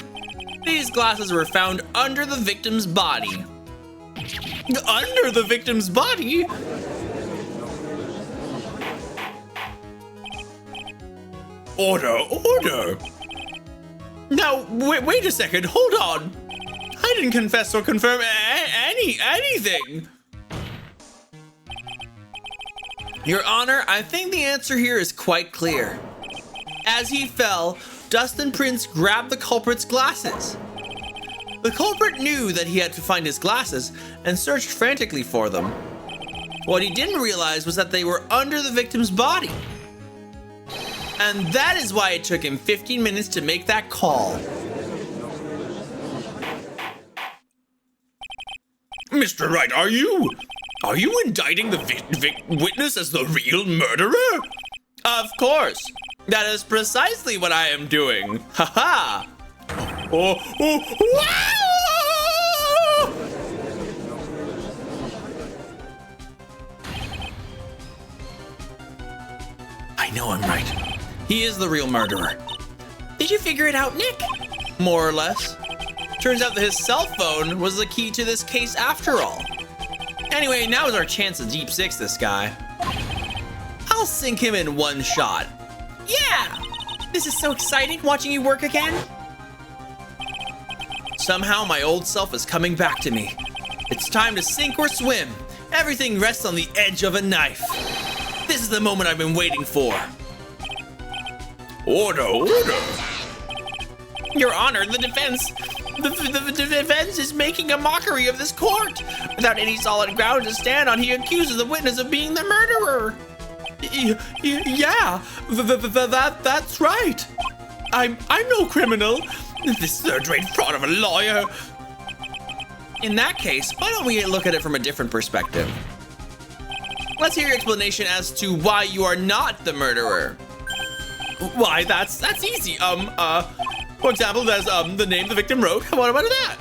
These glasses were found under the victim's body. Under the victim's body? Order. Now, wait a second, hold on. I didn't confess or confirm anything. Your Honor, I think the answer here is quite clear. As he fell, Dustin Prince grabbed the culprit's glasses. The culprit knew that he had to find his glasses and searched frantically for them. What he didn't realize was that they were under the victim's body. And that is why it took him 15 minutes to make that call. Mr. Wright, are you indicting the witness as the real murderer? Of course. That is precisely what I am doing. Ha ha! know I'm right. He is the real murderer. Did you figure it out, Nick? More or less. Turns out that his cell phone was the key to this case after all. Anyway, now is our chance to deep six this guy. I'll sink him in one shot. Yeah! This is so exciting watching you work again. Somehow my old self is coming back to me. It's time to sink or swim. Everything rests on the edge of a knife. This is the moment I've been waiting for. Order, order. Your Honor, the defense is making a mockery of this court. Without any solid ground to stand on, he accuses the witness of being the murderer. Yeah, that's right. I'm no criminal. This third-rate fraud of a lawyer. In that case, why don't we look at it from a different perspective? Let's hear your explanation as to why you are not the murderer. Why, that's easy. For example, there's the name the victim wrote. What about that?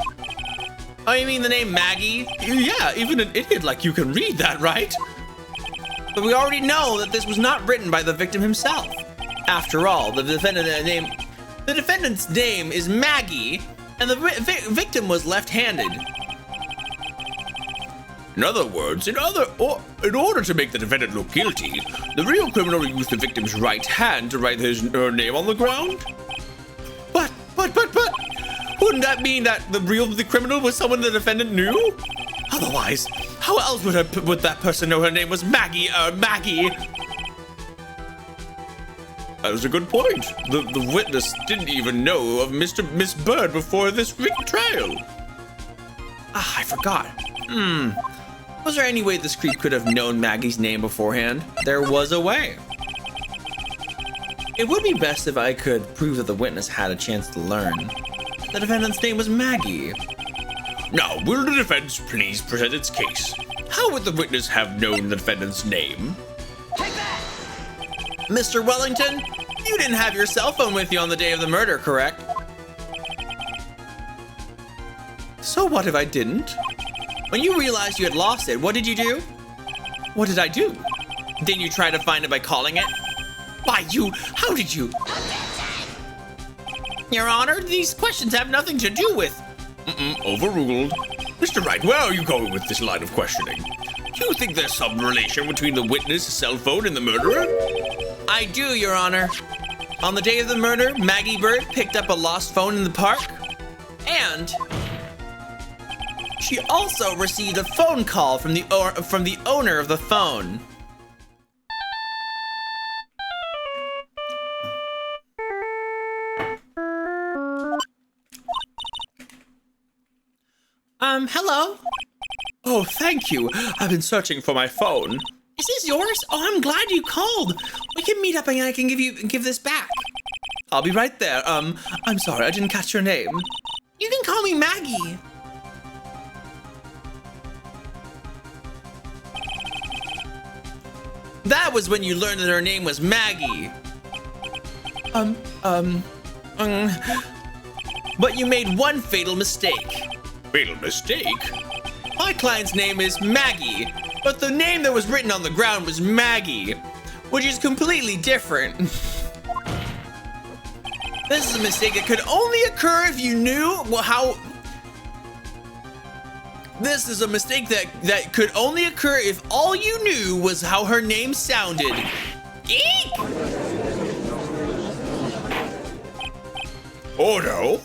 Oh, you mean the name Maggie? Yeah, even an idiot like you can read that, right? But we already know that this was not written by the victim himself. After all, the defendant's name is Maggie, and the victim was left-handed. In other words, in order to make the defendant look guilty, the real criminal used the victim's right hand to write her name on the ground. But, wouldn't that mean that the criminal was someone the defendant knew? Otherwise, how else would that person know her name was Maggie? That was a good point. The witness didn't even know of Miss Bird before this trial. Ah, I forgot. Was there any way this creep could have known Maggie's name beforehand? There was a way. It would be best if I could prove that the witness had a chance to learn. The defendant's name was Maggie. Now, will the defense please present its case? How would the witness have known the defendant's name? Mr. Wellington, you didn't have your cell phone with you on the day of the murder, correct? So what if I didn't? When you realized you had lost it, what did you do? What did I do? Didn't you try to find it by calling it? Why, how did you? Your Honor, these questions have nothing to do with... Overruled. Mr. Wright, where are you going with this line of questioning? Do you think there's some relation between the witness' cell phone and the murderer? I do, Your Honor. On the day of the murder, Maggie Bird picked up a lost phone in the park, and she also received a phone call from the owner of the phone. Hello? Oh, thank you. I've been searching for my phone. Is this yours? Oh, I'm glad you called. We can meet up and I can give this back. I'll be right there. I'm sorry, I didn't catch your name. You can call me Maggie. That was when you learned that her name was Maggie. But you made one fatal mistake. Fatal mistake? My client's name is Maggie, but the name that was written on the ground was Maggie, which is completely different. This is a mistake that could only occur if you knew how... This is a mistake that could only occur if all you knew was how her name sounded. Eek! Order.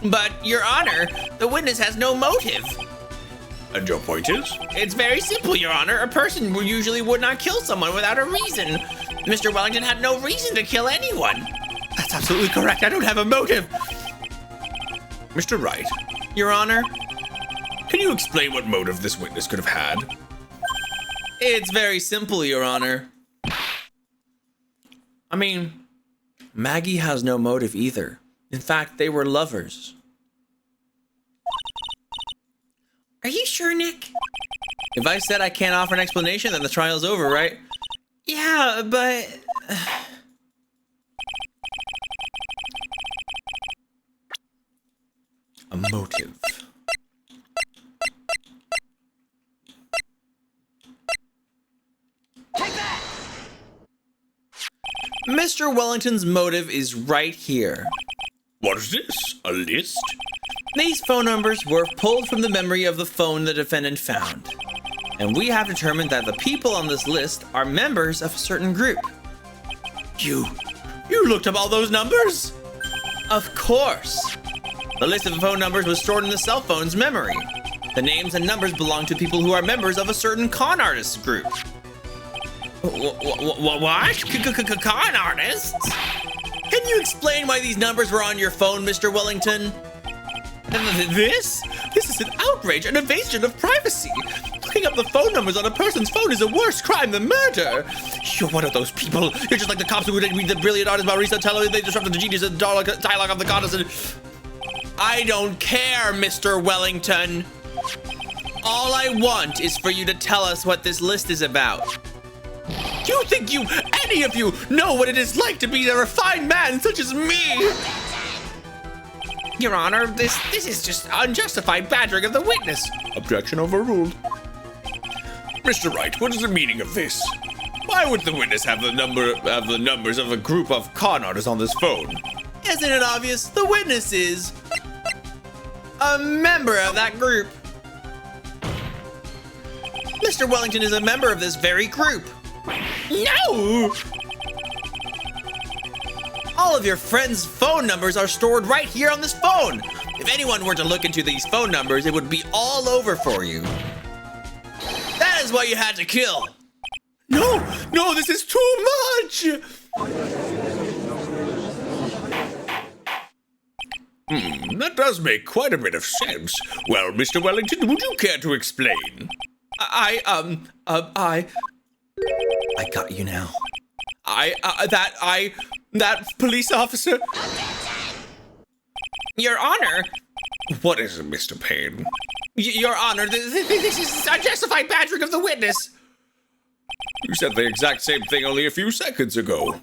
But, Your Honor, the witness has no motive. And your point is? It's very simple, Your Honor. A person usually would not kill someone without a reason. Mr. Wellington had no reason to kill anyone. That's absolutely correct. I don't have a motive. Mr. Wright. Your Honor? Can you explain what motive this witness could have had? It's very simple, Your Honor. I mean, Maggie has no motive either. In fact, they were lovers. Are you sure, Nick? If I said I can't offer an explanation, then the trial's over, right? Yeah, but... A motive. Mr. Wellington's motive is right here. What is this? A list? These phone numbers were pulled from the memory of the phone the defendant found. And we have determined that the people on this list are members of a certain group. You looked up all those numbers? Of course. The list of phone numbers was stored in the cell phone's memory. The names and numbers belong to people who are members of a certain con artist group. What? Con artists? Can you explain why these numbers were on your phone, Mr. Wellington? This is an outrage, an invasion of privacy. Looking up the phone numbers on a person's phone is a worse crime than murder. You're one of those people. You're just like the cops who would read the brilliant artist Marisa Tello. They disrupted the genius and dialogue of the goddess. And I don't care, Mr. Wellington. All I want is for you to tell us what this list is about. You think any of you, know what it is like to be a refined man such as me? Your Honor, this is just unjustified badgering of the witness. Objection overruled. Mr. Wright, what is the meaning of this? Why would the witness have the numbers of a group of con artists on this phone? Isn't it obvious? The witness is a member of that group. Mr. Wellington is a member of this very group. No! All of your friends' phone numbers are stored right here on this phone. If anyone were to look into these phone numbers, it would be all over for you. That is why you had to kill. No, this is too much! That does make quite a bit of sense. Well, Mr. Wellington, would you care to explain? I got you now. That police officer? Your Honor. What is it, Mr. Payne? Your Honor, this is unjustified badgering of the witness. You said the exact same thing only a few seconds ago.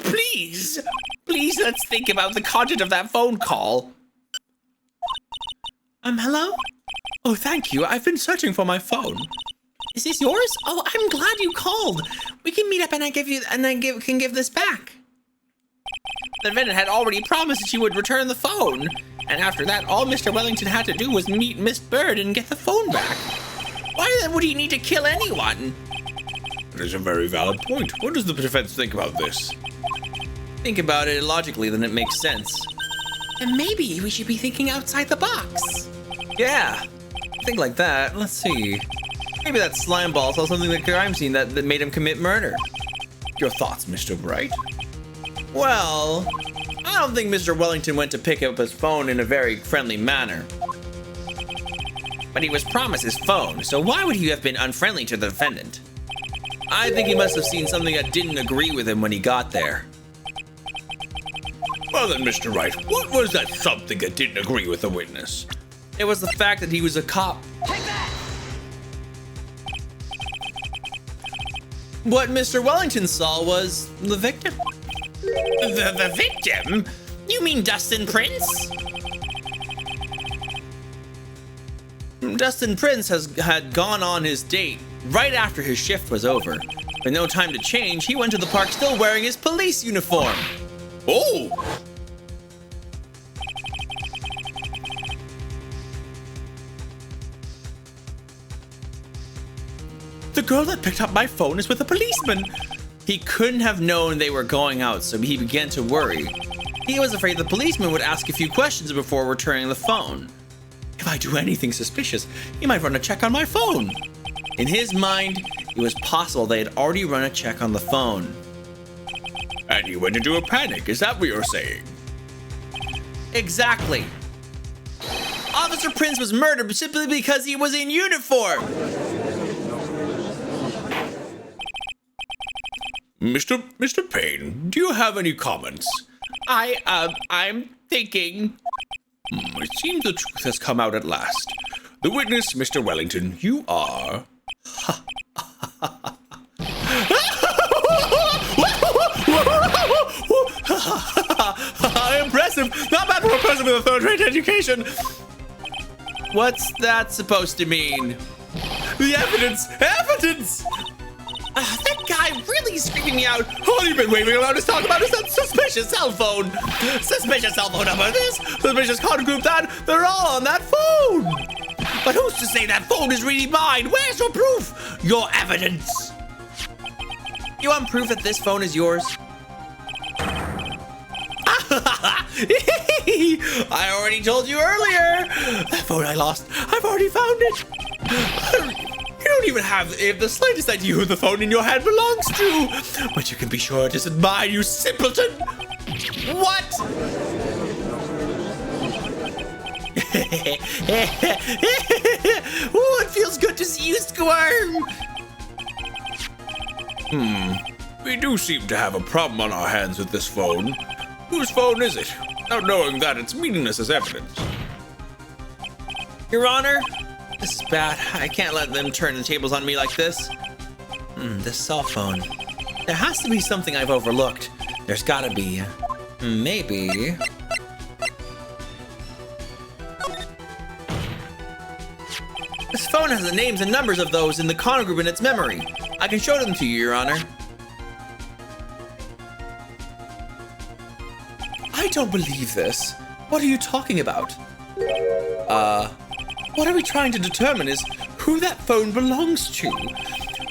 Please, let's think about the content of that phone call. Hello? Oh, thank you. I've been searching for my phone. Is this yours? Oh, I'm glad you called. We can meet up and can give this back. The defendant had already promised that she would return the phone. And after that, all Mr. Wellington had to do was meet Miss Bird and get the phone back. Why then would he need to kill anyone? That is a very valid point. What does the defense think about this? Think about it logically, then it makes sense. And maybe we should be thinking outside the box. Yeah, think like that. Let's see. Maybe that slime ball saw something at the crime scene that made him commit murder. Your thoughts, Mr. Bright? Well, I don't think Mr. Wellington went to pick up his phone in a very friendly manner. But he was promised his phone, so why would he have been unfriendly to the defendant? I think he must have seen something that didn't agree with him when he got there. Well then, Mr. Wright, what was that something that didn't agree with the witness? It was the fact that he was a cop. Take that! What Mr. Wellington saw was the victim. The victim? You mean Dustin Prince? Dustin Prince had gone on his date right after his shift was over. With no time to change, he went to the park still wearing his police uniform. Oh! The girl that picked up my phone is with a policeman. He couldn't have known they were going out, so he began to worry. He was afraid the policeman would ask a few questions before returning the phone. If I do anything suspicious, he might run a check on my phone. In his mind, it was possible they had already run a check on the phone. And he went into a panic, is that what you're saying? Exactly. Officer Prince was murdered simply because he was in uniform. Mr. Payne, do you have any comments? I'm thinking. It seems the truth has come out at last. The witness, Mr. Wellington, you are... Impressive! Not bad for a person with a third-rate education! What's that supposed to mean? The evidence! Evidence! That guy really Breezy's screaming me out. All you've been waving around is talking about is that suspicious cell phone. Suspicious cell phone number this, suspicious con group that. They're all on that phone. But who's to say that phone is really mine? Where's your proof? Your evidence. You want proof that this phone is yours? I already told you earlier. That phone I lost, I've already found it. You don't even have the slightest idea who the phone in your hand belongs to. But you can be sure it isn't mine, you simpleton. What? Oh, it feels good to see you squirm. We do seem to have a problem on our hands with this phone. Whose phone is it? Not knowing that, it's meaningless as evidence. Your Honor, this is bad. I can't let them turn the tables on me like this. This cell phone. There has to be something I've overlooked. There's gotta be. Maybe. This phone has the names and numbers of those in the con group in its memory. I can show them to you, Your Honor. I don't believe this. What are you talking about? What are we trying to determine is who that phone belongs to.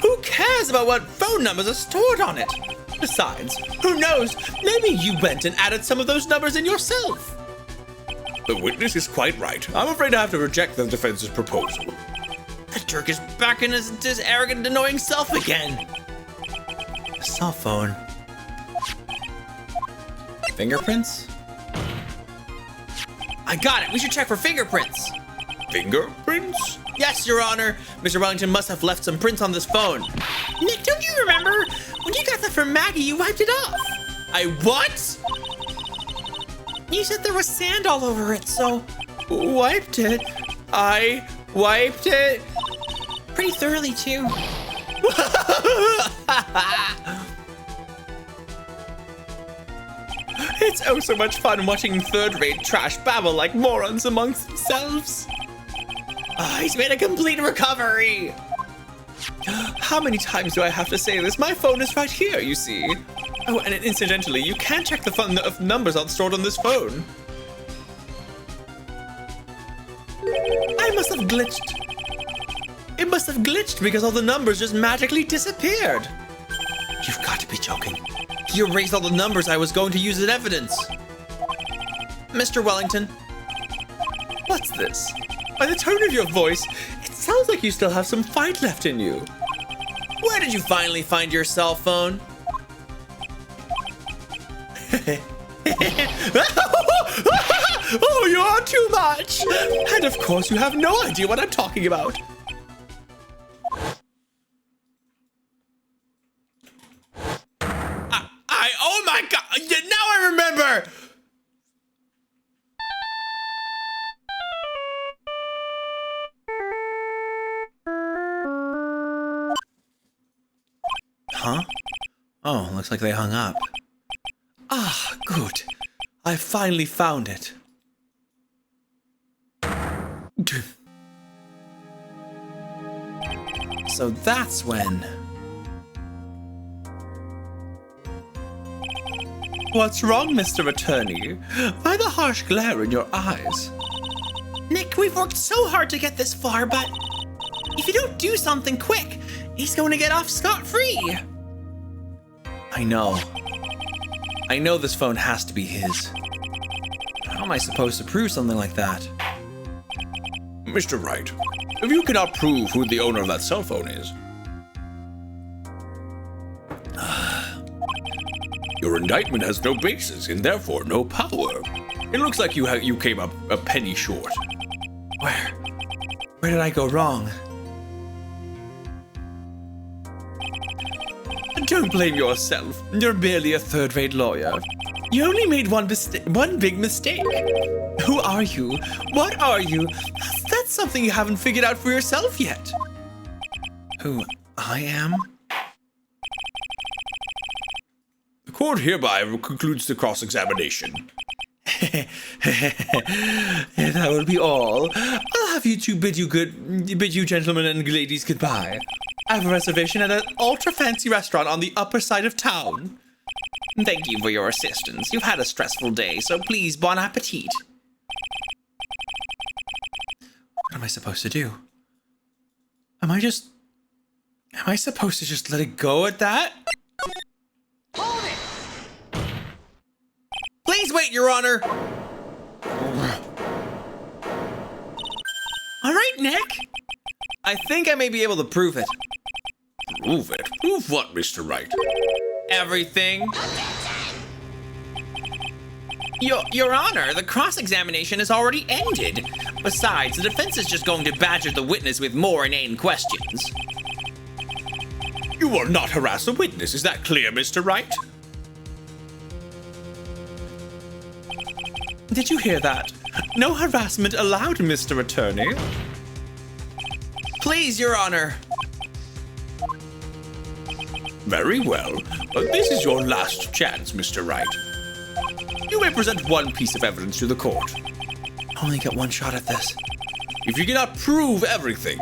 Who cares about what phone numbers are stored on it? Besides, who knows? Maybe you went and added some of those numbers in yourself. The witness is quite right. I'm afraid I have to reject the defense's proposal. The jerk is back in his arrogant, annoying self again. A cell phone. Fingerprints? I got it. We should check for fingerprints. Fingerprints? Yes, Your Honor. Mr. Wellington must have left some prints on this phone. Nick, don't you remember? When you got that from Maggie, you wiped it off. I what? You said there was sand all over it, so... Wiped it? I wiped it? Pretty thoroughly, too. It's oh so much fun watching third-rate trash babble like morons amongst themselves. He's made a complete recovery. How many times do I have to say this? My phone is right here, you see. Oh, and incidentally, you can check the phone of numbers stored on this phone. I must have glitched. It must have glitched because all the numbers just magically disappeared. You've got to be joking. You erased all the numbers I was going to use as evidence. Mr. Wellington. What's this? By the tone of your voice, it sounds like you still have some fight left in you. Where did you finally find your cell phone? Oh, you are too much! And of course, you have no idea what I'm talking about. Oh my god! Now I remember! Huh? Oh, looks like they hung up. Ah, good. I finally found it. So that's when... What's wrong, Mr. Attorney? Why the harsh glare in your eyes? Nick, we've worked so hard to get this far, but if you don't do something quick, he's going to get off scot-free. I know this phone has to be his. How am I supposed to prove something like that? Mr. Wright, if you cannot prove who the owner of that cell phone is, your indictment has no basis and therefore no power. It looks like you came up a penny short. Where did I go wrong? Don't blame yourself. You're merely a third-rate lawyer. You only made one big mistake. Who are you? What are you? That's something you haven't figured out for yourself yet. Who I am? The court hereby concludes the cross-examination. That will be all. I'll have you two bid you gentlemen and ladies goodbye. I have a reservation at an ultra-fancy restaurant on the upper side of town. Thank you for your assistance. You've had a stressful day, so please, bon appetit. What am I supposed to do? Am I supposed to just let it go at that? Hold it! Please wait, Your Honor! All right, Nick. I think I may be able to prove it. Prove it? Prove what, Mr. Wright? Everything. Your Honor, the cross-examination has already ended. Besides, the defense is just going to badger the witness with more inane questions. You will not harass a witness, is that clear, Mr. Wright? Did you hear that? No harassment allowed, Mr. Attorney. Please, Your Honor. Very well, but this is your last chance, Mr. Wright. You may present one piece of evidence to the court. I only get one shot at this. If you cannot prove everything,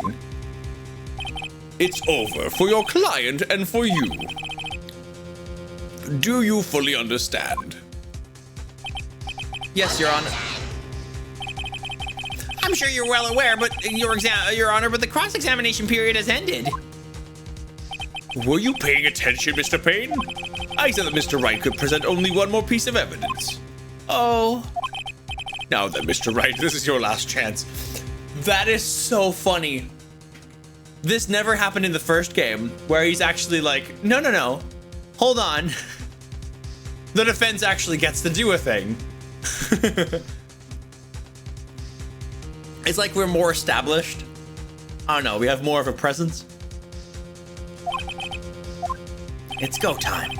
it's over for your client and for you. Do you fully understand? Yes, Your Honor. I'm sure you're well aware, but Your Honor, but the cross-examination period has ended. Were you paying attention, Mr. Payne? I said that Mr. Wright could present only one more piece of evidence. Oh. Now then, Mr. Wright, this is your last chance. That is so funny. This never happened in the first game, where he's actually like, no, hold on. The defense actually gets to do a thing. It's like we're more established. I don't know, we have more of a presence. It's go time.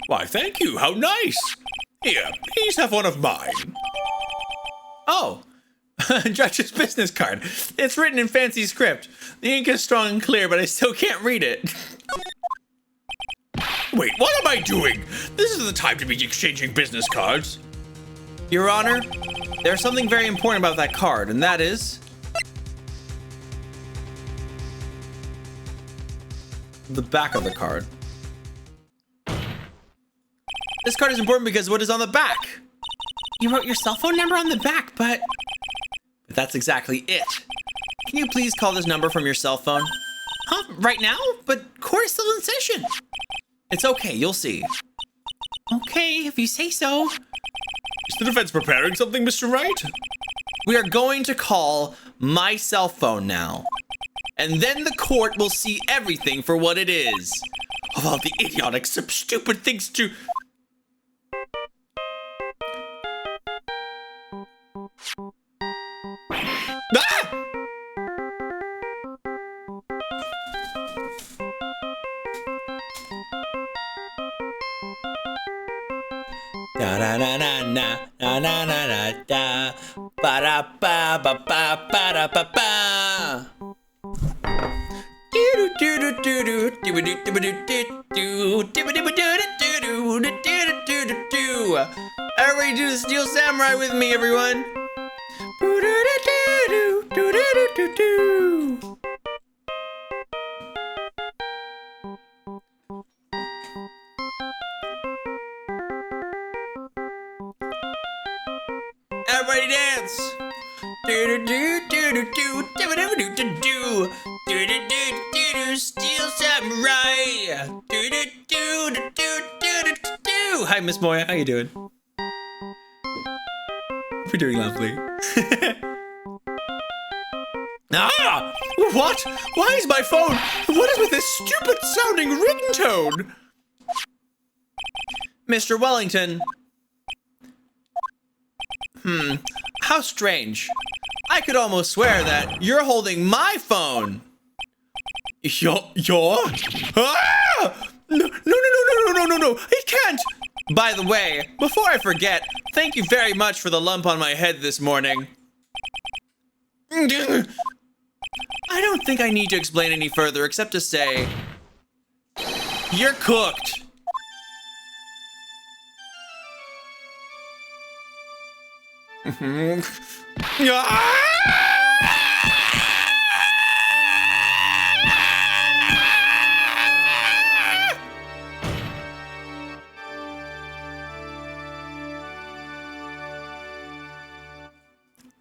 Why, thank you. How nice. Here, please have one of mine. Oh, Judge's business card. It's written in fancy script. The ink is strong and clear, but I still can't read it. Wait, what am I doing? This is the time to be exchanging business cards. Your Honor, there's something very important about that card, and that is the back of the card. This card is important because what is on the back? You wrote your cell phone number on the back, but that's exactly it. Can you please call this number from your cell phone? Huh? Right now? But court is still in session. It's okay, you'll see. Okay, if you say so. Is the defense preparing something, Mr. Wright? We are going to call my cell phone now. And then the court will see everything for what it is. Of all the idiotic, stupid things to... Ah! Da da da da da da da da da ba da ba ba ba ba da ba ba. Do do do do do do do do do do do do. Everybody do the Steel Samurai with me, everyone. Everybody dance. Steel Samurai. Hi, Miss Moya. How you doing? We're doing lovely. Ah! What? Why is my phone? What is with this stupid sounding ringtone? Mr. Wellington. How strange. I could almost swear that you're holding my phone. You're? Ah! No, it can't. By the way, before I forget, thank you very much for the lump on my head this morning. I don't think I need to explain any further except to say, you're cooked.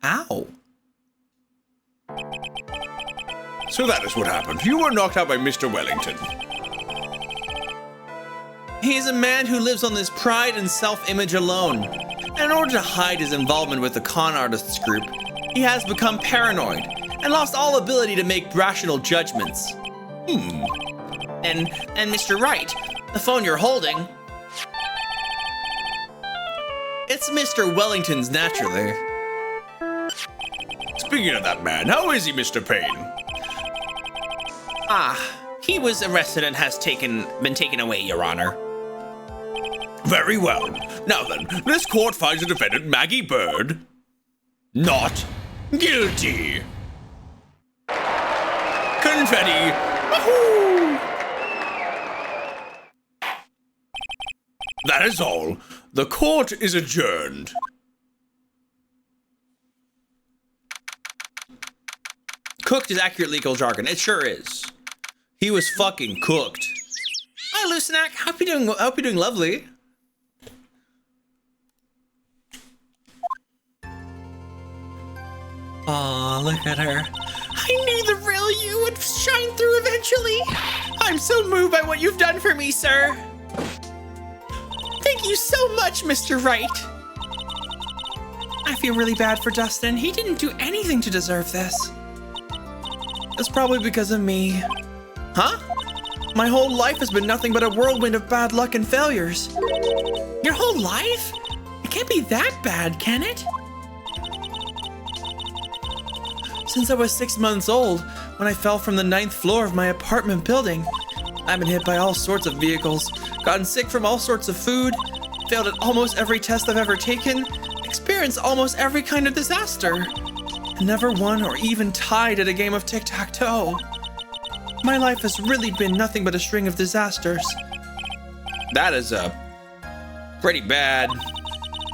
Ow. So that is what happened. You were knocked out by Mr. Wellington. He's a man who lives on this pride and self-image alone. And in order to hide his involvement with the con artists group, he has become paranoid and lost all ability to make rational judgments. And Mr. Wright, the phone you're holding. It's Mr. Wellington's naturally. Speaking of that man, how is he, Mr. Payne? He was arrested and has been taken away, Your Honor. Very well. Now then, this court finds the defendant, Maggie Bird, not guilty. Confetti. Wahoo! That is all. The court is adjourned. Cooked is accurate legal jargon. It sure is. He was fucking cooked. Hi, Lucinac. Hope you're doing lovely. Aw, look at her. I knew the real you would shine through eventually. I'm so moved by what you've done for me, sir. Thank you so much, Mr. Wright. I feel really bad for Dustin. He didn't do anything to deserve this. It's probably because of me. Huh? My whole life has been nothing but a whirlwind of bad luck and failures. Your whole life? It can't be that bad, can it? Since I was 6 months old, when I fell from the 9th floor of my apartment building, I've been hit by all sorts of vehicles, gotten sick from all sorts of food, failed at almost every test I've ever taken, experienced almost every kind of disaster, and never won or even tied at a game of tic-tac-toe. My life has really been nothing but a string of disasters. That is pretty bad.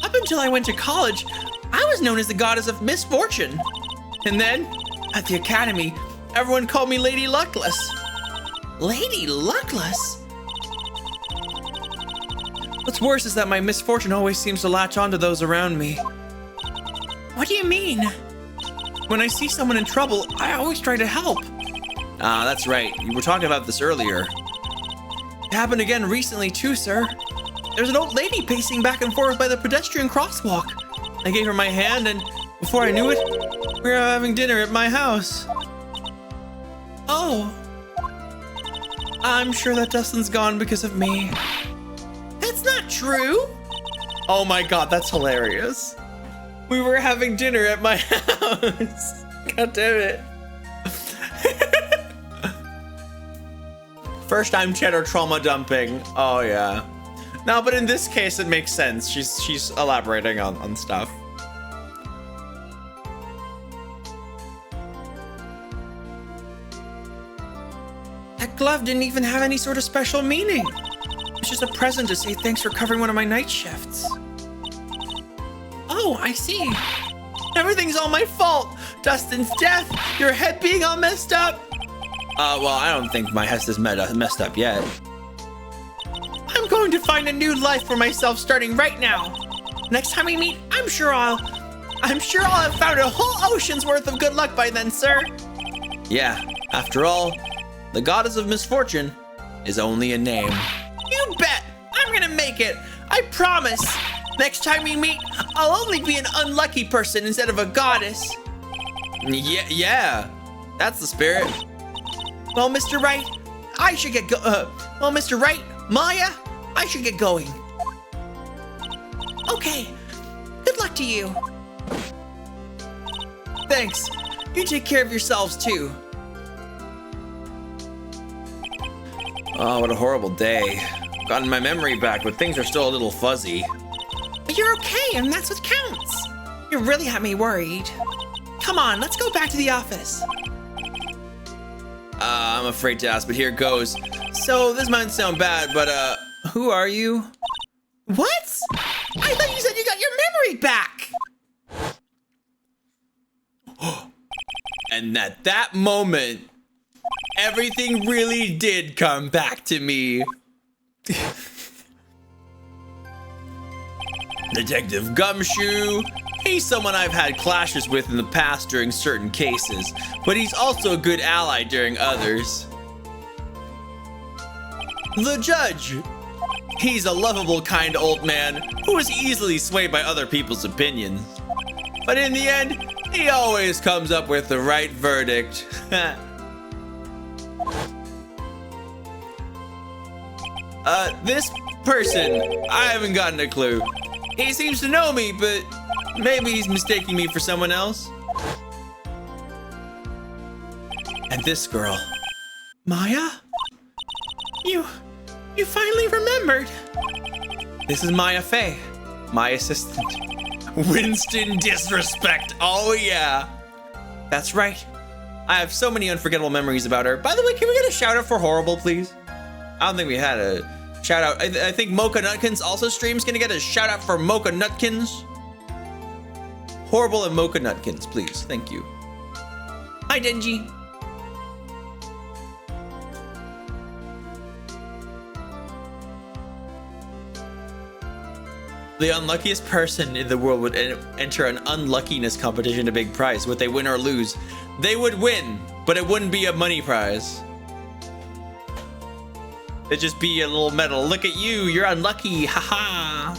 Up until I went to college, I was known as the goddess of misfortune. And then, at the academy, everyone called me Lady Luckless. Lady Luckless? What's worse is that my misfortune always seems to latch onto those around me. What do you mean? When I see someone in trouble, I always try to help. Ah, that's right. You were talking about this earlier. It happened again recently too, sir. There's an old lady pacing back and forth by the pedestrian crosswalk. I gave her my hand and before I knew it, we were having dinner at my house. Oh. I'm sure that Dustin's gone because of me. That's not true. Oh my god, that's hilarious. We were having dinner at my house. God damn it. First time cheddar trauma dumping. Oh yeah. No, but in this case it makes sense. She's elaborating on stuff. That glove didn't even have any sort of special meaning. It's just a present to say thanks for covering one of my night shifts. Oh, I see. Everything's all my fault. Dustin's death, your head being all messed up. Well, I don't think my head is messed up yet. I'm going to find a new life for myself starting right now. Next time we meet, I'm sure I'll have found a whole ocean's worth of good luck by then, sir. Yeah, after all, the goddess of misfortune is only a name. You bet! I'm gonna make it! I promise! Next time we meet, I'll only be an unlucky person instead of a goddess. Yeah, that's the spirit. Well, Mr. Wright, Mr. Wright, Maya, I should get going. Okay, good luck to you. Thanks. You take care of yourselves too. Oh, what a horrible day. Gotten my memory back, but things are still a little fuzzy. But you're okay, and that's what counts. You really have me worried. Come on, let's go back to the office. I'm afraid to ask, but here goes. So, this might sound bad, but, who are you? What? I thought you said you got your memory back. And at that moment, everything really did come back to me. Detective Gumshoe, he's someone I've had clashes with in the past during certain cases, but he's also a good ally during others. The judge, he's a lovable, kind old man who is easily swayed by other people's opinions. But in the end, he always comes up with the right verdict. This person, I haven't gotten a clue. He seems to know me, but maybe he's mistaking me for someone else. And this girl, Maya? You finally remembered. This is Maya Fey, my assistant. Winston Disrespect, oh yeah. That's right. I have so many unforgettable memories about her. By the way, can we get a shout out for Horrible, please? I don't think we had a shout out. I think Mocha Nutkins also streams. Gonna get a shout out for Mocha Nutkins. Horrible and Mocha Nutkins, please. Thank you. Hi, Denji. The unluckiest person in the world would enter an unluckiness competition to big prize. Would they win or lose? They would win, but it wouldn't be a money prize. It'd just be a little medal. Look at you, you're unlucky, haha.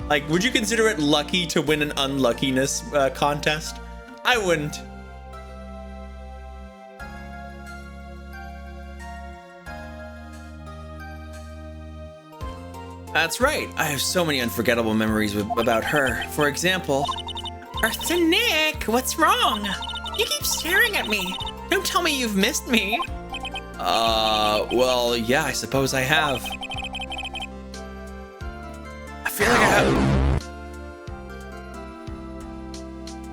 Like, would you consider it lucky to win an unluckiness contest? I wouldn't. That's right. I have so many unforgettable memories about her. For example, Eartha Nick, what's wrong? You keep staring at me. Don't tell me you've missed me. Well, yeah, I suppose I have. I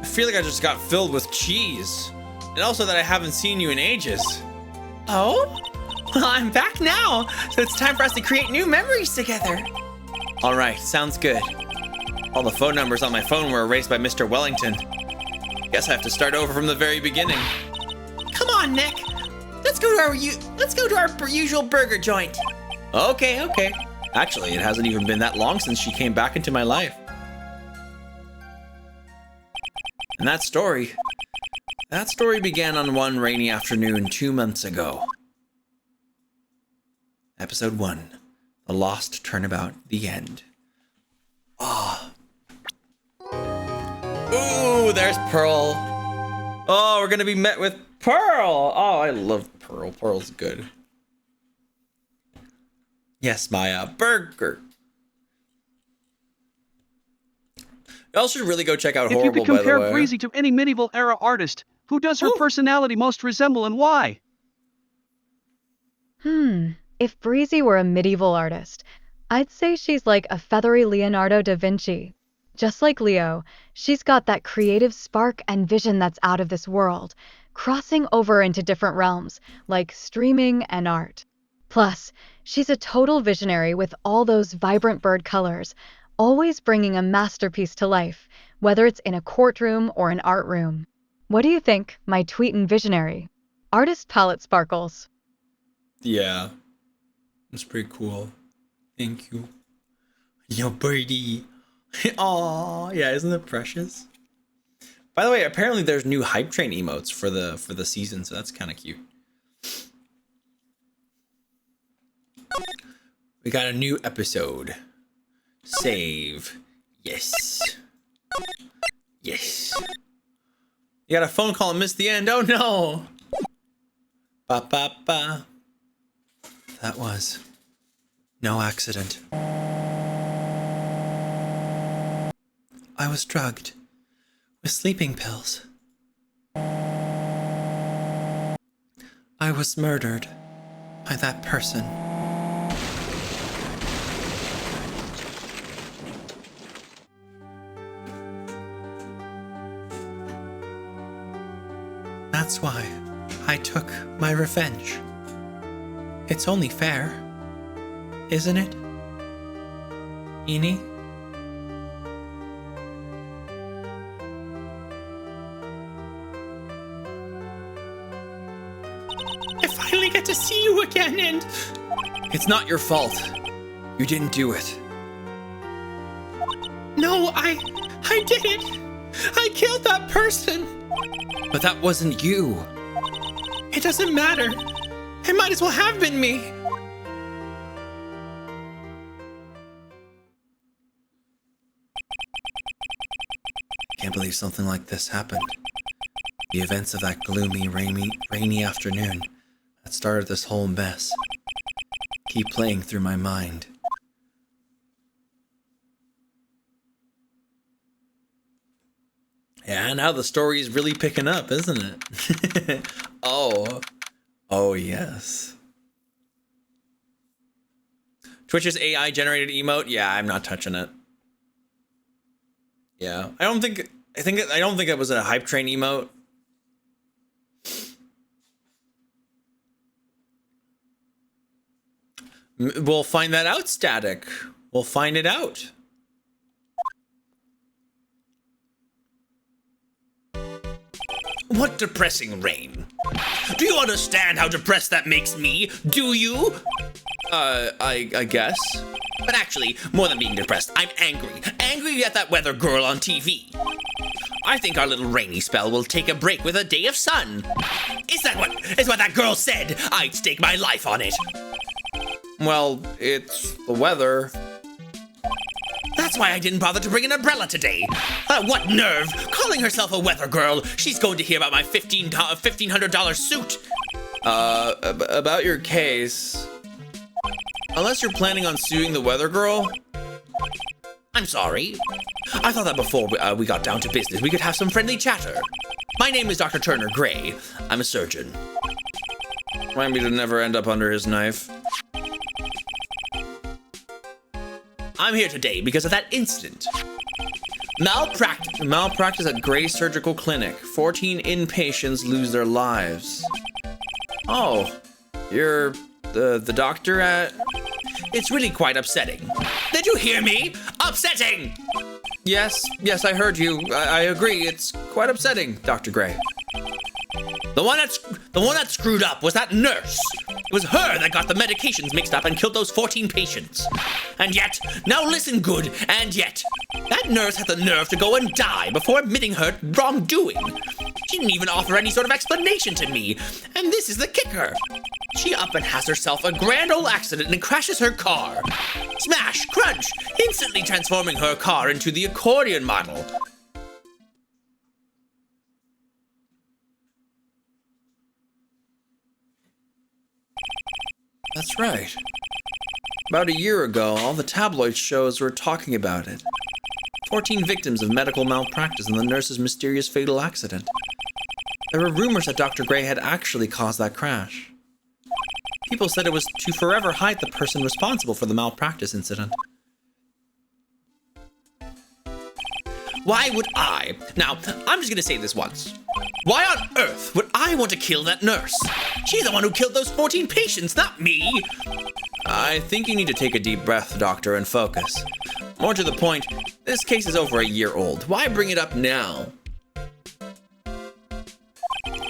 feel like I just got filled with cheese. And also that I haven't seen you in ages. Oh? Well, I'm back now, so it's time for us to create new memories together. All right, sounds good. All the phone numbers on my phone were erased by Mr. Wellington. Guess I have to start over from the very beginning. Come on, Nick. Let's go to our usual burger joint. Okay. Actually, it hasn't even been that long since she came back into my life. And that story began on one rainy afternoon 2 months ago. Episode 1, The Lost Turnabout, the end. Ooh, there's Pearl. Oh, we're gonna be met with Pearl. Oh, I love Pearl. Pearl's good. Yes, Maya. Burger. Y'all should really go check out Horrible, If you could compare Breezy to any medieval era artist, who does her personality most resemble and why? If Breezy were a medieval artist, I'd say she's like a feathery Leonardo da Vinci. Just like Leo, she's got that creative spark and vision that's out of this world, crossing over into different realms, like streaming and art. Plus, she's a total visionary with all those vibrant bird colors, always bringing a masterpiece to life, whether it's in a courtroom or an art room. What do you think, my tweetin' visionary? Artist palette sparkles. Yeah. That's pretty cool. Thank you. Yo, birdie. Aw, yeah, isn't it precious? By the way, apparently there's new hype train emotes for the season, so that's kind of cute. We got a new episode. Save. Yes. Yes. You got a phone call and missed the end. Oh no. Ba ba ba. That was no accident. I was drugged with sleeping pills. I was murdered by that person. That's why I took my revenge. It's only fair. isn't it? Eenie? I finally get to see you again, and... It's not your fault. You didn't do it. No, I did it! I killed that person! But that wasn't you. It doesn't matter. It might as well have been me. Can't believe something like this happened. The events of that gloomy, rainy afternoon that started this whole mess keep playing through my mind. Yeah, now the story is really picking up, isn't it? Oh yes. Twitch's AI generated emote? Yeah, I'm not touching it. Yeah, I don't think it was a hype train emote. We'll find that out, Static. We'll find it out. What depressing rain. Do you understand how depressed that makes me? Do you? I guess. But actually, more than being depressed, I'm angry. Angry at that weather girl on TV. I think our little rainy spell will take a break with a day of sun. Is what that girl said? I'd stake my life on it. Well, it's the weather. That's why I didn't bother to bring an umbrella today. What nerve! Calling herself a weather girl. She's going to hear about my $1,500 suit. About your case. Unless you're planning on suing the weather girl. I'm sorry. I thought that before we got down to business, we could have some friendly chatter. My name is Dr. Turner Gray. I'm a surgeon. Remind me to never end up under his knife. I'm here today because of that incident. Malpractice at Gray Surgical Clinic. 14 inpatients lose their lives. Oh, you're the doctor at... It's really quite upsetting. Did you hear me? Upsetting! Yes, I heard you. I agree. It's quite upsetting, Dr. Gray. The one that screwed up was that nurse. It was her that got the medications mixed up and killed those 14 patients. And yet, now listen good, and yet, that nurse had the nerve to go and die before admitting her wrongdoing. She didn't even offer any sort of explanation to me. And this is the kicker. She up and has herself a grand old accident and crashes her car. Smash, crunch, instantly transforming her car into the accordion model. That's right. About a year ago, all the tabloid shows were talking about it. 14 victims of medical malpractice in the nurse's mysterious fatal accident. There were rumors that Dr. Gray had actually caused that crash. People said it was to forever hide the person responsible for the malpractice incident. Why would I? Now, I'm just gonna say this once. Why on earth would I want to kill that nurse? She's the one who killed those 14 patients, not me. I think you need to take a deep breath, Doctor, and focus. More to the point, this case is over a year old. Why bring it up now?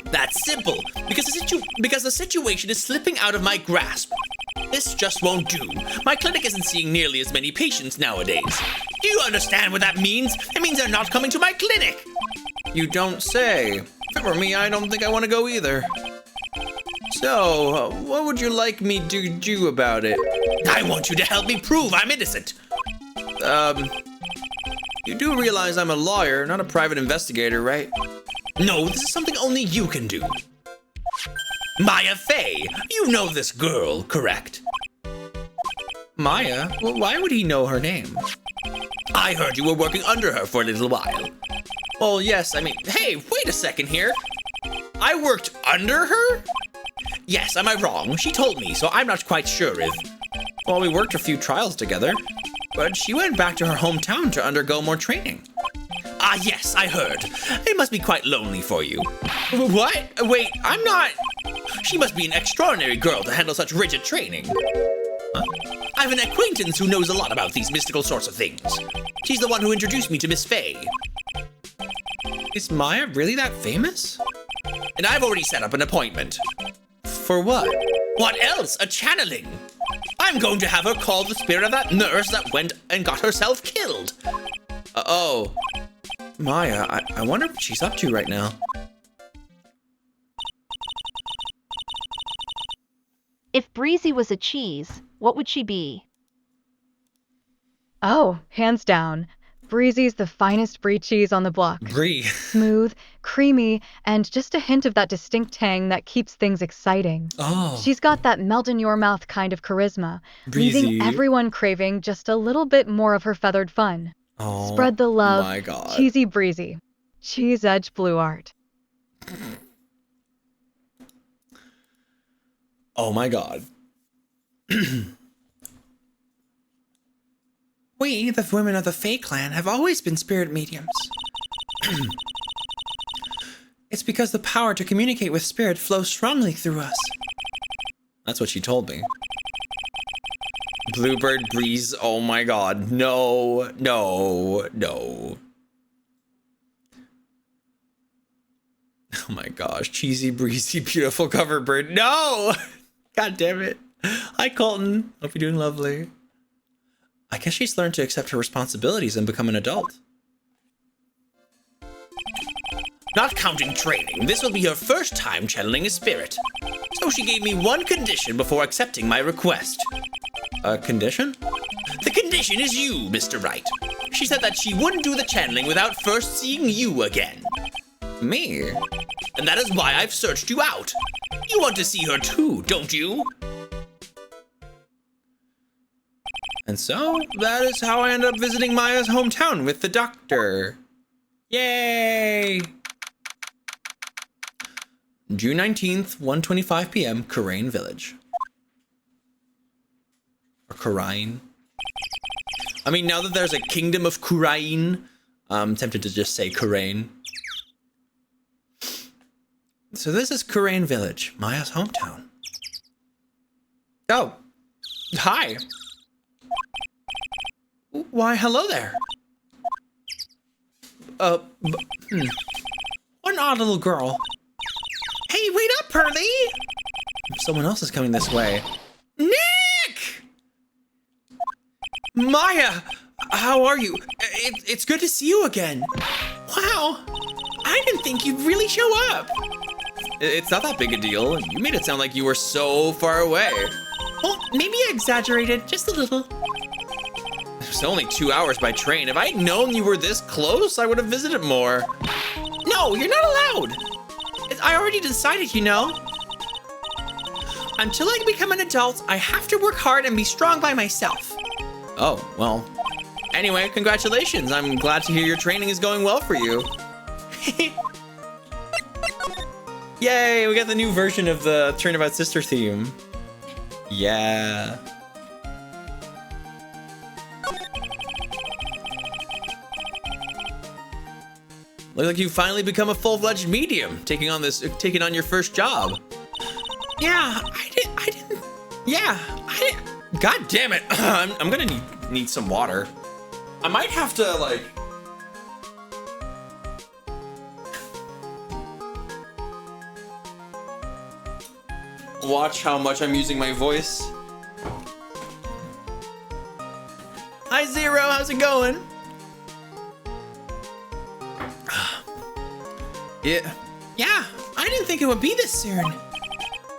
That's simple, because the situation is slipping out of my grasp. This just won't do. My clinic isn't seeing nearly as many patients nowadays. Do you understand what that means? It means they're not coming to my clinic. You don't say. If it were me, I don't think I want to go either. So, what would you like me to do about it? I want you to help me prove I'm innocent. You do realize I'm a lawyer, not a private investigator, right? No, this is something only you can do. Maya Fey, you know this girl, correct? Maya? Well, why would he know her name? I heard you were working under her for a little while. Well, yes, I mean... Hey, wait a second here. I worked under her? Yes, am I wrong? She told me, so I'm not quite sure if... Well, we worked a few trials together, but she went back to her hometown to undergo more training. Ah, yes, I heard. It must be quite lonely for you. What? Wait, I'm not... She must be an extraordinary girl to handle such rigid training. Huh? I have an acquaintance who knows a lot about these mystical sorts of things. She's the one who introduced me to Miss Faye. Is Maya really that famous? And I've already set up an appointment. For what? What else? A channeling. I'm going to have her call the spirit of that nurse that went and got herself killed. Oh. Maya, I wonder what she's up to right now. If Breezy was a cheese, what would she be? Oh, hands down. Breezy's the finest brie cheese on the block. Brie. Smooth, creamy, and just a hint of that distinct tang that keeps things exciting. Oh. She's got that melt-in-your-mouth kind of charisma, Breezy. leaving everyone craving just a little bit more of her feathered fun. Oh, Spread the love, my God. cheesy Breezy. Cheese Edge Blue Art. Oh my God. We, the women of the Fae clan, have always been spirit mediums. It's because the power to communicate with spirit flows strongly through us. That's what she told me. BlueBirdBreeze, oh my God. No, no, no. Oh my gosh, cheesy, breezy, beautiful cover bird. No! God damn it. Hi, Colton. Hope you're doing lovely. I guess she's learned to accept her responsibilities and become an adult. Not counting training, this will be her first time channeling a spirit. So she gave me one condition before accepting my request. A condition? The condition is you, Mr. Wright. She said that she wouldn't do the channeling without first seeing you again. Me? And that is why I've searched you out. You want to see her too, don't you? And so, that is how I end up visiting Maya's hometown with the doctor. Yay! June 19th, 1:25 p.m., Karain Village. Or Karain. I mean, now that there's a kingdom of Karain, I'm tempted to just say Karain. So this is Karain Village, Maya's hometown. Oh, hi. Why, hello there. What an odd little girl. Hey, wait up, Pearly! Someone else is coming this way. Nick! Maya, how are you? It's good to see you again. Wow, I didn't think you'd really show up. It's not that big a deal. You made it sound like you were so far away. Well, maybe I exaggerated, just a little. It's only 2 hours by train. If I'd known you were this close, I would have visited more. No, you're not allowed. I already decided, you know. Until I become an adult, I have to work hard and be strong by myself. Oh, well. Anyway, congratulations. I'm glad to hear your training is going well for you. Yay, we got the new version of the Turnabout Sister theme. Yeah. Looks like you've finally become a full-fledged medium, taking on your first job. Yeah, I didn't. God damn it! I'm gonna need some water. I might have to like. Watch how much I'm using my voice. Hi Zero, how's it going? Yeah, I didn't think it would be this soon.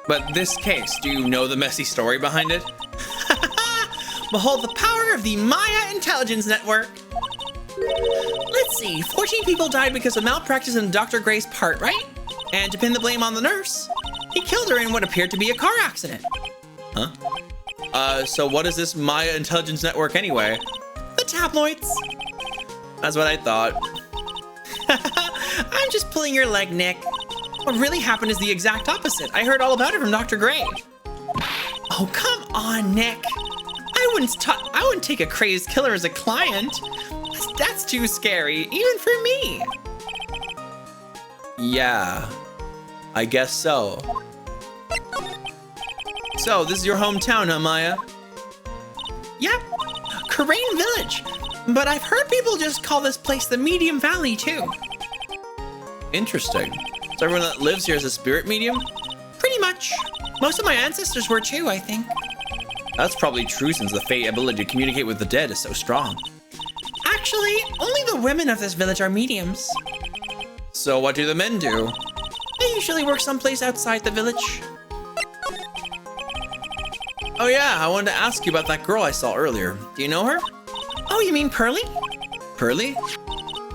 But this case, do you know the messy story behind it? Behold the power of the Maya Intelligence Network. Let's see, 14 people died because of malpractice on Dr. Gray's part, right? And to pin the blame on the nurse, he killed her in what appeared to be a car accident. Huh? So what is this Maya Intelligence Network anyway? The tabloids. That's what I thought. I'm just pulling your leg, Nick. What really happened is the exact opposite. I heard all about it from Dr. Gray. Oh, come on, Nick. I wouldn't take a crazed killer as a client. That's too scary, even for me. Yeah, I guess so. So, this is your hometown, huh, Maya? Yep, Karain Village. But I've heard people just call this place the Medium Valley too. Interesting. So everyone that lives here is a spirit medium? Pretty much. Most of my ancestors were too, I think. That's probably true since the Fae ability to communicate with the dead is so strong. Actually, only the women of this village are mediums. So what do the men do? They usually work someplace outside the village. Oh yeah, I wanted to ask you about that girl I saw earlier. Do you know her? Oh, you mean Pearly? Pearly?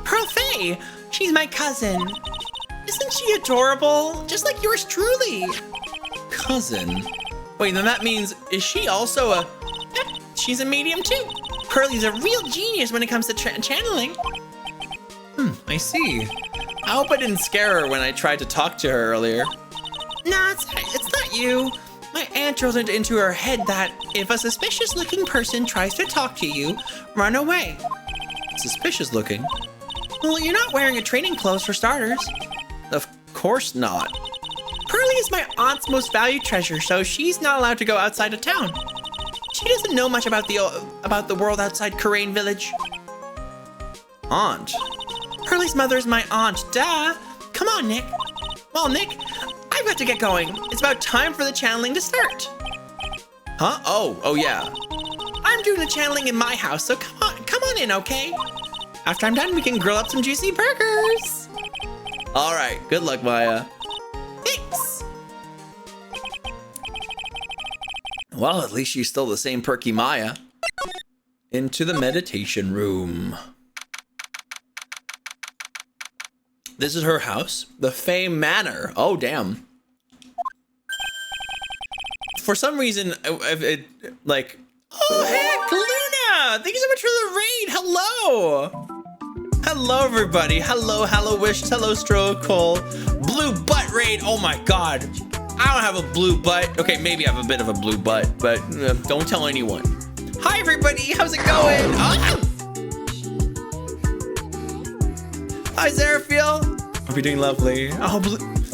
Pearl Faye. She's my cousin. Isn't she adorable? Just like yours truly. Cousin? Wait, then that means, is she also a... Yep, she's a medium too. Pearly's a real genius when it comes to channeling. I see. I hope I didn't scare her when I tried to talk to her earlier. Nah, it's not you. My aunt drilled it into her head that if a suspicious looking person tries to talk to you, run away. Suspicious looking? Well, you're not wearing a training clothes for starters. Of course not. Pearly is my aunt's most valued treasure, so she's not allowed to go outside of town. She doesn't know much about the world outside Karain Village. Aunt? Pearly's mother's my aunt, duh. Come on, Nick. Well, Nick, I've got to get going. It's about time for the channeling to start. Huh? Oh yeah. I'm doing the channeling in my house, so come on in, okay? After I'm done, we can grill up some juicy burgers. All right, good luck, Maya. Thanks. Well, at least she's still the same perky Maya. Into the meditation room. This is her house, the Fae Manor. Oh, damn. For some reason, like... Oh, heck, Luna! Thank you so much for the raid. Hello! Hello, everybody. Hello, Hello Wish. Hello, Stroke. Blue butt raid. Oh, my God. I don't have a blue butt. Okay, maybe I have a bit of a blue butt, but don't tell anyone. Hi, everybody. How's it going? Oh! Hi, Zerafiel. Hope you're doing lovely. Oh,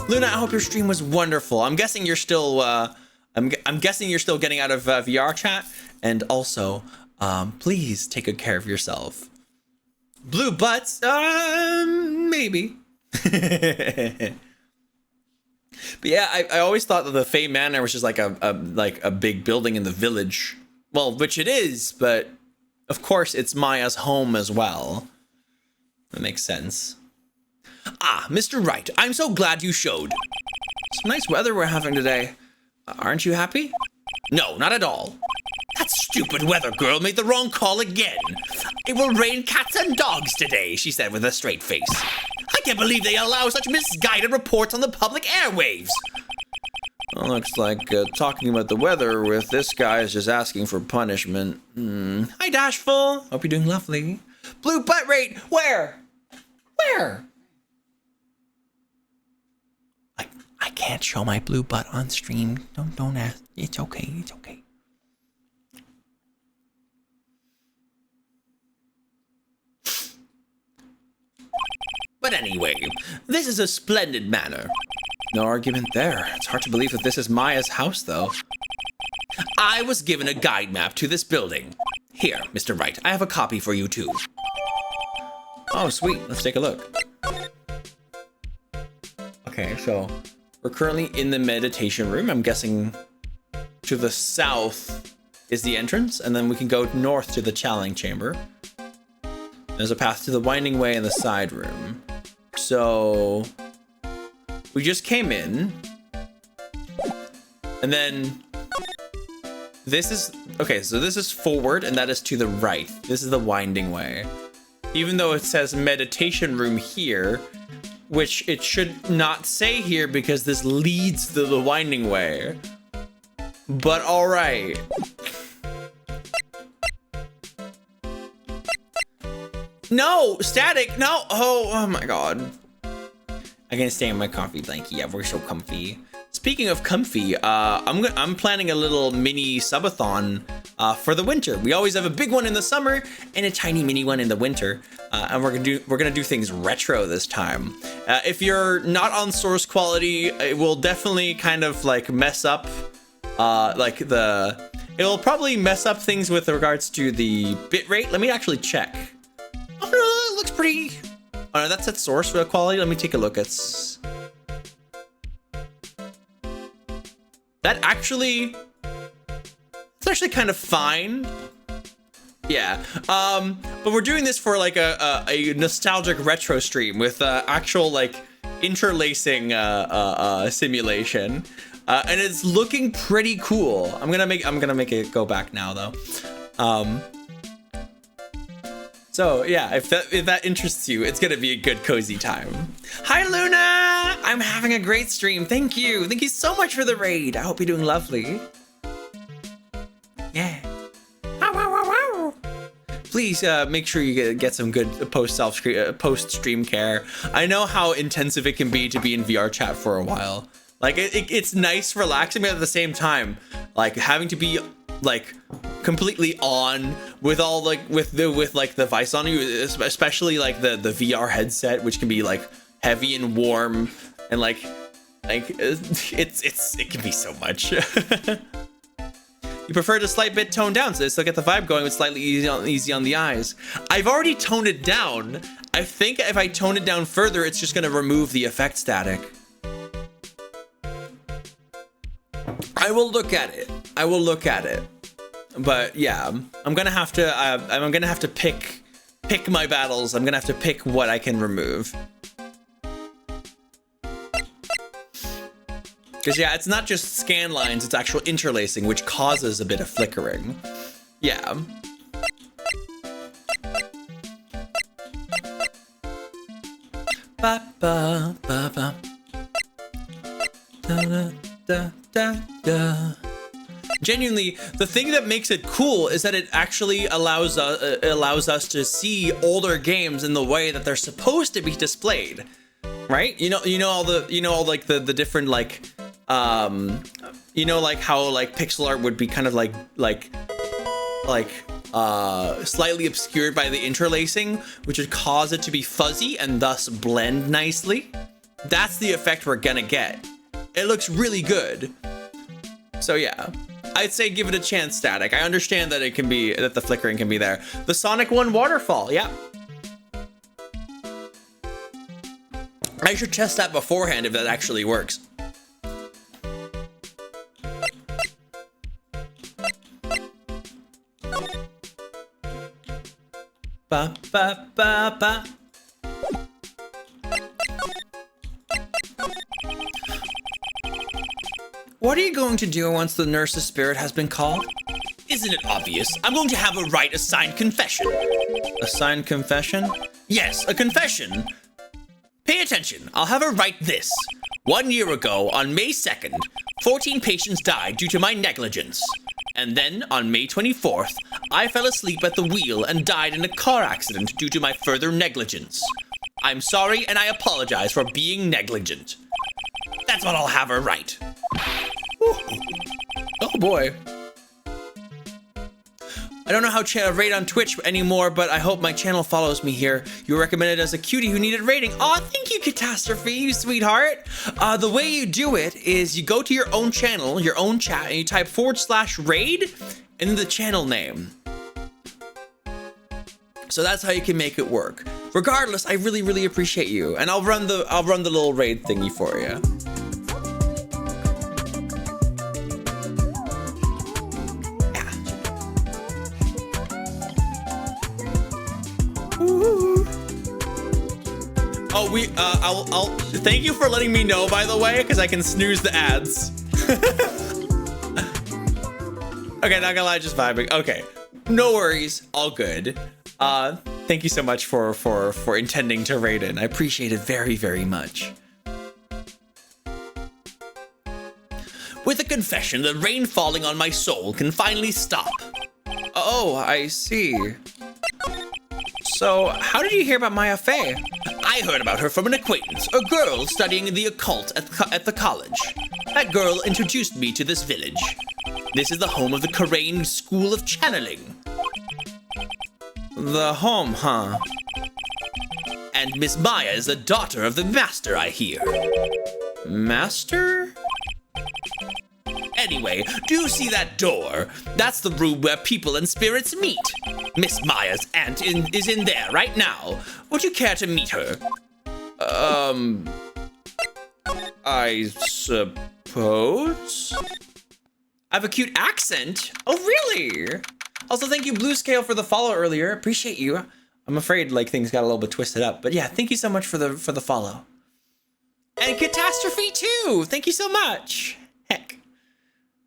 Luna, I hope your stream was wonderful. I'm guessing you're still, I'm guessing you're still getting out of VR chat. And also, please take good care of yourself. Blue butts? Maybe. But yeah, I always thought that the Fae Manor was just like a big building in the village. Well, which it is, but of course it's Maya's home as well. That makes sense. Ah, Mr. Wright, I'm so glad you showed. Some nice weather we're having today. Aren't you happy? No, not at all. That stupid weather girl made the wrong call again. It will rain cats and dogs today, she said with a straight face. I can't believe they allow such misguided reports on the public airwaves. Well, looks like talking about the weather with this guy is just asking for punishment. Hi, Dashful. Hope you're doing lovely. Blue butt rate. Where? Where? I can't show my blue butt on stream. Don't ask. It's okay. It's okay. But anyway, this is a splendid manor. No argument there. It's hard to believe that this is Maya's house, though. I was given a guide map to this building. Here, Mr. Wright, I have a copy for you, too. Oh, sweet. Let's take a look. Okay, so we're currently in the meditation room. I'm guessing to the south is the entrance, and then we can go north to the channeling chamber. There's a path to the winding way in the side room. So we just came in, and then this is, okay, so this is forward and that is to the right. This is the winding way. Even though it says meditation room here, which it should not say here because this leads to the winding way. But all right. No, static, no. Oh my God. I can stay in my comfy blankie. Yeah, we're so comfy. Speaking of comfy, I'm planning a little mini subathon for the winter. We always have a big one in the summer and a tiny mini one in the winter. And we're gonna do things retro this time. If you're not on source quality, it will definitely kind of like mess up like It will probably mess up things with regards to the bitrate. Let me actually check. Oh, no, it looks pretty... Oh, no, that's at source quality. Let me take a look. It's... That actually... It's actually kind of fine. Yeah. But we're doing this for like a nostalgic retro stream with actual like interlacing simulation. And it's looking pretty cool. I'm gonna make it go back now though. So yeah, if that interests you, it's gonna be a good cozy time. Hi Luna! I'm having a great stream. Thank you. Thank you so much for the raid. I hope you're doing lovely. Yeah. Please make sure you get some good post stream care. I know how intensive it can be to be in VR chat for a while. Like it's nice, relaxing, but at the same time, like having to be like completely on with all like with the vice on you, especially like the VR headset, which can be like heavy and warm and like it can be so much. You prefer it a slight bit toned down, so they still get the vibe going, but slightly easy on the eyes. I've already toned it down. I think if I tone it down further, it's just gonna remove the effect static. I will look at it. I will look at it. But yeah, I'm gonna have to pick my battles. I'm gonna have to pick what I can remove. Because yeah, it's not just scan lines, it's actual interlacing, which causes a bit of flickering. Yeah. Ba ba ba ba. Da da da da da. Genuinely, the thing that makes it cool is that it actually allows us to see older games in the way that they're supposed to be displayed, right? You know all the different like. You know, like how like pixel art would be kind of like slightly obscured by the interlacing, which would cause it to be fuzzy and thus blend nicely. That's the effect we're gonna get. It looks really good. So yeah, I'd say give it a chance, Static. I understand that that the flickering can be there. The Sonic 1 waterfall, yeah. I should test that beforehand if that actually works. Ba, ba, ba, ba. What are you going to do once the nurse's spirit has been called? Isn't it obvious? I'm going to have a write a signed confession. A signed confession? Yes, a confession. Pay attention, I'll have her write this. 1 year ago, on May 2nd, 14 patients died due to my negligence. And then, on May 24th, I fell asleep at the wheel and died in a car accident due to my further negligence. I'm sorry and I apologize for being negligent. That's what I'll have her write. Oh boy. I don't know how to rate on Twitch anymore, but I hope my channel follows me here. You were recommended as a cutie who needed rating. Aw, thank you, Catastrophe, you sweetheart. The way you do it is you go to your own channel, your own chat, and you type /raid and then the channel name. So that's how you can make it work. Regardless, I really, really appreciate you, and I'll run the little raid thingy for you. Oh, I'll thank you for letting me know, by the way, because I can snooze the ads. Okay, not gonna lie, just vibing. Okay, no worries, all good. Thank you so much for intending to raid in. I appreciate it very, very much. With a confession, the rain falling on my soul can finally stop. Oh, I see. So, how did you hear about Maya Fey? I heard about her from an acquaintance, a girl studying the occult at the college. That girl introduced me to this village. This is the home of the Karain School of Channeling. The home, huh? And Miss Maya is the daughter of the master, I hear. Master? Anyway, do you see that door? That's the room where people and spirits meet. Miss Maya's aunt is in there right now. Would you care to meet her? I suppose? I have a cute accent. Oh, really? Also, thank you, Blue Scale, for the follow earlier. Appreciate you. I'm afraid like things got a little bit twisted up, but yeah, thank you so much for the follow. And Catastrophe too. Thank you so much. Heck.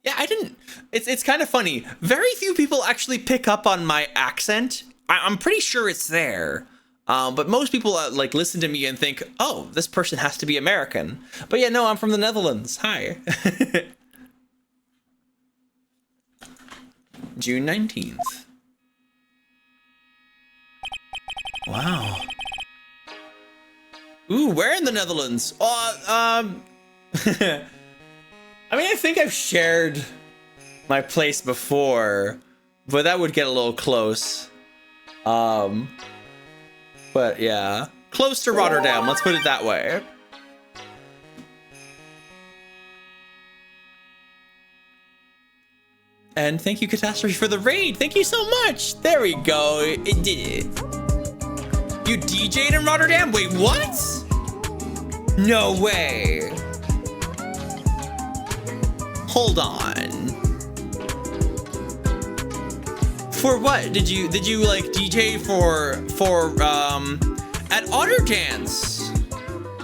Yeah, I didn't. It's kind of funny. Very few people actually pick up on my accent. I'm pretty sure it's there. But most people like listen to me and think, oh, this person has to be American. But yeah, no, I'm from the Netherlands. Hi. June 19th. Wow. Ooh, where in the Netherlands? I mean, I think I've shared my place before, but that would get a little close. But yeah, close to Rotterdam, let's put it that way. And thank you, Catastrophe, for the raid. Thank you so much. There we go. It did it. You DJ'd in Rotterdam? Wait, what? No way. Hold on. For what? Did you like DJ for at Otter Dance?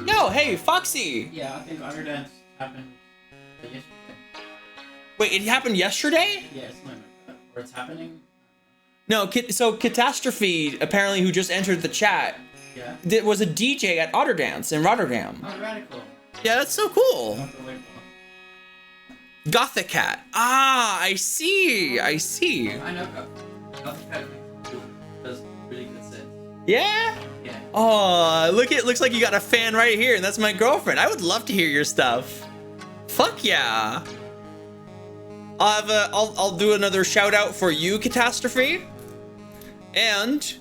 Yo, hey, Foxy. Yeah, I think Otter Dance happened yesterday. Wait, it happened yesterday? Yeah, it's not like that. Or it's happening. No, so Catastrophe, apparently, who just entered the chat, yeah, was a DJ at Otter Dance in Rotterdam. Oh, radical. Yeah, that's so cool. Gothic Cat. Ah, I see. I see. I know Gothic Cat does really good sets. Yeah? Yeah. Oh, looks like you got a fan right here, and that's my girlfriend. I would love to hear your stuff. Fuck yeah. I'll do another shout out for you, Catastrophe. And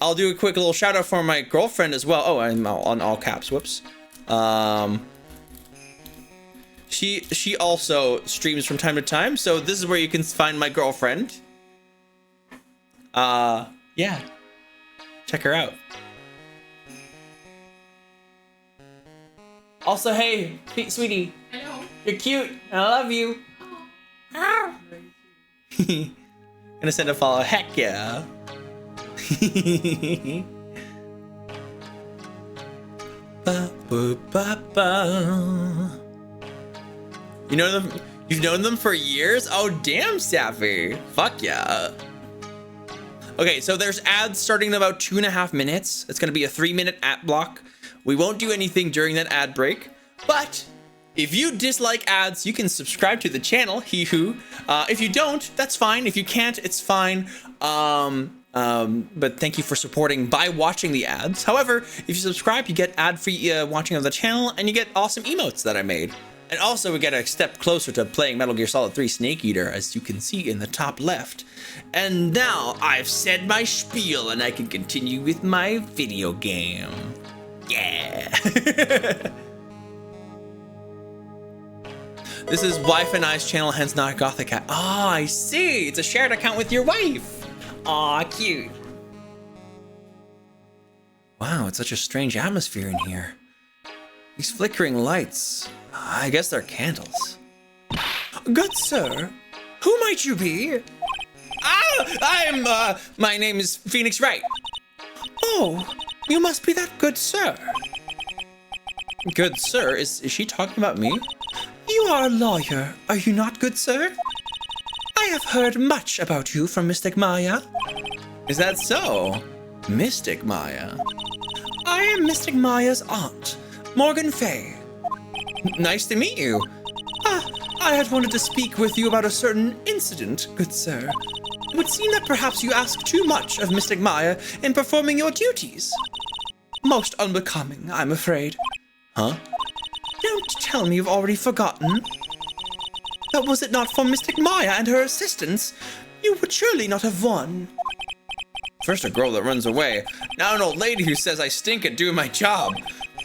I'll do a quick little shout out for my girlfriend as well. Oh, I'm on all caps. Whoops. She also streams from time to time, so this is where you can find my girlfriend. Yeah. Check her out. Also, hey, sweetie. Hello. You're cute. I love you. Oh. Gonna send a follow. Heck yeah. Ba, ba, ba, ba. You know them? You've known them for years? Oh, damn, Sappy. Fuck yeah. Okay, so there's ads starting in about 2.5 minutes. It's gonna be a 3-minute ad block. We won't do anything during that ad break, but if you dislike ads, you can subscribe to the channel, hee-hoo. If you don't, that's fine. If you can't, it's fine. But thank you for supporting by watching the ads. However, if you subscribe, you get ad-free watching of the channel, and you get awesome emotes that I made. And also, we get a step closer to playing Metal Gear Solid 3 Snake Eater, as you can see in the top left. And now, I've said my spiel, and I can continue with my video game. Yeah. This is Wife and I's channel, hence not Gothic Cat. Ah, I see. It's a shared account with your wife. Aw, cute. Wow, it's such a strange atmosphere in here. These flickering lights. I guess they're candles. Good sir, who might you be? My name is Phoenix Wright. Oh, you must be that good sir. Good sir? Is she talking about me? You are a lawyer, are you not, good sir? I have heard much about you from Mystic Maya. Is that so? Mystic Maya? I am Mystic Maya's aunt, Morgan Fay. Nice to meet you. I had wanted to speak with you about a certain incident, good sir. It would seem that perhaps you ask too much of Mystic Maya in performing your duties. Most unbecoming, I'm afraid. Huh? Don't tell me you've already forgotten. But was it not for Mystic Maya and her assistants, you would surely not have won. First a girl that runs away, now an old lady who says I stink at doing my job.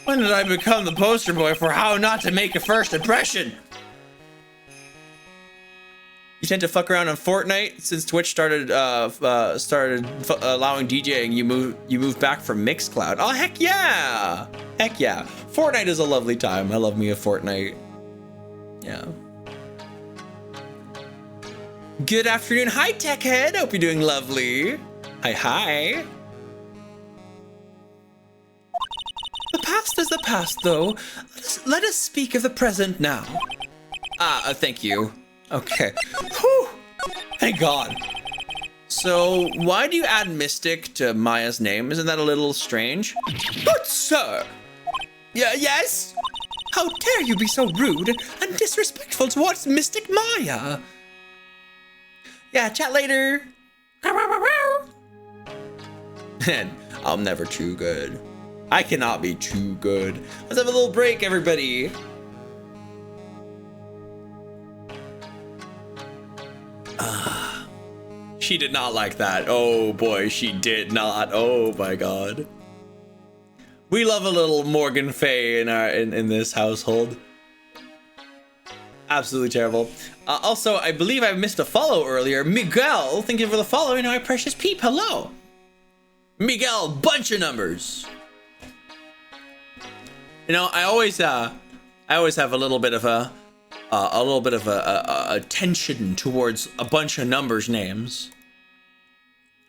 When did I become the poster boy for how not to make a first impression? tend to fuck around on Fortnite since Twitch started allowing DJing. You moved back from Mixcloud. Oh heck yeah, heck yeah. Fortnite is a lovely time. I love me a Fortnite. Yeah. Good afternoon, hi Tech Head. Hope you're doing lovely. Hi. The past is the past, though. Let us speak of the present now. Thank you. Okay. Whew. Thank God. So, why do you add Mystic to Maya's name? Isn't that a little strange? But, sir! Yes? How dare you be so rude and disrespectful towards Mystic Maya? Yeah, chat later. And I'm never too good. I cannot be too good. Let's have a little break, everybody. She did not like that. Oh boy, she did not. Oh my God. We love a little Morgan Fay in this household. Absolutely terrible. Also, I believe I missed a follow earlier. Miguel, thank you for the follow. And my precious peep, hello. Miguel, bunch of numbers. You know, I always have a little bit of a tension towards a bunch of numbers names,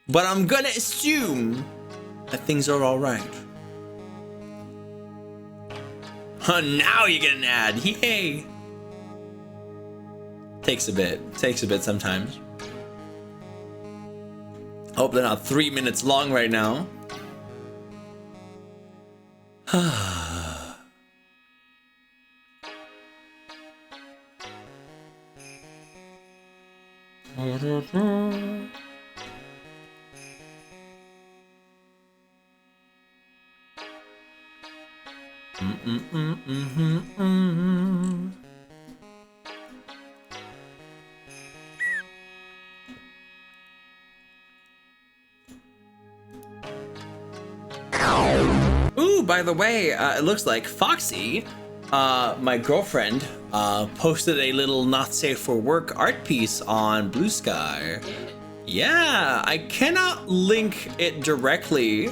but I'm gonna assume that things are all right. Now you get an ad. Yay! Takes a bit sometimes. Hope they're not 3 minutes long right now. Ooh, by the way, it looks like Foxy, my girlfriend, posted a little not safe for work art piece on Blue Sky. Yeah, I cannot link it directly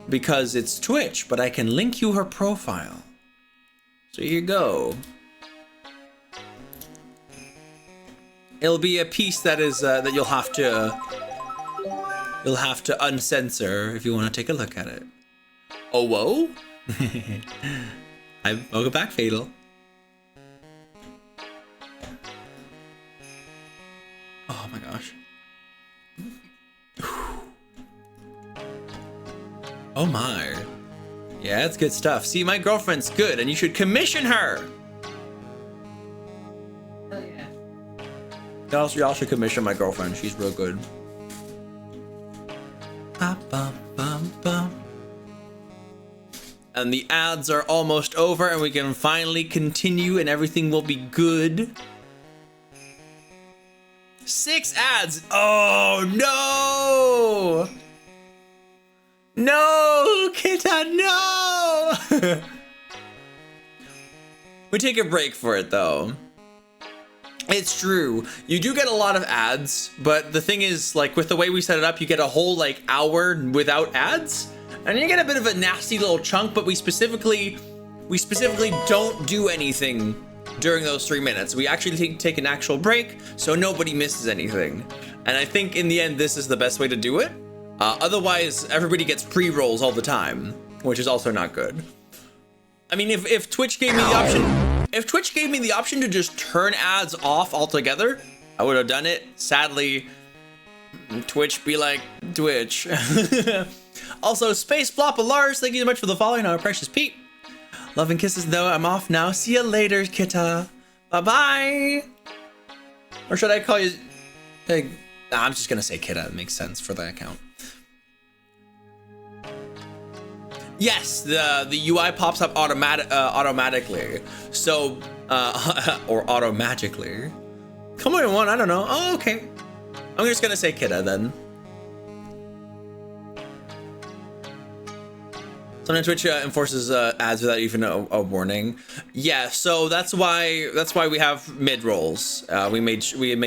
because it's Twitch, but I can link you her profile. So here you go. It'll be a piece that is that you'll have to uncensor if you want to take a look at it. Oh, whoa. Welcome back, Fatal. Oh my gosh. Oh my. Yeah, it's good stuff. See, my girlfriend's good and you should commission her. Hell yeah. Y'all should commission my girlfriend. She's real good. And the ads are almost over and we can finally continue and everything will be good. 6 ads. Oh no! No, Kita, no! We take a break for it though. It's true. You do get a lot of ads, but the thing is, like, with the way we set it up, you get a whole like hour without ads. And you get a bit of a nasty little chunk, but we specifically don't do anything during those 3 minutes. We actually take an actual break so nobody misses anything. And I think in the end, this is the best way to do it. Otherwise, everybody gets pre-rolls all the time, which is also not good. I mean, if Twitch gave me the option, to just turn ads off altogether, I would have done it. Sadly, Twitch be like Twitch. Also, Space Floppa Lars, thank you so much for the following, our precious Pete. Love and kisses, though. I'm off now. See you later, Kita. Bye-bye. Or should I call you... Nah, I'm just gonna say Kita. It makes sense for the account. Yes, the UI pops up automatically. So, or automagically. Come on, one, I don't know. Oh, okay. I'm just gonna say Kita then. Sometimes Twitch enforces ads without even a warning. Yeah, so that's why we have mid rolls. We make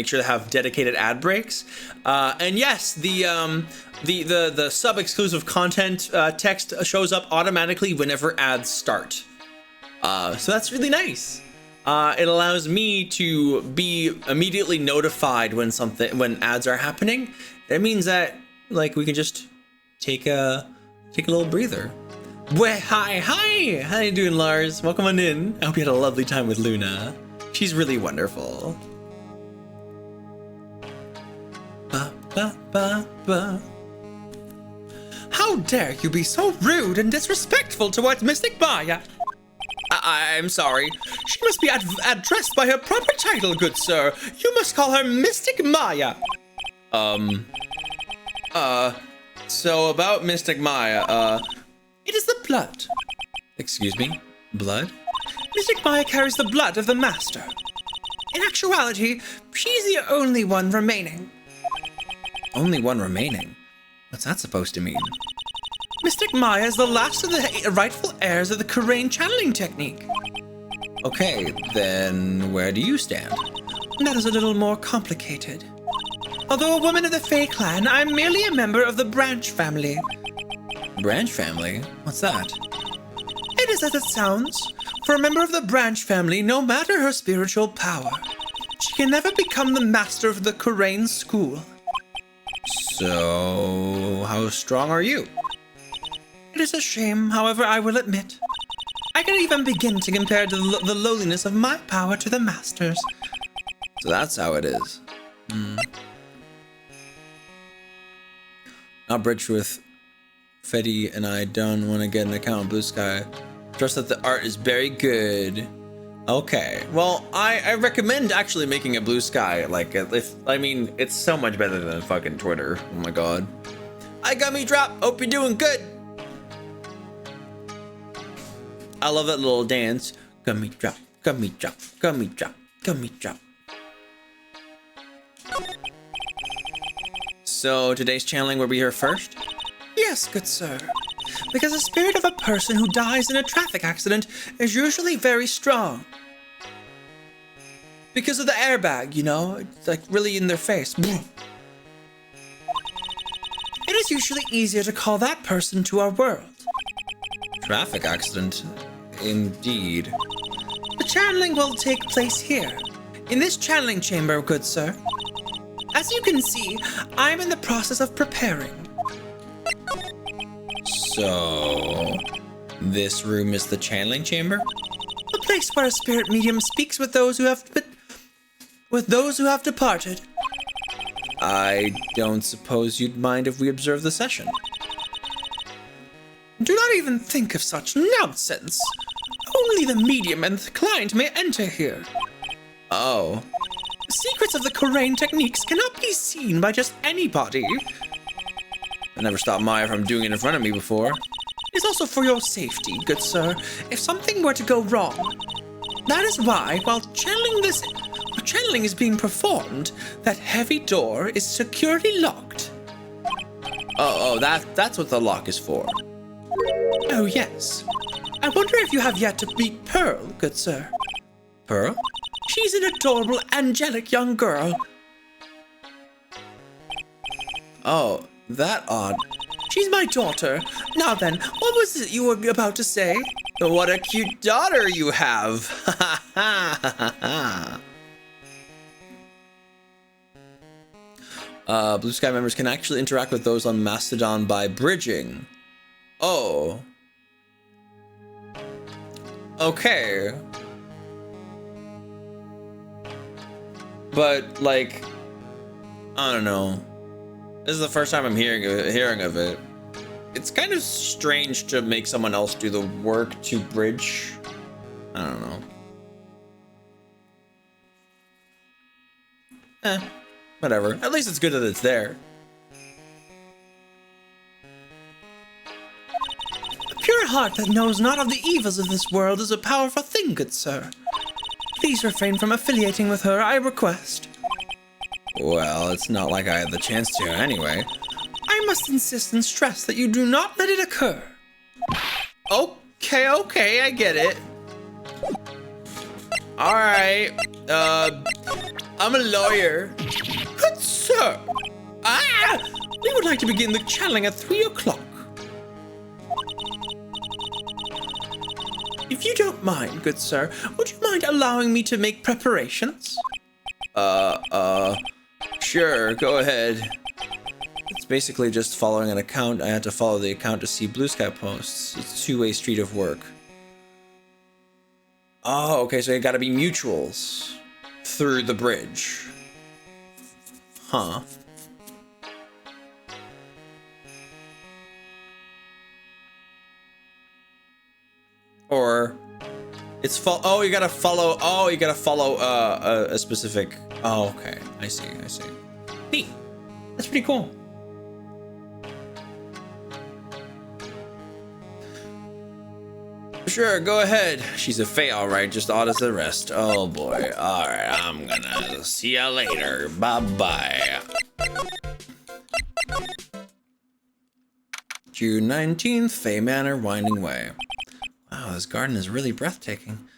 sure to have dedicated ad breaks. And yes, the sub exclusive content text shows up automatically whenever ads start. So that's really nice. It allows me to be immediately notified when ads are happening. It means that like we can just take a little breather. Well, hi, how you doing, Lars? Welcome on in. I hope you had a lovely time with Luna. She's really wonderful. Ba, ba, ba, ba. How dare you be so rude and disrespectful towards Mystic Maya? I'm sorry. She must be addressed by her proper title, good sir. You must call her Mystic Maya. So about Mystic Maya, it is the blood. Excuse me? Blood? Mystic Maya carries the blood of the Master. In actuality, she's the only one remaining. Only one remaining? What's that supposed to mean? Mystic Maya is the last of the rightful heirs of the Kurain channeling technique. Okay, then where do you stand? That is a little more complicated. Although a woman of the Fae clan, I'm merely a member of the Branch family. Branch family? What's that? It is as it sounds. For a member of the Branch family, no matter her spiritual power, she can never become the master of the Kurain school. So, how strong are you? It is a shame, however, I will admit. I can even begin to compare the lowliness of my power to the Master's. So that's how it is. I'll bridge with Fetty and I don't want to get an account on Blue Sky. Trust that the art is very good. Okay, well, I recommend actually making a Blue Sky. Like, it's so much better than fucking Twitter. Oh my god. Hi, Gummy Drop. Hope you're doing good. I love that little dance. Gummy drop, gummy drop, gummy drop, gummy drop. So today's channeling will be here first? Yes, good sir. Because the spirit of a person who dies in a traffic accident is usually very strong. Because of the airbag, you know? It's like really in their face. It is usually easier to call that person to our world. Traffic accident? Indeed. The channeling will take place here, in this channeling chamber, good sir. As you can see, I'm in the process of preparing. So, this room is the channeling chamber? A place where a spirit medium speaks with those who have departed. I don't suppose you'd mind if we observe the session. Do not even think of such nonsense. Only the medium and the client may enter here. Oh. The secrets of the Kurain techniques cannot be seen by just anybody. I never stopped Maya from doing it in front of me before. It is also for your safety, good sir, if something were to go wrong. That is why, while channeling is being performed, that heavy door is securely locked. Oh, that's what the lock is for. Oh, yes. I wonder if you have yet to meet Pearl, good sir. Pearl? She's an adorable, angelic young girl. Oh, that odd. She's my daughter. Now then, what was it you were about to say? What a cute daughter you have. Ha ha ha ha. Blue Sky members can actually interact with those on Mastodon by bridging. Oh. Okay. But, like, I don't know. This is the first time I'm hearing of it. It's kind of strange to make someone else do the work to bridge. I don't know. Whatever. At least it's good that it's there. A pure heart that knows not of the evils of this world is a powerful thing, good sir. Please refrain from affiliating with her, I request. Well, it's not like I had the chance to anyway. I must insist and stress that you do not let it occur. Okay, I get it. All right. I'm a lawyer. Good sir. We would like to begin the channeling at 3 o'clock. If you don't mind, good sir, would you mind allowing me to make preparations? Sure, go ahead. It's basically just following an account. I had to follow the account to see Blue Sky posts. It's a two-way street of work. Oh, okay, so you gotta be mutuals through the bridge. Huh. Or it's you gotta follow a specific. Oh, okay, I see. Neat. That's pretty cool. Sure, go ahead. She's a fae, all right, just odd as the rest. Oh boy. All right, I'm gonna see ya later. Bye-bye. June 19th, Fae Manor, Winding Way. Wow, this garden is really breathtaking.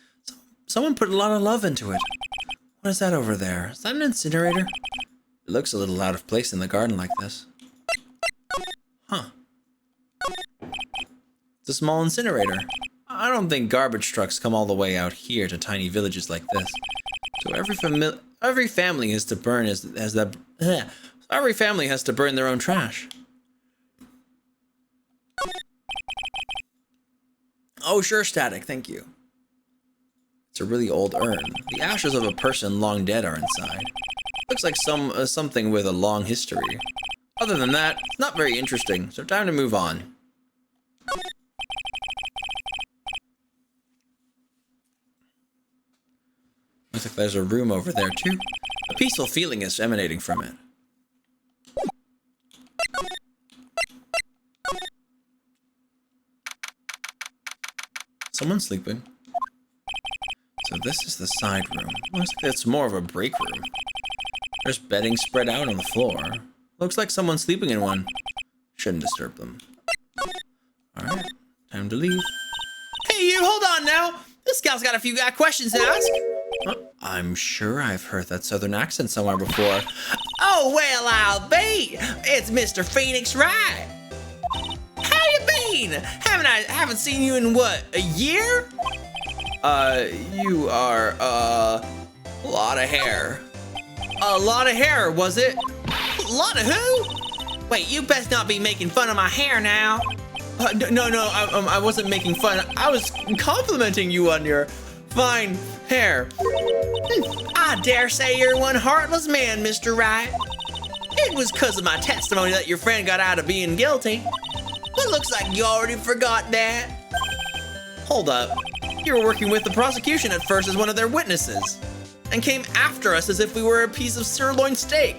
Someone put a lot of love into it. What is that over there? Is that an incinerator? It looks a little out of place in the garden like this. Huh. It's a small incinerator. I don't think garbage trucks come all the way out here to tiny villages like this. So every family has to burn every family has to burn their own trash. Oh, sure, Static, thank you. It's a really old urn. The ashes of a person long dead are inside. Looks like something with a long history. Other than that, it's not very interesting, so time to move on. Looks like there's a room over there, too. A peaceful feeling is emanating from it. Someone's sleeping. So this is the side room. Looks like it's more of a break room. There's bedding spread out on the floor. Looks like someone's sleeping in one. Shouldn't disturb them. Alright, time to leave. Hey, you, hold on now. This gal's got a few questions to ask. I'm sure I've heard that southern accent somewhere before. Oh, well, I'll be. It's Mr. Phoenix Wright. How you been? Haven't seen you in what, a year? You are, a lot of hair. A lot of hair, was it? A lot of who? Wait, you best not be making fun of my hair now. No, I wasn't making fun. I was complimenting you on your fine hair. I dare say you're one heartless man, Mr. Wright. It was 'cause of my testimony that your friend got out of being guilty. But looks like you already forgot that. Hold up. You were working with the prosecution at first as one of their witnesses, and came after us as if we were a piece of sirloin steak.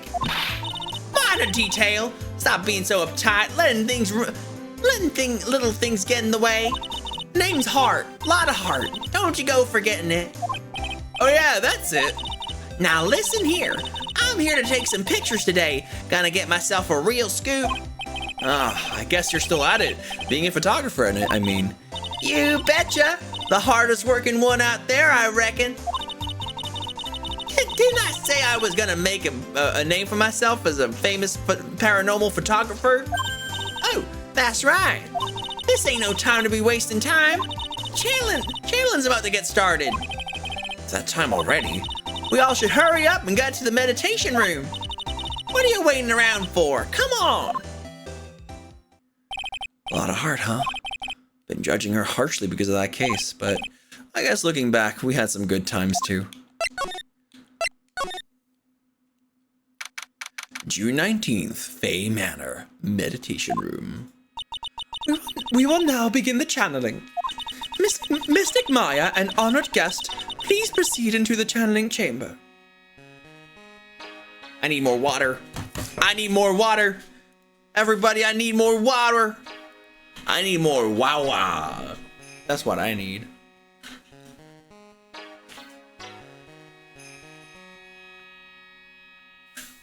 Minor detail. Stop being so uptight, letting little things get in the way. Name's Hart. Lot of heart. Don't you go forgetting it. Oh yeah, that's it. Now listen here. I'm here to take some pictures today. Gonna get myself a real scoop. I guess you're still at it, being a photographer, I mean. You betcha. The hardest working one out there, I reckon. Didn't I say I was gonna make a name for myself as a famous paranormal photographer? Oh, that's right. This ain't no time to be wasting time. Channeling's about to get started. It's that time already. We all should hurry up and get to the meditation room. What are you waiting around for? Come on. A lot of heart, huh? Been judging her harshly because of that case, but I guess looking back, we had some good times too. June 19th, Fae Manor, Meditation Room. We will now begin the channeling. Mystic Maya and honored guest, please proceed into the channeling chamber. I need more water. I need more water. Everybody, I need more water. I need more wow. That's what I need.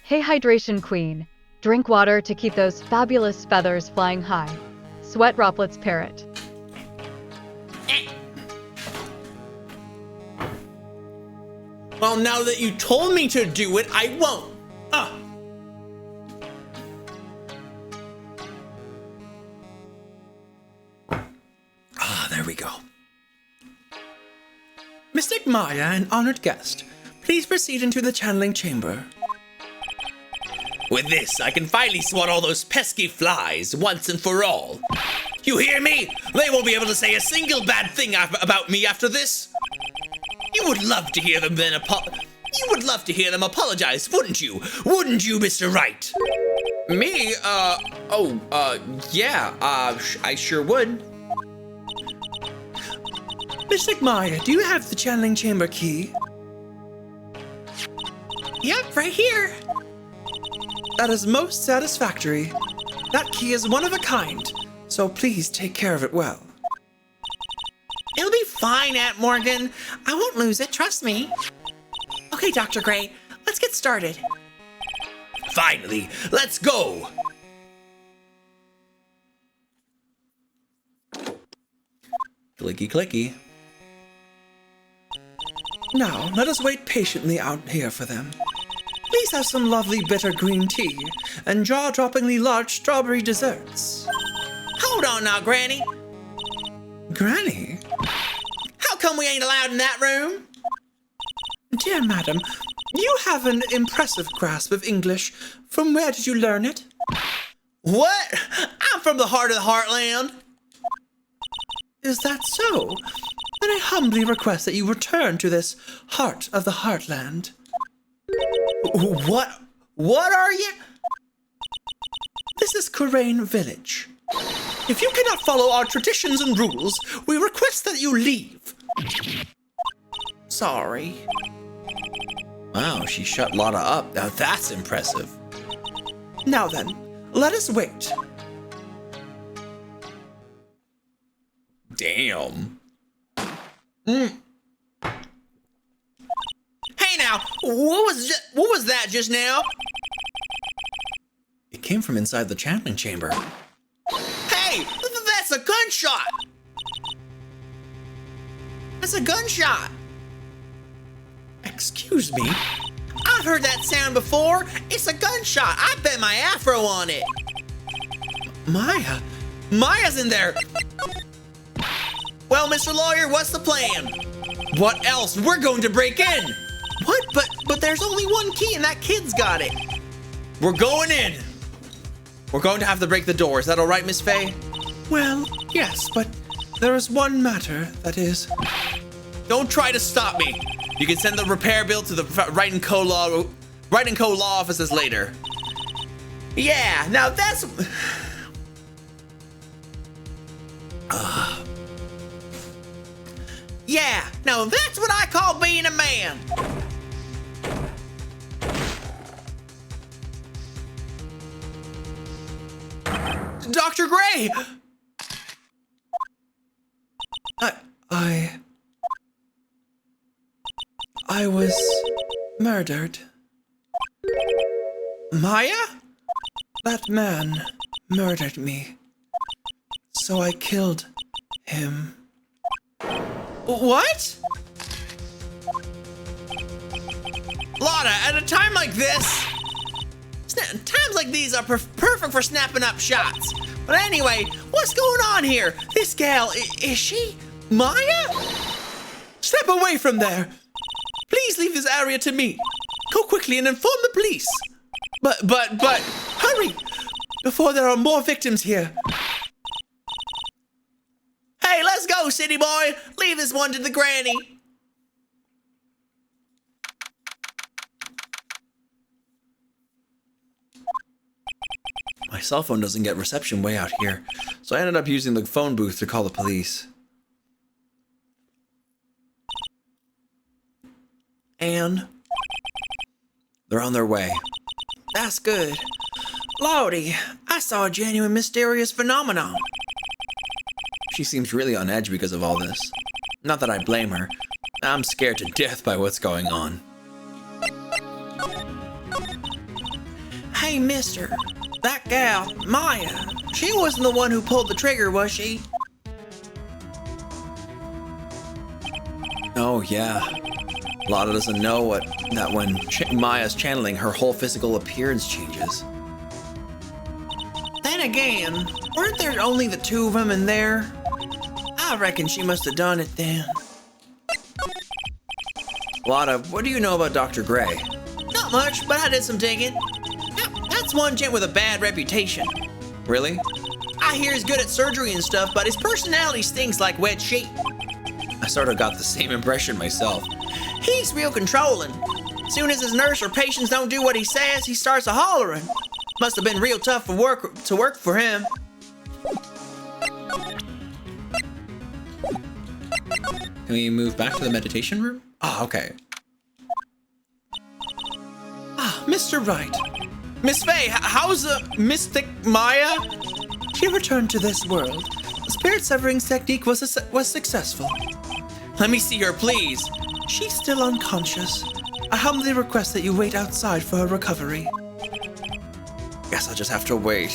Hey, Hydration Queen. Drink water to keep those fabulous feathers flying high. Sweat Droplets Parrot. Well, now that you told me to do it, I won't. There we go. Mystic Maya, an honored guest, please proceed into the channeling chamber. With this, I can finally swat all those pesky flies once and for all. You hear me? They won't be able to say a single bad thing about me after this. You would love to hear them apologize, wouldn't you? Wouldn't you, Mr. Wright? Me? Yeah, I sure would. Mystic Maya, do you have the channeling chamber key? Yep, right here. That is most satisfactory. That key is one of a kind, so please take care of it well. It'll be fine, Aunt Morgan. I won't lose it, trust me. Okay, Dr. Gray, let's get started. Finally, let's go. Clicky, clicky. Now, let us wait patiently out here for them. Please have some lovely bitter green tea and jaw-droppingly large strawberry desserts. Hold on now, Granny. Granny? How come we ain't allowed in that room? Dear madam, you have an impressive grasp of English. From where did you learn it? What? I'm from the heart of the heartland. Is that so? Then I humbly request that you return to this heart of the heartland. What are you? This is Kurain Village. If you cannot follow our traditions and rules, we request that you leave. Sorry. Wow, she shut Lotta up. Now that's impressive. Now then, let us wait. Damn. Hey now, what was that just now? It came from inside the channeling chamber. Hey, that's a gunshot. That's a gunshot. Excuse me? I've heard that sound before. It's a gunshot. I bet my afro on it. Maya? Maya's in there. Well, Mr. Lawyer, what's the plan? What else? We're going to break in. What? But there's only one key and that kid's got it. We're going in. We're going to have to break the door. Is that all right, Miss Faye? Well, yes, but there is one matter that is... Don't try to stop me. You can send the repair bill to the Wright & Co. law offices later. Yeah, now that's... Yeah, now that's what I call being a man. Dr. Gray! I was murdered. Maya? That man murdered me. So I killed him. What? Lotta, at a time like this, times like these are perfect for snapping up shots. But anyway, what's going on here? This gal, is she Maya? Step away from there. Please leave this area to me. Go quickly and inform the police. But, hurry, before there are more victims here. Hey, let's go, city boy. Leave this one to the granny. My cell phone doesn't get reception way out here, so I ended up using the phone booth to call the police. Anne? They're on their way. That's good. Lordy, I saw a genuine mysterious phenomenon. She seems really on edge because of all this. Not that I blame her. I'm scared to death by what's going on. Hey, mister. That gal, Maya, she wasn't the one who pulled the trigger, was she? Oh, yeah. Lana doesn't know that when Maya's channeling, her whole physical appearance changes. Then again, weren't there only the two of them in there? I reckon she must have done it then. Lana, what do you know about Dr. Gray? Not much, but I did some digging. Yep, that's one gent with a bad reputation. Really? I hear he's good at surgery and stuff, but his personality stinks like wet sheet. I sort of got the same impression myself. He's real controlling. Soon as his nurse or patients don't do what he says, he starts a hollering. Must have been real tough to work for him. Can we move back to the meditation room? Oh, okay. Ah, Mr. Wright. Miss Faye, how's the mystic Maya? She returned to this world. The spirit severing technique was successful. Let me see her, please. She's still unconscious. I humbly request that you wait outside for her recovery. Guess I'll just have to wait.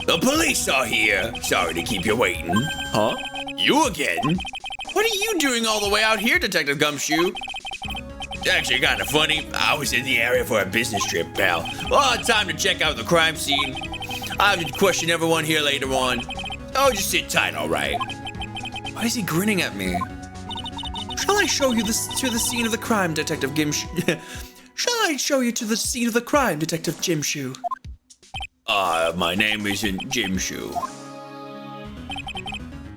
The police are here. Sorry to keep you waiting. Huh? You again? What are you doing all the way out here, Detective Gumshoe? It's actually kind of funny. I was in the area for a business trip, pal. Well, time to check out the crime scene. I have to question everyone here later on. Oh, just sit tight, all right? Why is he grinning at me? Shall I show you to the scene of the crime, Detective Gimshoe? Shall I show you to the scene of the crime, Detective Gimshoe? My name isn't Gimshoe.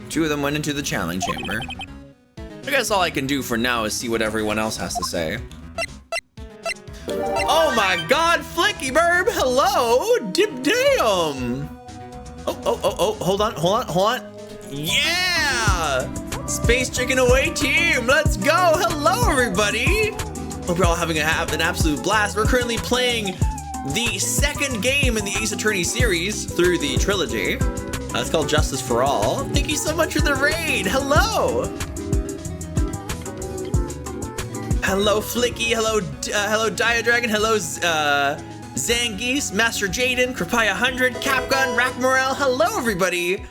Two of them went into the challenge chamber. I guess all I can do for now is see what everyone else has to say. Oh my god, Flicky Burb, hello, dip damn. Oh, hold on. Yeah! Space Chicken Away team, let's go. Hello, everybody. Hope you're all having an absolute blast. We're currently playing the second game in the Ace Attorney series through the trilogy. It's called Justice for All. Thank you so much for the raid. Hello. Hello, Flicky. Hello, Diadragon. Hello, Zangies, Master Jaden, Krapaya 100, Capgun, Rack Morel. Hello, everybody.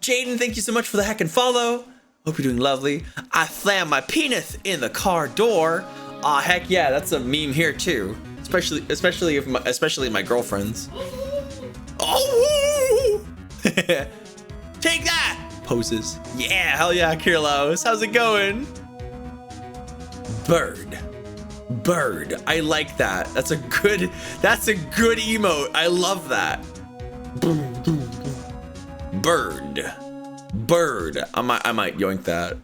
Jaden, thank you so much for the heckin' follow. Hope you're doing lovely. I slammed my penis in the car door. Aw, heck yeah, that's a meme here too. Especially my girlfriends. Oh! Take that! Poses. Yeah, hell yeah, Kirlos. How's it going? Bird. I like that. That's a good emote. I love that. Bird. I might yoink that.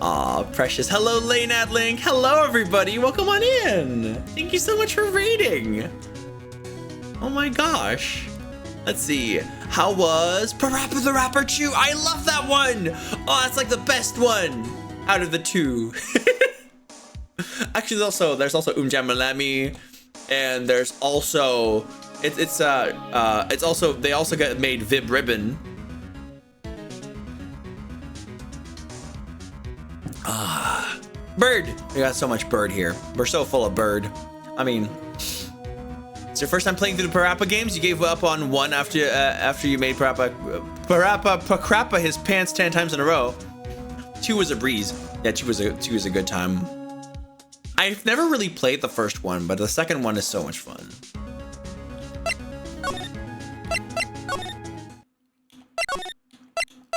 Aw, precious. Hello, Lane Adlink. Hello, everybody. Welcome on in. Thank you so much for raiding. Oh my gosh. Let's see. How was Parappa the Rapper Chew? I love that one. Oh, that's like the best one out of the two. Actually, there's also Jamalami, and there's also they also got made Vib Ribbon. Bird. We got so much bird here. We're so full of bird. I mean, it's your first time playing through the Parappa games. You gave up on one after you made Parappa his pants 10 times in a row. 2 was a breeze. Yeah, 2 was a good time. I've never really played the first one, but the second one is so much fun.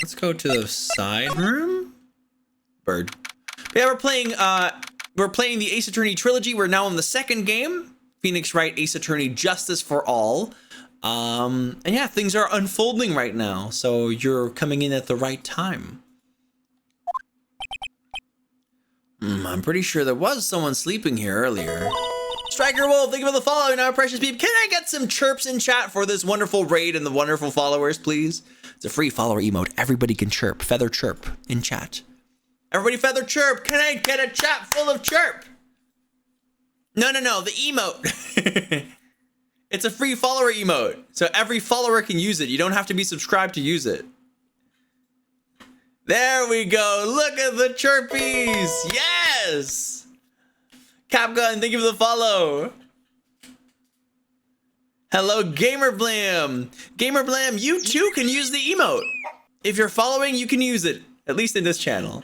Let's go to the side room. Bird. Yeah, we're playing the Ace Attorney trilogy. We're now in the second game. Phoenix Wright Ace Attorney Justice for All. And yeah, things are unfolding right now. So you're coming in at the right time. I'm pretty sure there was someone sleeping here earlier. Striker Wolf, thank you for the follow. Now, precious people, can I get some chirps in chat for this wonderful raid and the wonderful followers, please? It's a free follower emote. Everybody can chirp. Feather chirp in chat. Everybody feather chirp. Can I get a chat full of chirp? No, the emote. It's a free follower emote. So every follower can use it. You don't have to be subscribed to use it. There we go. Look at the chirpies. Yes. Capgun, thank you for the follow. Hello, Gamer Blam. Gamer Blam, you too can use the emote. If you're following, you can use it. At least in this channel.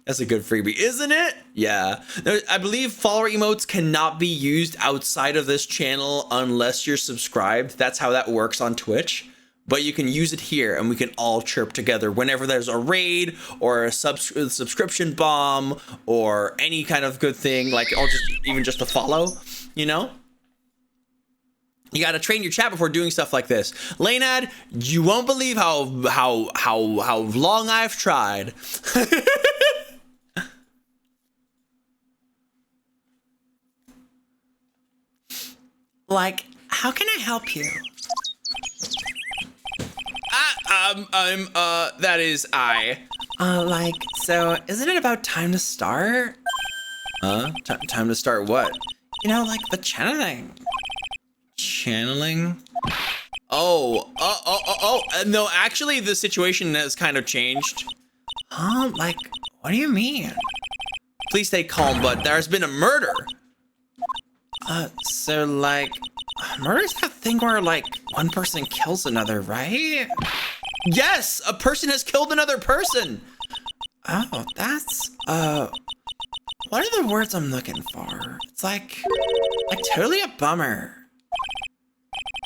That's a good freebie, isn't it? Yeah. I believe follower emotes cannot be used outside of this channel unless you're subscribed. That's how that works on Twitch. But you can use it here and we can all chirp together whenever there's a raid or a subscription bomb or any kind of good thing, like even just a follow, you know? You gotta train your chat before doing stuff like this. Laynad, you won't believe how long I've tried. Like, how can I help you? That is I. Like, so isn't it about time to start? Huh? Time to start what? You know, like the channeling. Channeling? Oh, no, actually the situation has kind of changed. Huh? Like, what do you mean? Please stay calm, bud. There's been a murder. So like, murder's that thing where like one person kills another, right? Yes, a person has killed another person. Oh, that's, what are the words I'm looking for? It's like totally a bummer.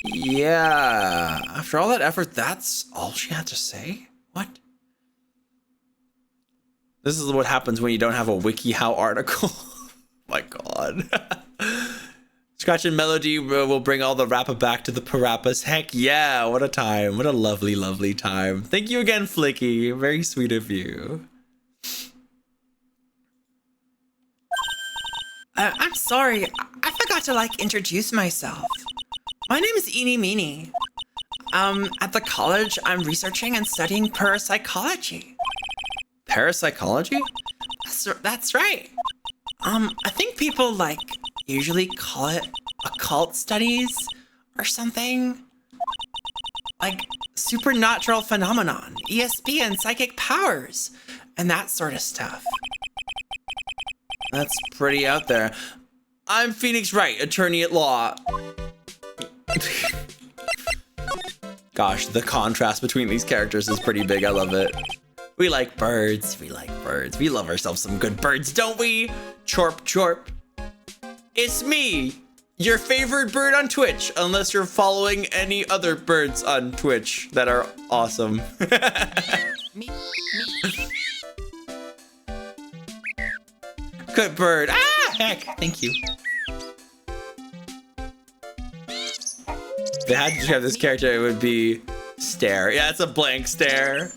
Yeah, after all that effort, that's all she had to say? What? This is what happens when you don't have a WikiHow article. My God. Scratch and Melody will bring all the rappa back to the Parappas. Heck yeah, what a time. What a lovely, lovely time. Thank you again, Flicky. Very sweet of you. I'm sorry, I forgot to like introduce myself. My name is Eenie Meenie. At the college, I'm researching and studying parapsychology. Parapsychology? That's right. I think people like usually call it occult studies or something. Like supernatural phenomenon, ESP and psychic powers, and that sort of stuff. That's pretty out there. I'm Phoenix Wright, attorney at law. Gosh, the contrast between these characters is pretty big. I love it. We like birds. We like birds. We love ourselves some good birds, don't we? Chorp, chorp. It's me, your favorite bird on Twitch, unless you're following any other birds on Twitch that are awesome. Good bird. Ah, heck. Thank you. If they had to describe this character, it would be stare. Yeah, it's a blank stare.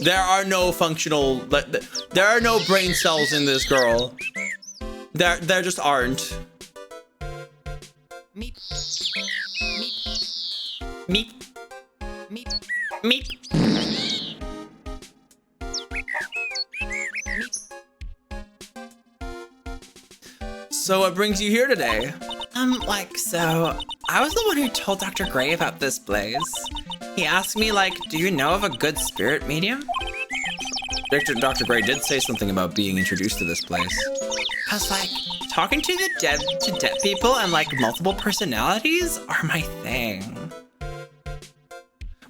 There are no functional, there are no brain cells in this girl. There just aren't. Meep. Meep. Meep. Meep. Meep. So what brings you here today? So I was the one who told Dr. Gray about this blaze. He asked me, like, do you know of a good spirit medium? Dr. Gray did say something about being introduced to this place. I was like, talking to the dead people and like multiple personalities are my thing.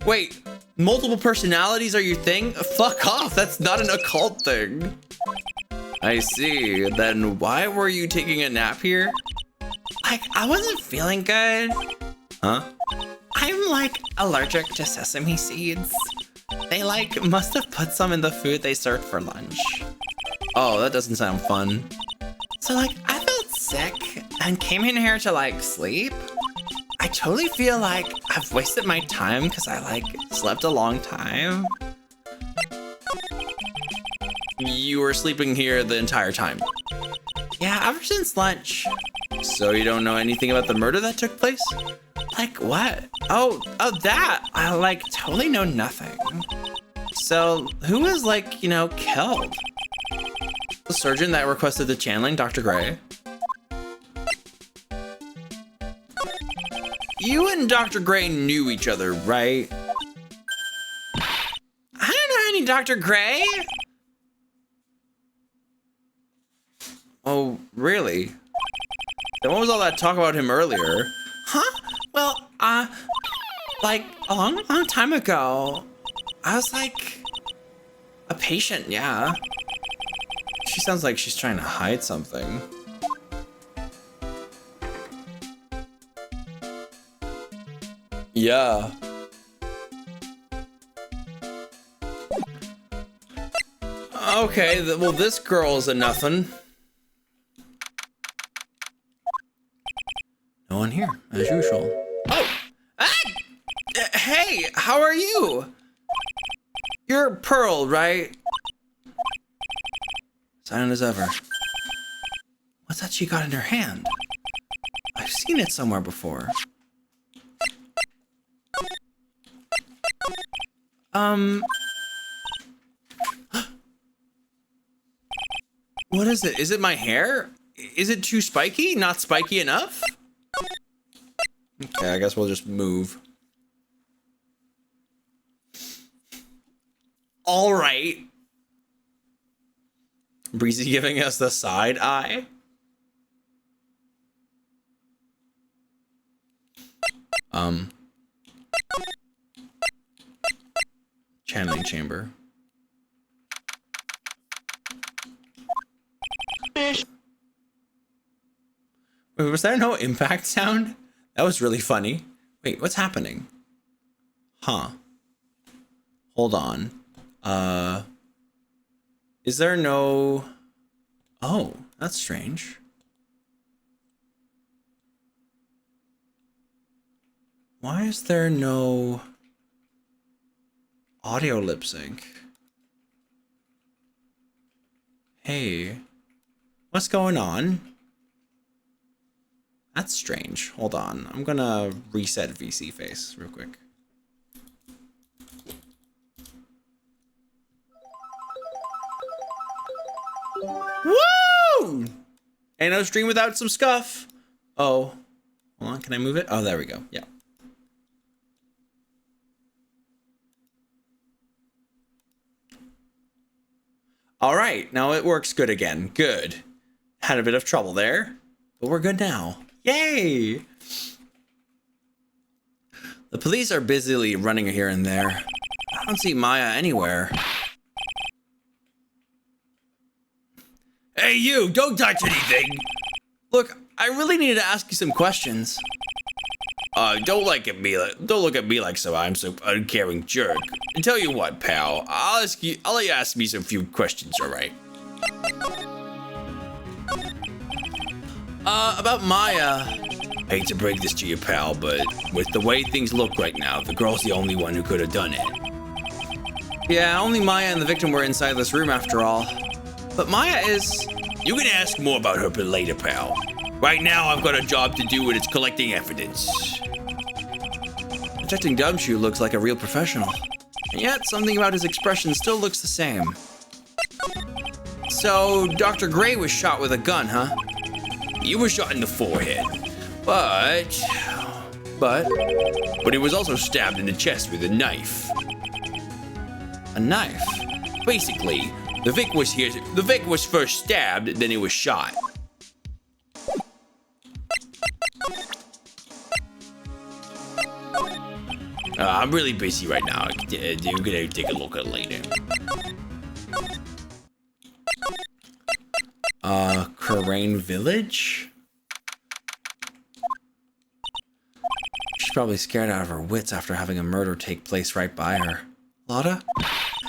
Wait, multiple personalities are your thing? Fuck off, that's not an occult thing. I see, then why were you taking a nap here? Like, I wasn't feeling good. Huh? I'm like allergic to sesame seeds. They like must have put some in the food they served for lunch. Oh, that doesn't sound fun. So like, I felt sick and came in here to like sleep. I totally feel like I've wasted my time because I like slept a long time. You were sleeping here the entire time? Yeah, ever since lunch. So you don't know anything about the murder that took place? Like what? Oh, that. I like totally know nothing. So who was like, you know, killed? The surgeon that requested the channeling, Dr. Gray. You and Dr. Gray knew each other, right? I don't know any Dr. Gray. Oh, really? Then what was all that talk about him earlier? Huh? Well, like a long time ago, I was like, a patient, yeah. She sounds like she's trying to hide something. Yeah. Okay, well, this girl is a nothing. No one here, as usual. Oh! Ah! Hey, how are you? You're Pearl, right? Silent as ever. What's that she got in her hand? I've seen it somewhere before. What is it? Is it my hair? Is it too spiky? Not spiky enough? Okay, I guess we'll just move. All right. Breezy giving us the side eye. Channeling chamber. Wait, was there no impact sound? That was really funny. Wait, what's happening? Huh. Hold on. Is there no... Oh, that's strange. Why is there no audio lip sync? Hey, what's going on? That's strange. Hold on. I'm gonna reset VC face real quick. Woo! Ain't no stream without some scuff. Oh, hold on. Can I move it? Oh, there we go. Yeah. All right. Now it works good again. Good. Had a bit of trouble there, but we're good now. Yay! The police are busily running here and there. I don't see Maya anywhere. Hey, you! Don't touch anything! Look, I really need to ask you some questions. Don't look at me like I'm so uncaring jerk. And tell you what, pal, I'll let you ask me some few questions, alright? About Maya. I hate to break this to you, pal, but with the way things look right now, the girl's the only one who could have done it. Yeah, only Maya and the victim were inside this room after all. But Maya is... You can ask more about her later, pal. Right now, I've got a job to do and it's collecting evidence. Protecting Gumshoe looks like a real professional. And yet, something about his expression still looks the same. So, Dr. Gray was shot with a gun, huh? He was shot in the forehead, but he was also stabbed in the chest with a knife. A knife? Basically, the Vic was first stabbed, then he was shot. I'm really busy right now. I'm gonna take a look at it later. Crane Village? She's probably scared out of her wits after having a murder take place right by her. Lotta? Go,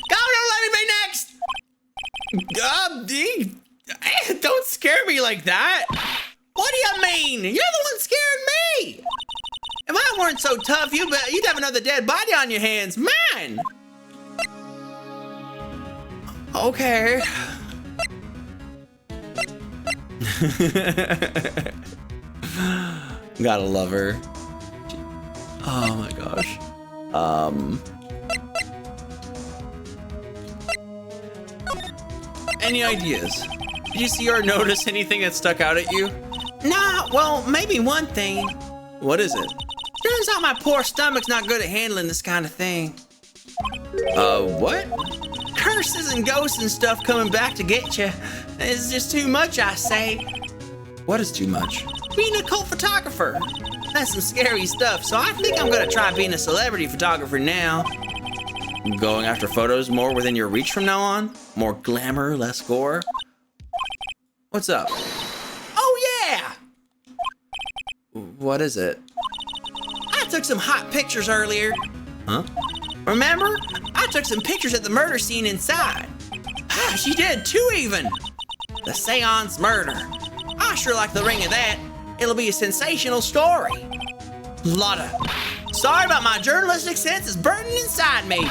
don't let me be next! Don't scare me like that! What do you mean? You're the one scaring me! If I weren't so tough, you'd have another dead body on your hands. Mine! Okay. Gotta love her. Oh my gosh. Any ideas? Did you see or notice anything that stuck out at you? Nah, well, maybe one thing. What is it? Turns out my poor stomach's not good at handling this kind of thing. What? Curses and ghosts and stuff coming back to get you. It's just too much, I say. What is too much? Being a cult photographer. That's some scary stuff, so I think I'm gonna try being a celebrity photographer now. Going after photos more within your reach from now on? More glamour, less gore? What's up? Oh yeah! What is it? I took some hot pictures earlier. Huh? Remember? I took some pictures at the murder scene inside. Ah, she did too even. The seance murder. I sure like the ring of that. It'll be a sensational story. Lotta. Sorry about my journalistic sense is burning inside me.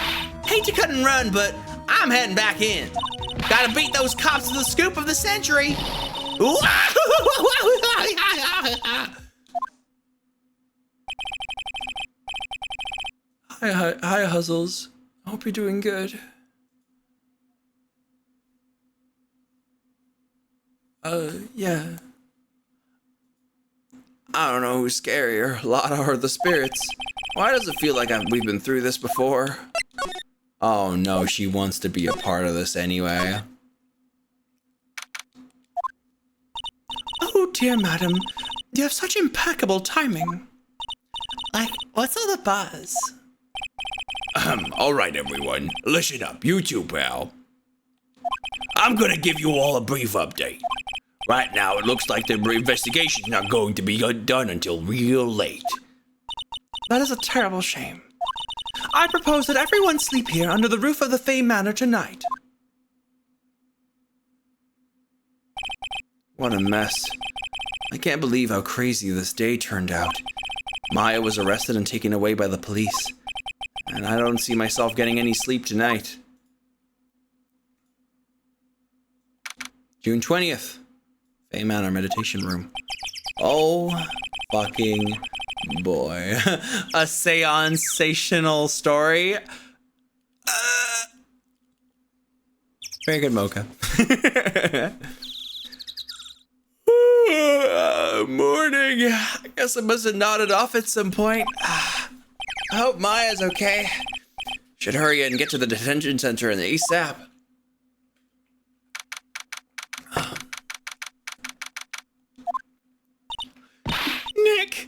Hate to cut and run, but I'm heading back in. Gotta beat those cops to the scoop of the century. Hi, Huzzles. I hope you're doing good. Yeah. I don't know who's scarier, Lotta or the spirits. Why does it feel like we've been through this before? Oh no, she wants to be a part of this anyway. Oh dear, madam. You have such impeccable timing. Like, what's all the buzz? All right, everyone. Listen up. You too, pal. I'm gonna give you all a brief update. Right now, it looks like the investigation's not going to be done until real late. That is a terrible shame. I propose that everyone sleep here under the roof of the Fey Manor tonight. What a mess. I can't believe how crazy this day turned out. Maya was arrested and taken away by the police. And I don't see myself getting any sleep tonight. June 20th. Fey Manor Meditation Room. Oh, fucking boy. A seance-sational story. Very good, Mocha. Morning. I guess I must have nodded off at some point. I hope Maya's okay. Should hurry and get to the detention center in the ASAP. Nick!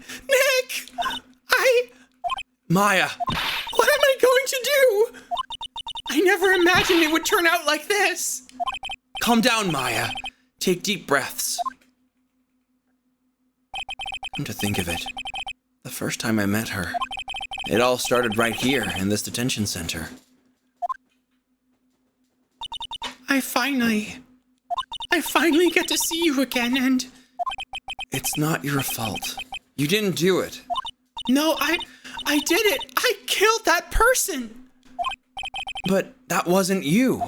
Maya, what am I going to do? I never imagined it would turn out like this. Calm down, Maya. Take deep breaths. Come to think of it, the first time I met her, it all started right here in this detention center. I finally get to see you again, and it's not your fault. You didn't do it. No, I did it. I killed that person. But that wasn't you.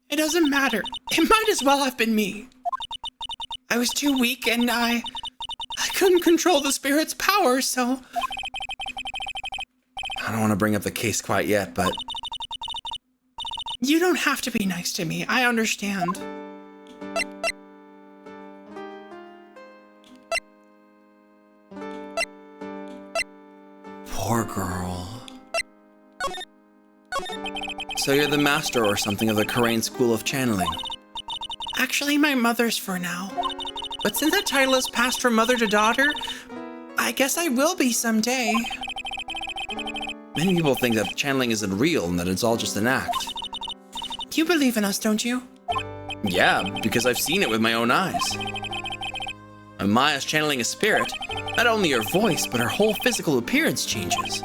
It doesn't matter. It might as well have been me. I was too weak and I couldn't control the spirit's power, so... I don't want to bring up the case quite yet, but... You don't have to be nice to me. I understand. Poor girl. So you're the master or something of the Karain School of Channeling? Actually, my mother's for now. But since that title has passed from mother to daughter, I guess I will be someday. Many people think that channeling isn't real and that it's all just an act. You believe in us, don't you? Yeah, because I've seen it with my own eyes. When Maya's channeling a spirit, not only her voice, but her whole physical appearance changes.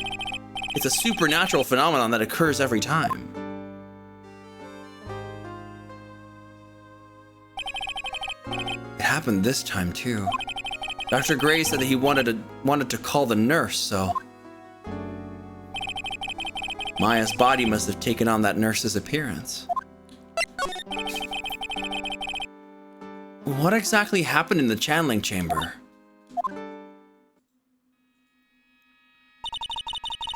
It's a supernatural phenomenon that occurs every time. It happened this time too. Dr. Gray said that he wanted to call the nurse, so... Maya's body must have taken on that nurse's appearance. What exactly happened in the channeling chamber?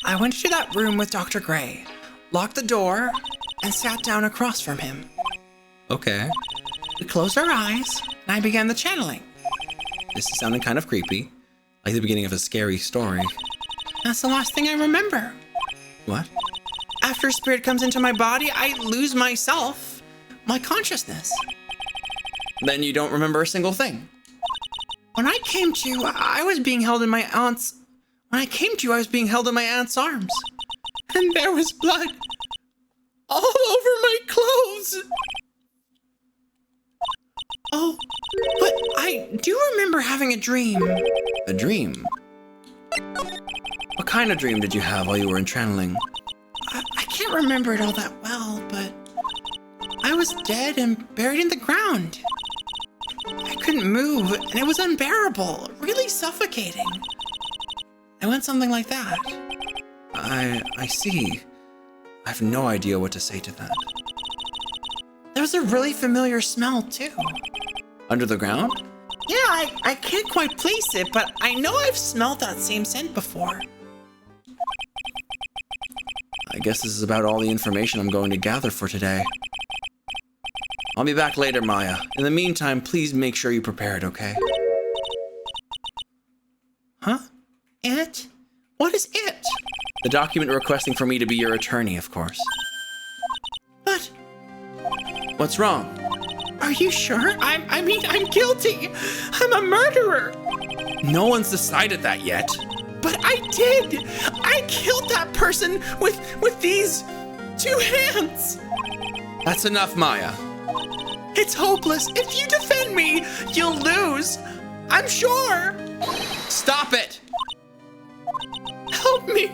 I went to that room with Dr. Gray, locked the door, and sat down across from him. Okay. We closed our eyes, and I began the channeling. This is sounding kind of creepy, like the beginning of a scary story. That's the last thing I remember. What? After a spirit comes into my body, I lose myself, my consciousness. Then you don't remember a single thing. When I came to, I was being held in my aunt's... When I came to, I was being held in my aunt's arms. And there was blood dreams! Oh, but I do remember having a dream. A dream? What kind of dream did you have while you were in channeling? I can't remember it all that well, but I was dead and buried in the ground. I couldn't move, and it was unbearable, really suffocating. I went something like that. I see. I have no idea what to say to that. There was a really familiar smell, too. Under the ground? Yeah, I can't quite place it, but I know I've smelled that same scent before. I guess this is about all the information I'm going to gather for today. I'll be back later, Maya. In the meantime, please make sure you prepare it, okay? Huh? It? What is it? The document requesting for me to be your attorney, of course. But... What's wrong? Are you sure? I mean, I'm guilty. I'm a murderer. No one's decided that yet. But I did. I killed that person with these 2 hands. That's enough, Maya. It's hopeless. If you defend me, you'll lose. I'm sure. Stop it. Help me.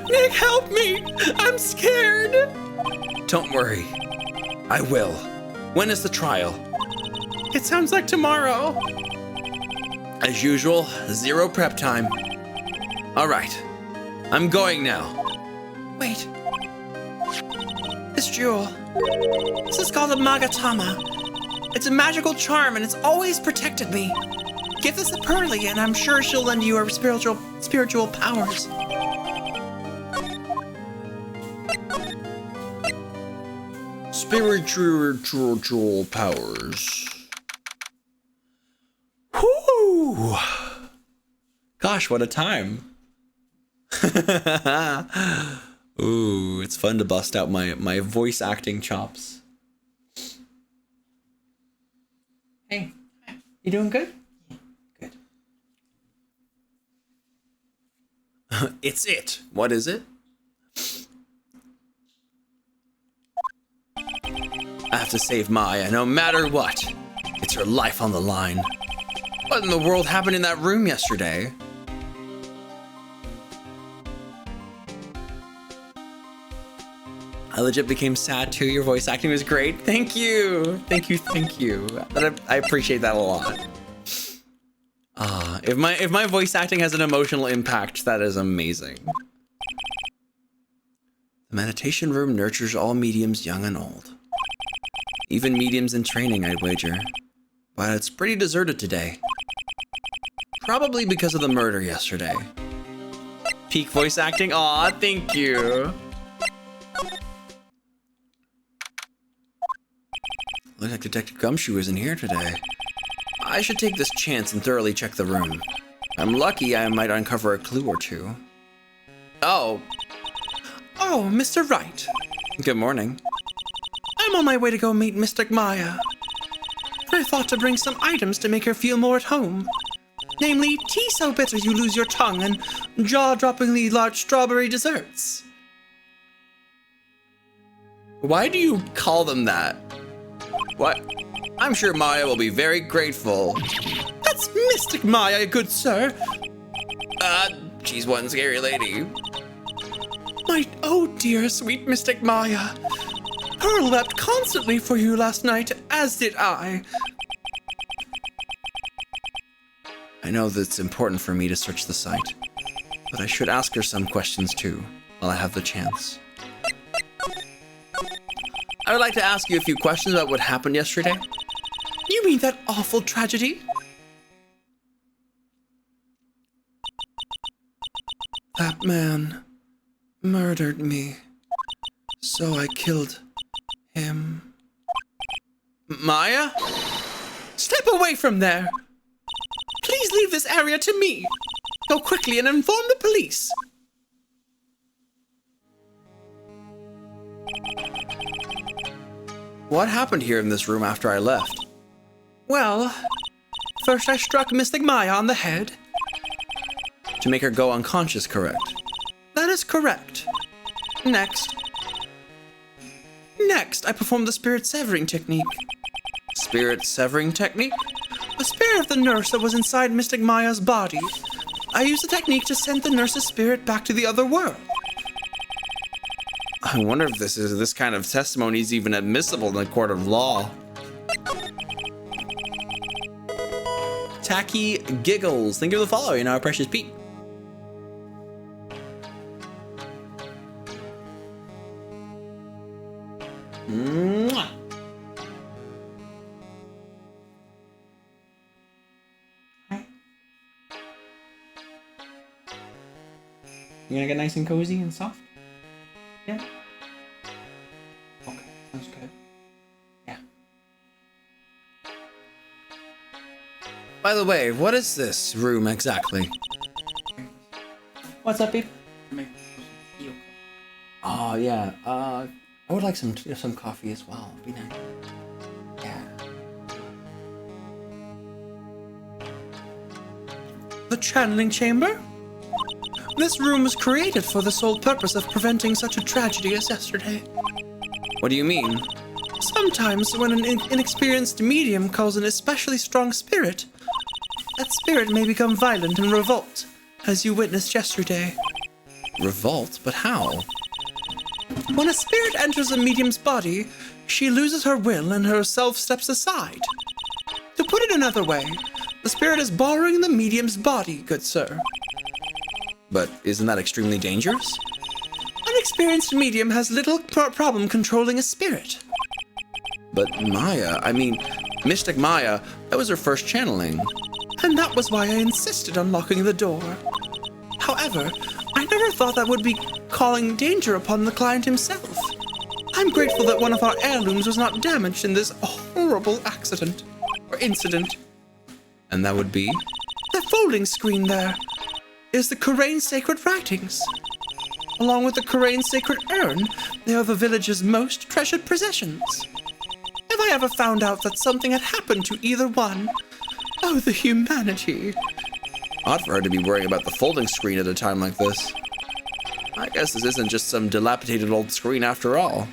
Nick, help me. I'm scared. Don't worry. I will. When is the trial? It sounds like tomorrow. As usual, 0 prep time. All right. I'm going now. Wait. This jewel. This is called a Magatama. It's a magical charm and it's always protected me. Give this to Pearly and I'm sure she'll lend you her spiritual powers. Spiritual powers. Whoo! Gosh, what a time. Ooh, it's fun to bust out my voice acting chops. Hey, you doing good? Good. It's it. What is it? I have to save Maya, no matter what. It's her life on the line. What in the world happened in that room yesterday? I legit became sad too. Your voice acting was great. Thank you. Thank you. I appreciate that a lot. If my voice acting has an emotional impact, that is amazing. The meditation room nurtures all mediums, young and old. Even mediums in training, I'd wager. But it's pretty deserted today. Probably because of the murder yesterday. Peak voice acting? Aw, thank you. Looks like Detective Gumshoe isn't here today. I should take this chance and thoroughly check the room. I'm lucky I might uncover a clue or two. Oh, Mr. Wright. good morning. I'm on my way to go meet Mystic Maya. I thought to bring some items to make her feel more at home. Namely, tea so bitter you lose your tongue and jaw-droppingly large strawberry desserts. Why do you call them that? What? I'm sure Maya will be very grateful. That's Mystic Maya, good sir. She's one scary lady. Oh dear, sweet Mystic Maya. Pearl wept constantly for you last night, as did I. I know that it's important for me to search the site, but I should ask her some questions too, while I have the chance. I would like to ask you a few questions about what happened yesterday. You mean that awful tragedy? That man murdered me, so I killed him. Maya? Step away from there. Please leave this area to me. Go quickly and inform the police. What happened here in this room after I left? Well, first I struck Mystic Maya on the head. To make her go unconscious, correct? That is correct. Next, Next, I perform the spirit severing technique. Spirit severing technique? The spirit of the nurse that was inside Mystic Maya's body. I use the technique to send the nurse's spirit back to the other world. I wonder if this kind of testimony is even admissible in the court of law. Tacky Giggles. Thank you for the follow. You're now a precious Pete. Mwah. Hi. You gonna get nice and cozy and soft? Yeah? Okay, sounds good. Yeah. By the way, what is this room exactly? What's up, babe? Oh, yeah. I would like some coffee as well. It'd be nice. Yeah. The channeling chamber? This room was created for the sole purpose of preventing such a tragedy as yesterday. What do you mean? Sometimes when an inexperienced medium calls an especially strong spirit, that spirit may become violent and revolt, as you witnessed yesterday. Revolt? But how? When a spirit enters a medium's body, she loses her will and her self steps aside. To put it another way, the spirit is borrowing the medium's body, good sir. But isn't that extremely dangerous? An experienced medium has little problem controlling a spirit. But Maya, Mystic Maya, that was her first channeling. And that was why I insisted on locking the door. However, I never thought that would be calling danger upon the client himself. I'm grateful that one of our heirlooms was not damaged in this horrible accident or incident. And that would be? The folding screen there is the Kurain sacred writings. Along with the Kurain sacred urn, they are the village's most treasured possessions. If I ever found out that something had happened to either one, oh, the humanity. Odd for her to be worrying about the folding screen at a time like this. I guess this isn't just some dilapidated old screen after all.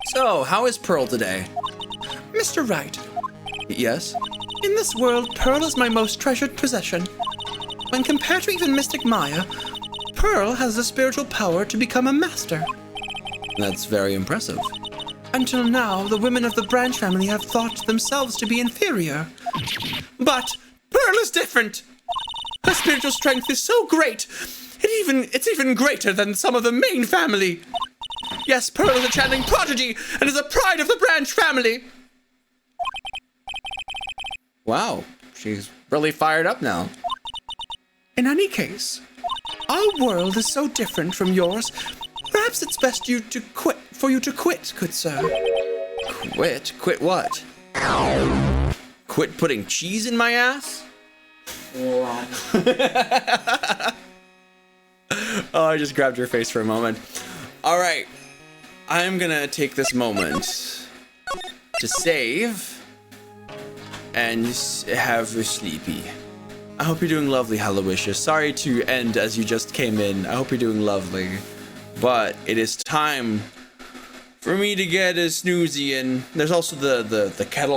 So, how is Pearl today? Mr. Wright. Yes? In this world, Pearl is my most treasured possession. When compared to even Mystic Maya, Pearl has the spiritual power to become a master. That's very impressive. Until now, the women of the branch family have thought themselves to be inferior. But Pearl is different. Her spiritual strength is so great, it's even greater than some of the main family. Yes, Pearl is a channeling prodigy and is a pride of the branch family. Wow, she's really fired up now. In any case, our world is so different from yours. Perhaps it's best for you to quit, good sir. Quit? Quit what? Quit putting cheese in my ass? Oh, I just grabbed your face for a moment. All right, I'm gonna take this moment to save and have a sleepy. I hope you're doing lovely, Hallowishes. Sorry to end as you just came in. I hope you're doing lovely. But it is time for me to get a snoozy in. There's also the kettle